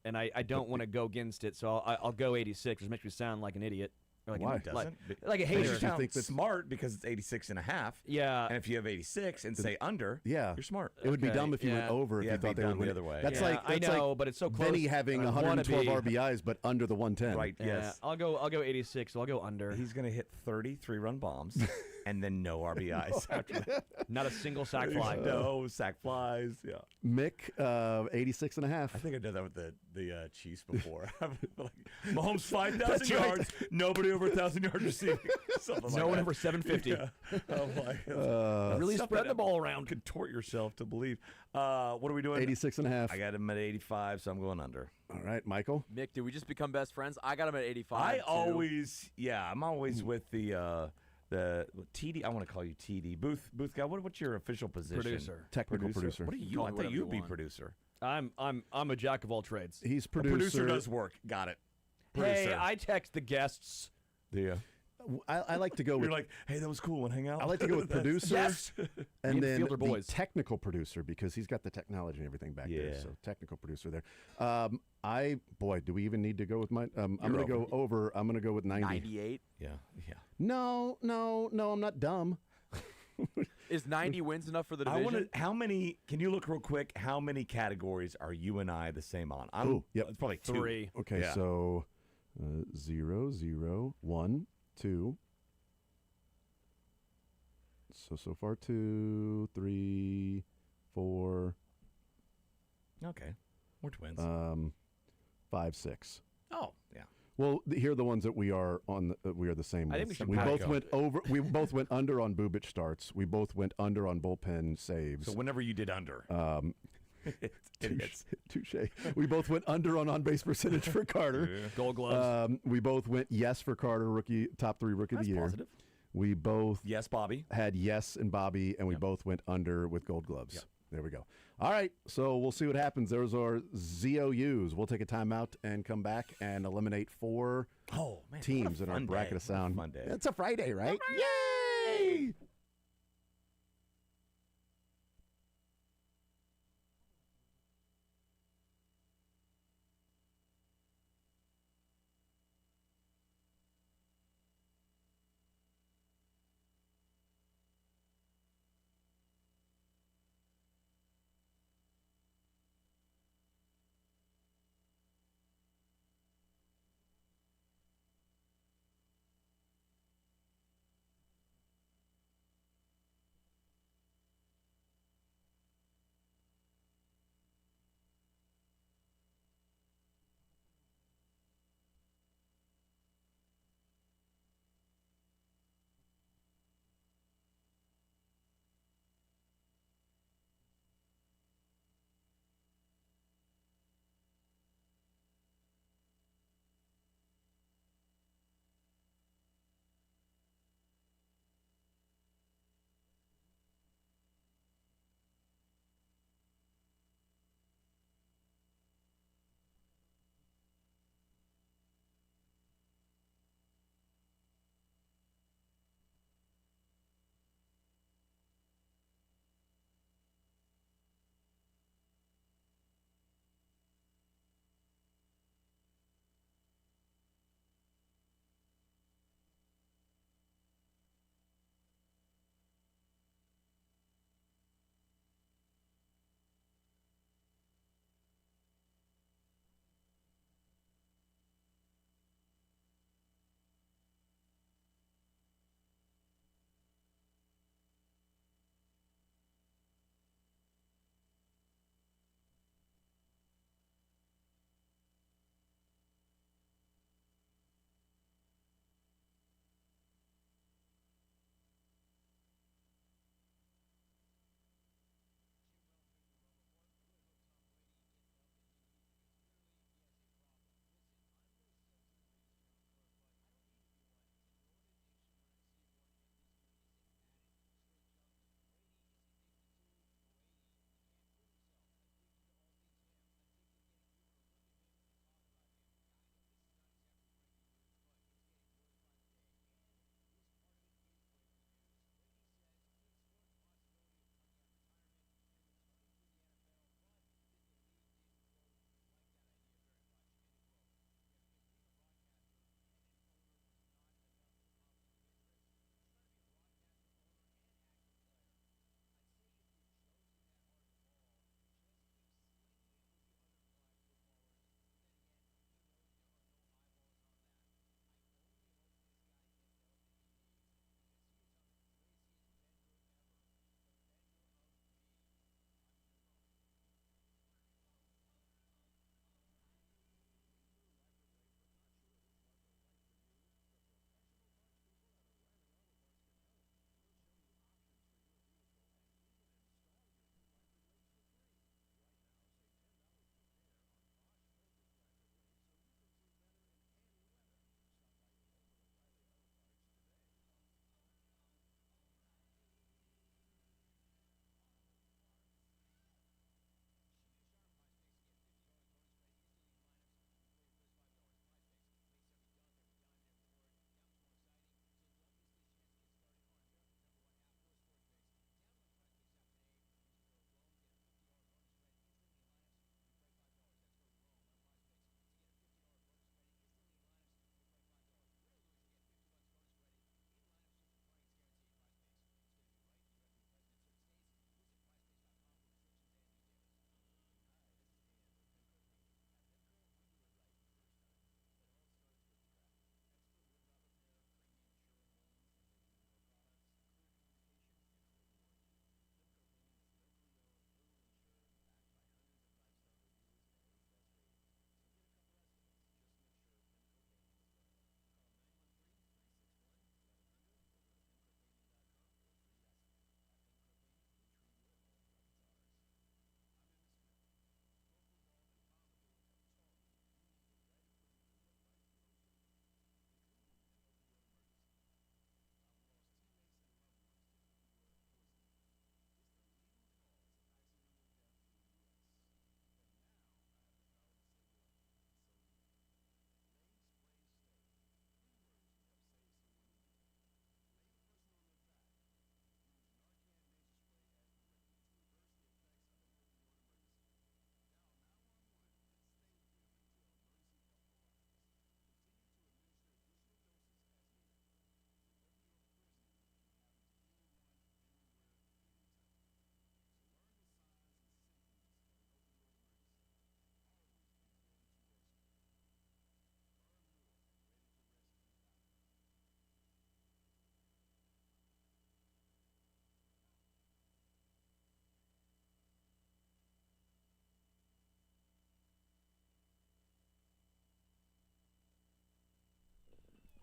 and I don't want to go against it, so I'll go 86, which makes me sound like an idiot. Like Why? It doesn't. Like a Makes hater. you sound think that's- smart because it's 86 and a half. Yeah. And if you have 86 and say under, Yeah. you're smart. It would be Okay, dumb if you went yeah. over if Yeah, you it'd be thought they would dumb win the other way. That's Yeah, like I that's know, like but it's so Benny close. having I wanna 112 be- RBIs, but under the 110. Right, Yeah, yes. I'll go 86. So I'll go under. He's going to hit 30 three-run bombs and then no RBIs after that. Not a single sack fly. No sack flies. Yeah. Mick, 86 and a half. I think I did that with the Chiefs before. Like, Mahomes 5,000 That's right. yards, nobody over 1,000 yards receiving. Something No like one that. over 750. Yeah. I'm like, Really stuff spread that the ball around. Contort yourself to believe. What are we doing? 86 and a half. I got him at 85, so I'm going under. All right, Michael. Mick, did we just become best friends? I got him at 85. I'm Hmm. always with the TD. I want to call you TD. Booth guy. What's your official position? Producer. Technical producer. What are you? Call I me thought whatever you'd you be want. producer. I'm a jack of all trades. He's A producer producer. does work. Got it. Hey, Producer. I text the guests. Yeah. I like to go with You're like, hey, that was cool. Want to hang out? I like to go with That's- producer Yes. and Me and then Fielder the boys. technical producer because he's got the technology and everything back there. Yeah. So technical producer there. Do we even need to go with mine? I'm going to go over. I'm going to go with 90. 98. Yeah. No, I'm not dumb. Is 90 wins enough for the I division? want to. How many? Can you look real quick? How many categories are you and I the same on? Oh, yep. It's probably 2. 3. Okay, Yeah. so 0, 0, 1, 2. So far 2, 3, 4, Okay. We're twins. 5, 6. Oh, yeah. Well, here are the ones that we are on. We are the same. I think with. we should we pack both them. went over. We both went under on Bubic starts. We both went under on bullpen saves. So whenever you did under, idiots. Touche. We both went under on base percentage for Carter. Gold gloves. We both went yes for Carter, top 3 rookie of That's the year. positive. We both Yes, Bobby. had yes and Bobby, and we both went under with gold gloves. Yep. There we go. All right, so we'll see what happens. Those are ZOUs. We'll take a timeout and come back and eliminate 4 teams in our bracket of sound. Fun day. It's a Friday, right? Yay!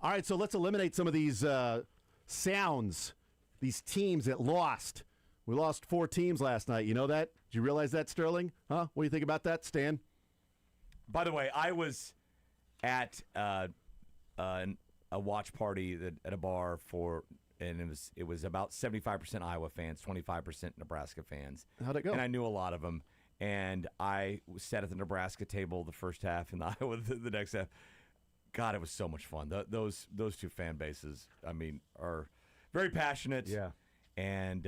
All right, so let's eliminate some of these sounds, these teams that lost. We lost 4 teams last night. You know that? Did you realize that, Sterling? Huh? What do you think about that, Stan? By the way, I was at a watch party at a bar and it was about 75% Iowa fans, 25% Nebraska fans. How'd it go? And I knew a lot of them. And I sat at the Nebraska table the first half and the Iowa the next half. God, it was so much fun. Those two fan bases, I mean, are very passionate. Yeah. And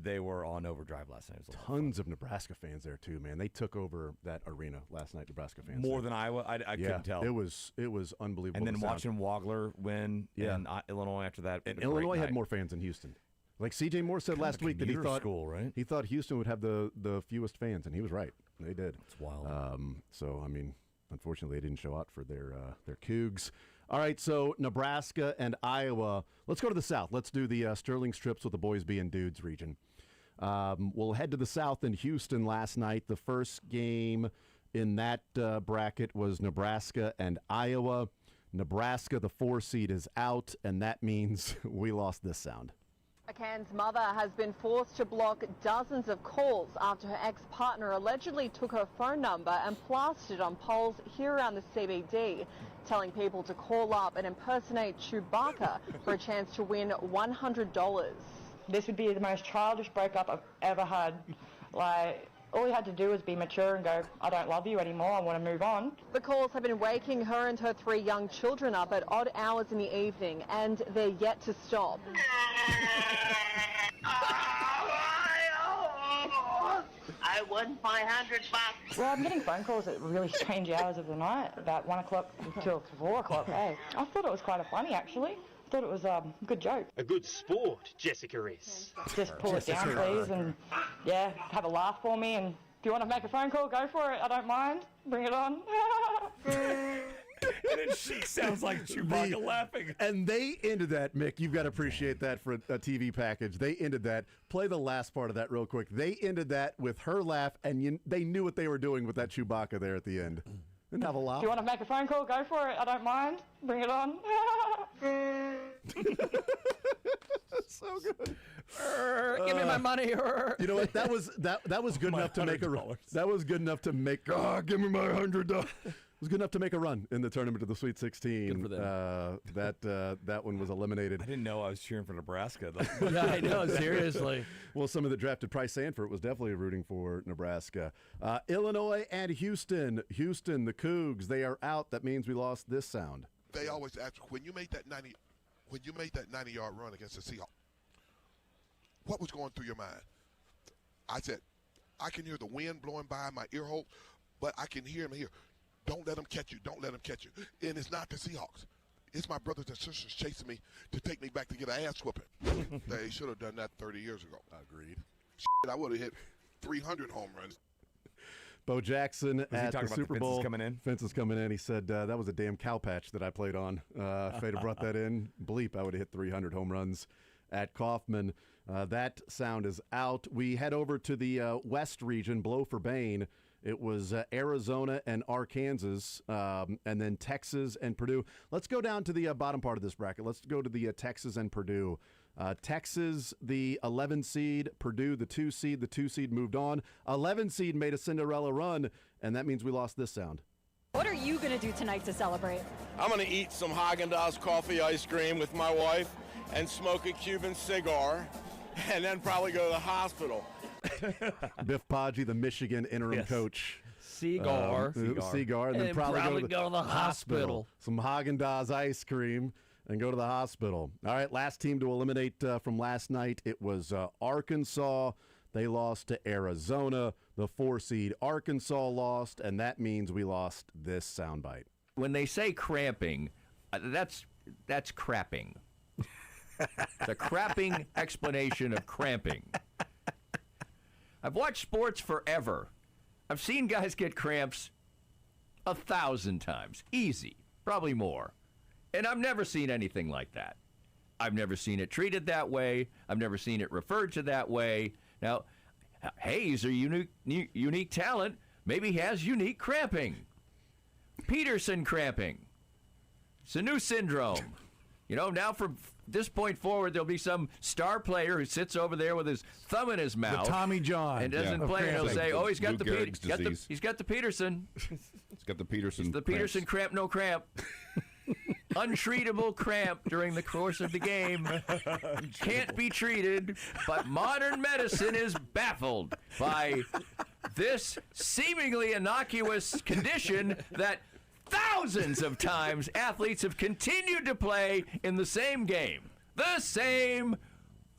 they were on overdrive last night. Tons of Nebraska fans there too, man. They took over that arena last night. Nebraska fans more than Iowa. I couldn't tell. It was unbelievable. And then watching Wagler win in Illinois after that. And Illinois had more fans than Houston. Like C.J. Moore said last week that he thought right? He thought Houston would have the fewest fans, and he was right. They did. It's wild. So I mean, unfortunately, they didn't show out for their Cougs. All right, so Nebraska and Iowa. Let's go to the South. Let's do the Sterling Strips with the boys being dudes region. We'll head to the South in Houston last night. The first game in that bracket was Nebraska and Iowa. Nebraska, the 4 seed, is out, and that means we lost this sound. A Cairns mother has been forced to block dozens of calls after her ex-partner allegedly took her phone number and plastered it on poles here around the CBD, telling people to call up and impersonate Chewbacca for a chance to win $100. This would be the most childish breakup I've ever had. Like, all he had to do was be mature and go, I don't love you anymore, I want to move on. The calls have been waking her and her 3 young children up at odd hours in the evening, and they're yet to stop. I won $500. Well, I'm getting phone calls at really strange hours of the night, about 1 o'clock till 4 o'clock. Hey, I thought it was quite funny, actually. I thought it was a good joke. A good sport, Jessica is. Just pull it down, please, and yeah, have a laugh for me. And if you want to make a phone call, go for it. I don't mind. Bring it on. And then she sounds like Chewbacca laughing. And they ended that, Mick. You've got to appreciate that for a TV package. They ended that. Play the last part of that real quick. They ended that with her laugh, and they knew what they were doing with that Chewbacca there at the end. Didn't have a laugh. If you want to make a phone call, go for it. I don't mind. Bring it on. So good. Give me my money. You know what? That was good enough to make a. That was good enough to make. Give me my $100. It was good enough to make a run in the tournament to the Sweet 16. Good for them. That one was eliminated. I didn't know I was cheering for Nebraska, though. Yeah, I know, seriously. Well, some of the drafted Price Sanford was definitely rooting for Nebraska. Illinois and Houston. Houston, the Cougs, they are out. That means we lost this sound. They always ask when you made that 90-yard run against the Seahawks, what was going through your mind? I said, I can hear the wind blowing by my ear hole, but I can hear him here. Don't let them catch you. Don't let them catch you. And it's not the Seahawks. It's my brothers and sisters chasing me to take me back to get an ass whooping. They should have done that 30 years ago. Agreed. I would have hit 300 home runs. Bo Jackson at the Super Bowl. Fences coming in? Fences coming in. He said, that was a damn cow patch that I played on. If they'd have brought that in, bleep, I would have hit 300 home runs at Kaufman. That sound is out. We head over to the West region, blow for Bain. It was Arizona and Arkansas, and then Texas and Purdue. Let's go down to the bottom part of this bracket. Let's go to the Texas and Purdue. Texas, the 11 seed. Purdue, the 2 seed. The 2 seed moved on. 11 seed made a Cinderella run, and that means we lost this sound. What are you going to do tonight to celebrate? I'm going to eat some Haagen-Dazs coffee ice cream with my wife and smoke a Cuban cigar, and then probably go to the hospital. Biff Poggi, the Michigan interim coach. Cigar. And then probably go to the hospital. Some Haagen-Dazs ice cream and go to the hospital. All right, last team to eliminate from last night, it was Arkansas. They lost to Arizona. The 4 seed Arkansas lost, and that means we lost this soundbite. When they say cramping, that's crapping. The crapping explanation of cramping. I've watched sports forever. I've seen guys get cramps 1,000 times. Easy. Probably more. And I've never seen anything like that. I've never seen it treated that way. I've never seen it referred to that way. Now, hey, he's a unique talent. Maybe he has unique cramping. Peterson cramping. It's a new syndrome. You know, now from this point forward, there'll be some star player who sits over there with his thumb in his mouth. The Tommy John. And doesn't of play. And he'll cramping. say, oh, he's got Lou the Gehrig's Peterson. disease. He's got the Peterson. He's got the Peterson. It's the Peterson cramp, no cramp. Untreatable cramp during the course of the game. Can't be treated, but modern medicine is baffled by this seemingly innocuous condition that thousands of times athletes have continued to play in the same game. The same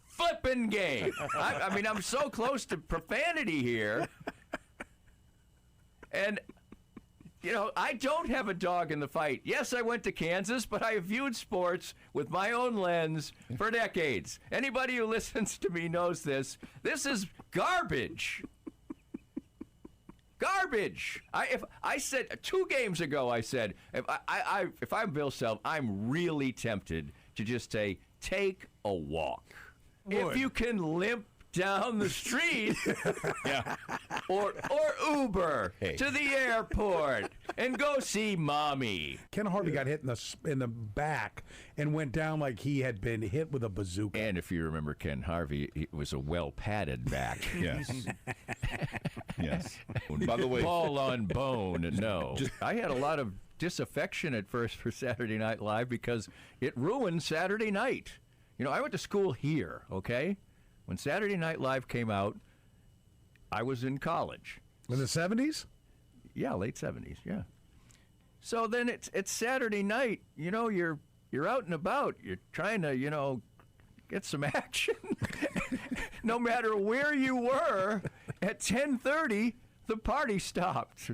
flippin' game. I mean, I'm so close to profanity here. And, you know, I don't have a dog in the fight. Yes, I went to Kansas, but I have viewed sports with my own lens for decades. Anybody who listens to me knows this. This is garbage. Garbage. If I said 2 games ago, I said if I'm Bill Self, I'm really tempted to just say take a walk. If you can limp down the street, or Uber to the airport and go see mommy. Ken Harvey got hit in the back and went down like he had been hit with a bazooka. And if you remember Ken Harvey, it was a well-padded back. Yes. Yes. By the way, ball on bone. No, I had a lot of disaffection at first for Saturday Night Live because it ruined Saturday night. You know, I went to school here. Okay. When Saturday Night Live came out, I was in college. In the 70s? Yeah, late 70s, yeah. So then it's Saturday night, you know, you're out and about, you're trying to, you know, get some action. No matter where you were, at 10:30, the party stopped.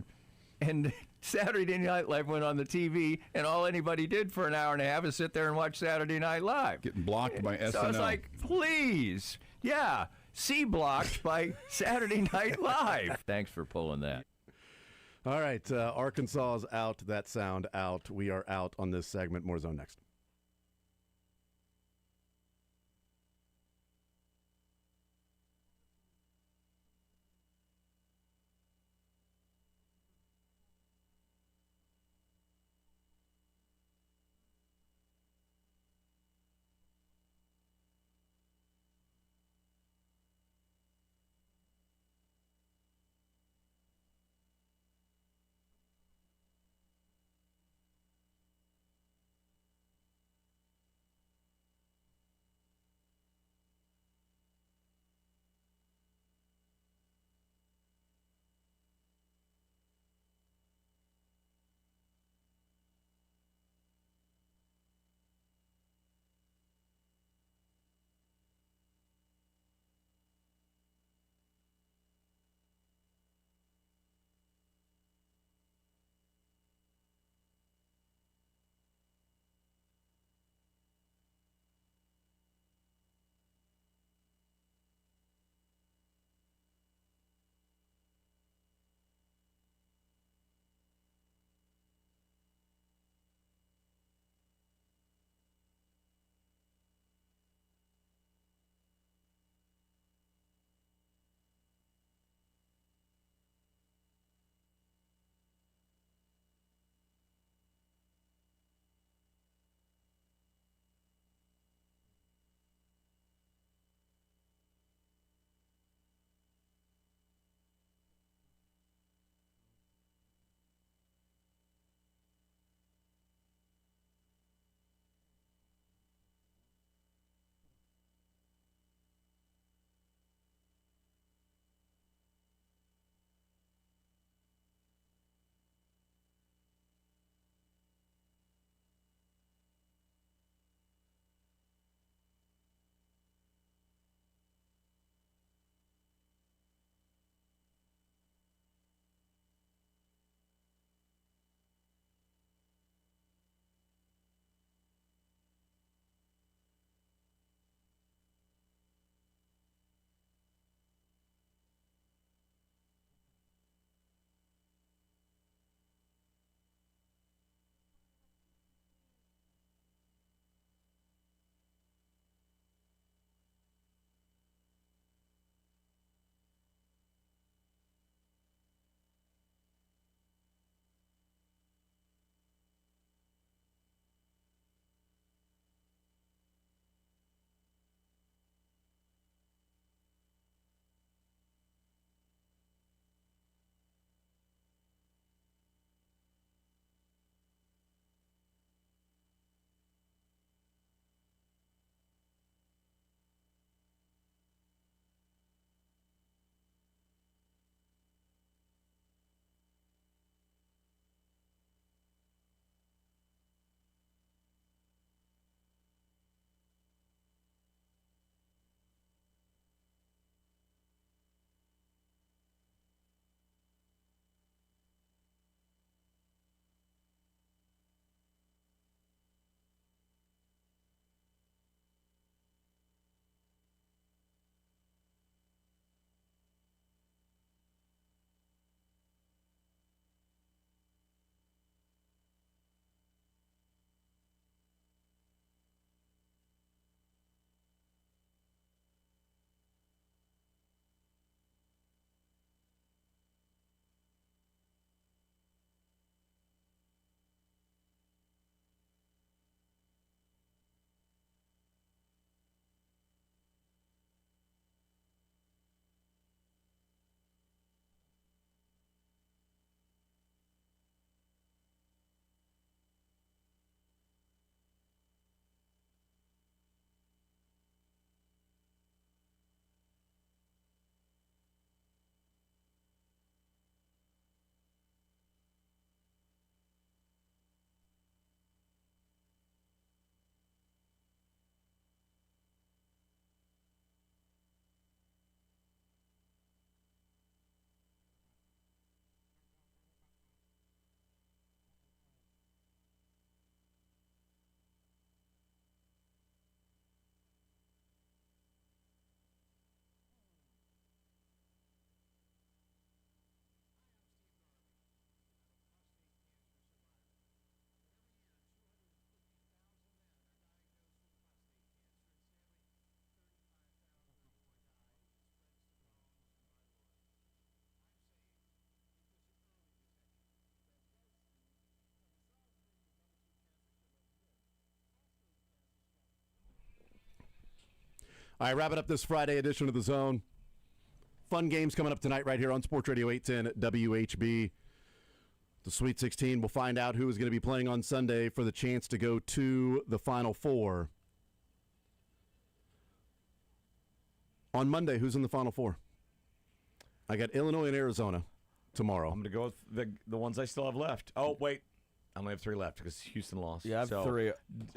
And Saturday Night Live went on the TV, and all anybody did for an hour and a half is sit there and watch Saturday Night Live. Getting blocked by SNL. So I was like, please. Yeah, C blocked by Saturday Night Live. Thanks for pulling that. All right, Arkansas is out. That sound out. We are out on this segment. More Zone next. All right, wrapping up this Friday edition of The Zone. Fun games coming up tonight right here on Sports Radio 810 WHB. The Sweet 16, we'll find out who is going to be playing on Sunday for the chance to go to the Final Four. On Monday, who's in the Final Four? I got Illinois and Arizona tomorrow. I'm going to go with the ones I still have left. Oh, wait. I only have 3 left because Houston lost. Yeah, I have 3.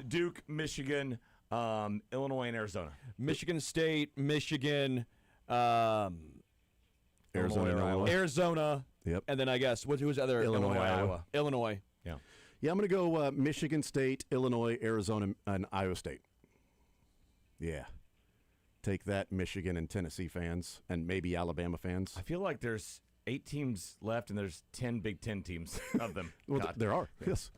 Duke, Michigan, Illinois, and Arizona. Michigan State, Michigan, Arizona, and Iowa. Arizona. Yep. And then I guess, who's the other? Illinois, Iowa. Illinois. Yeah. Yeah, I'm going to go Michigan State, Illinois, Arizona, and Iowa State. Yeah. Take that, Michigan and Tennessee fans, and maybe Alabama fans. I feel like there's 8 teams left, and there's 10 Big Ten teams of them. Well, there are. Yes.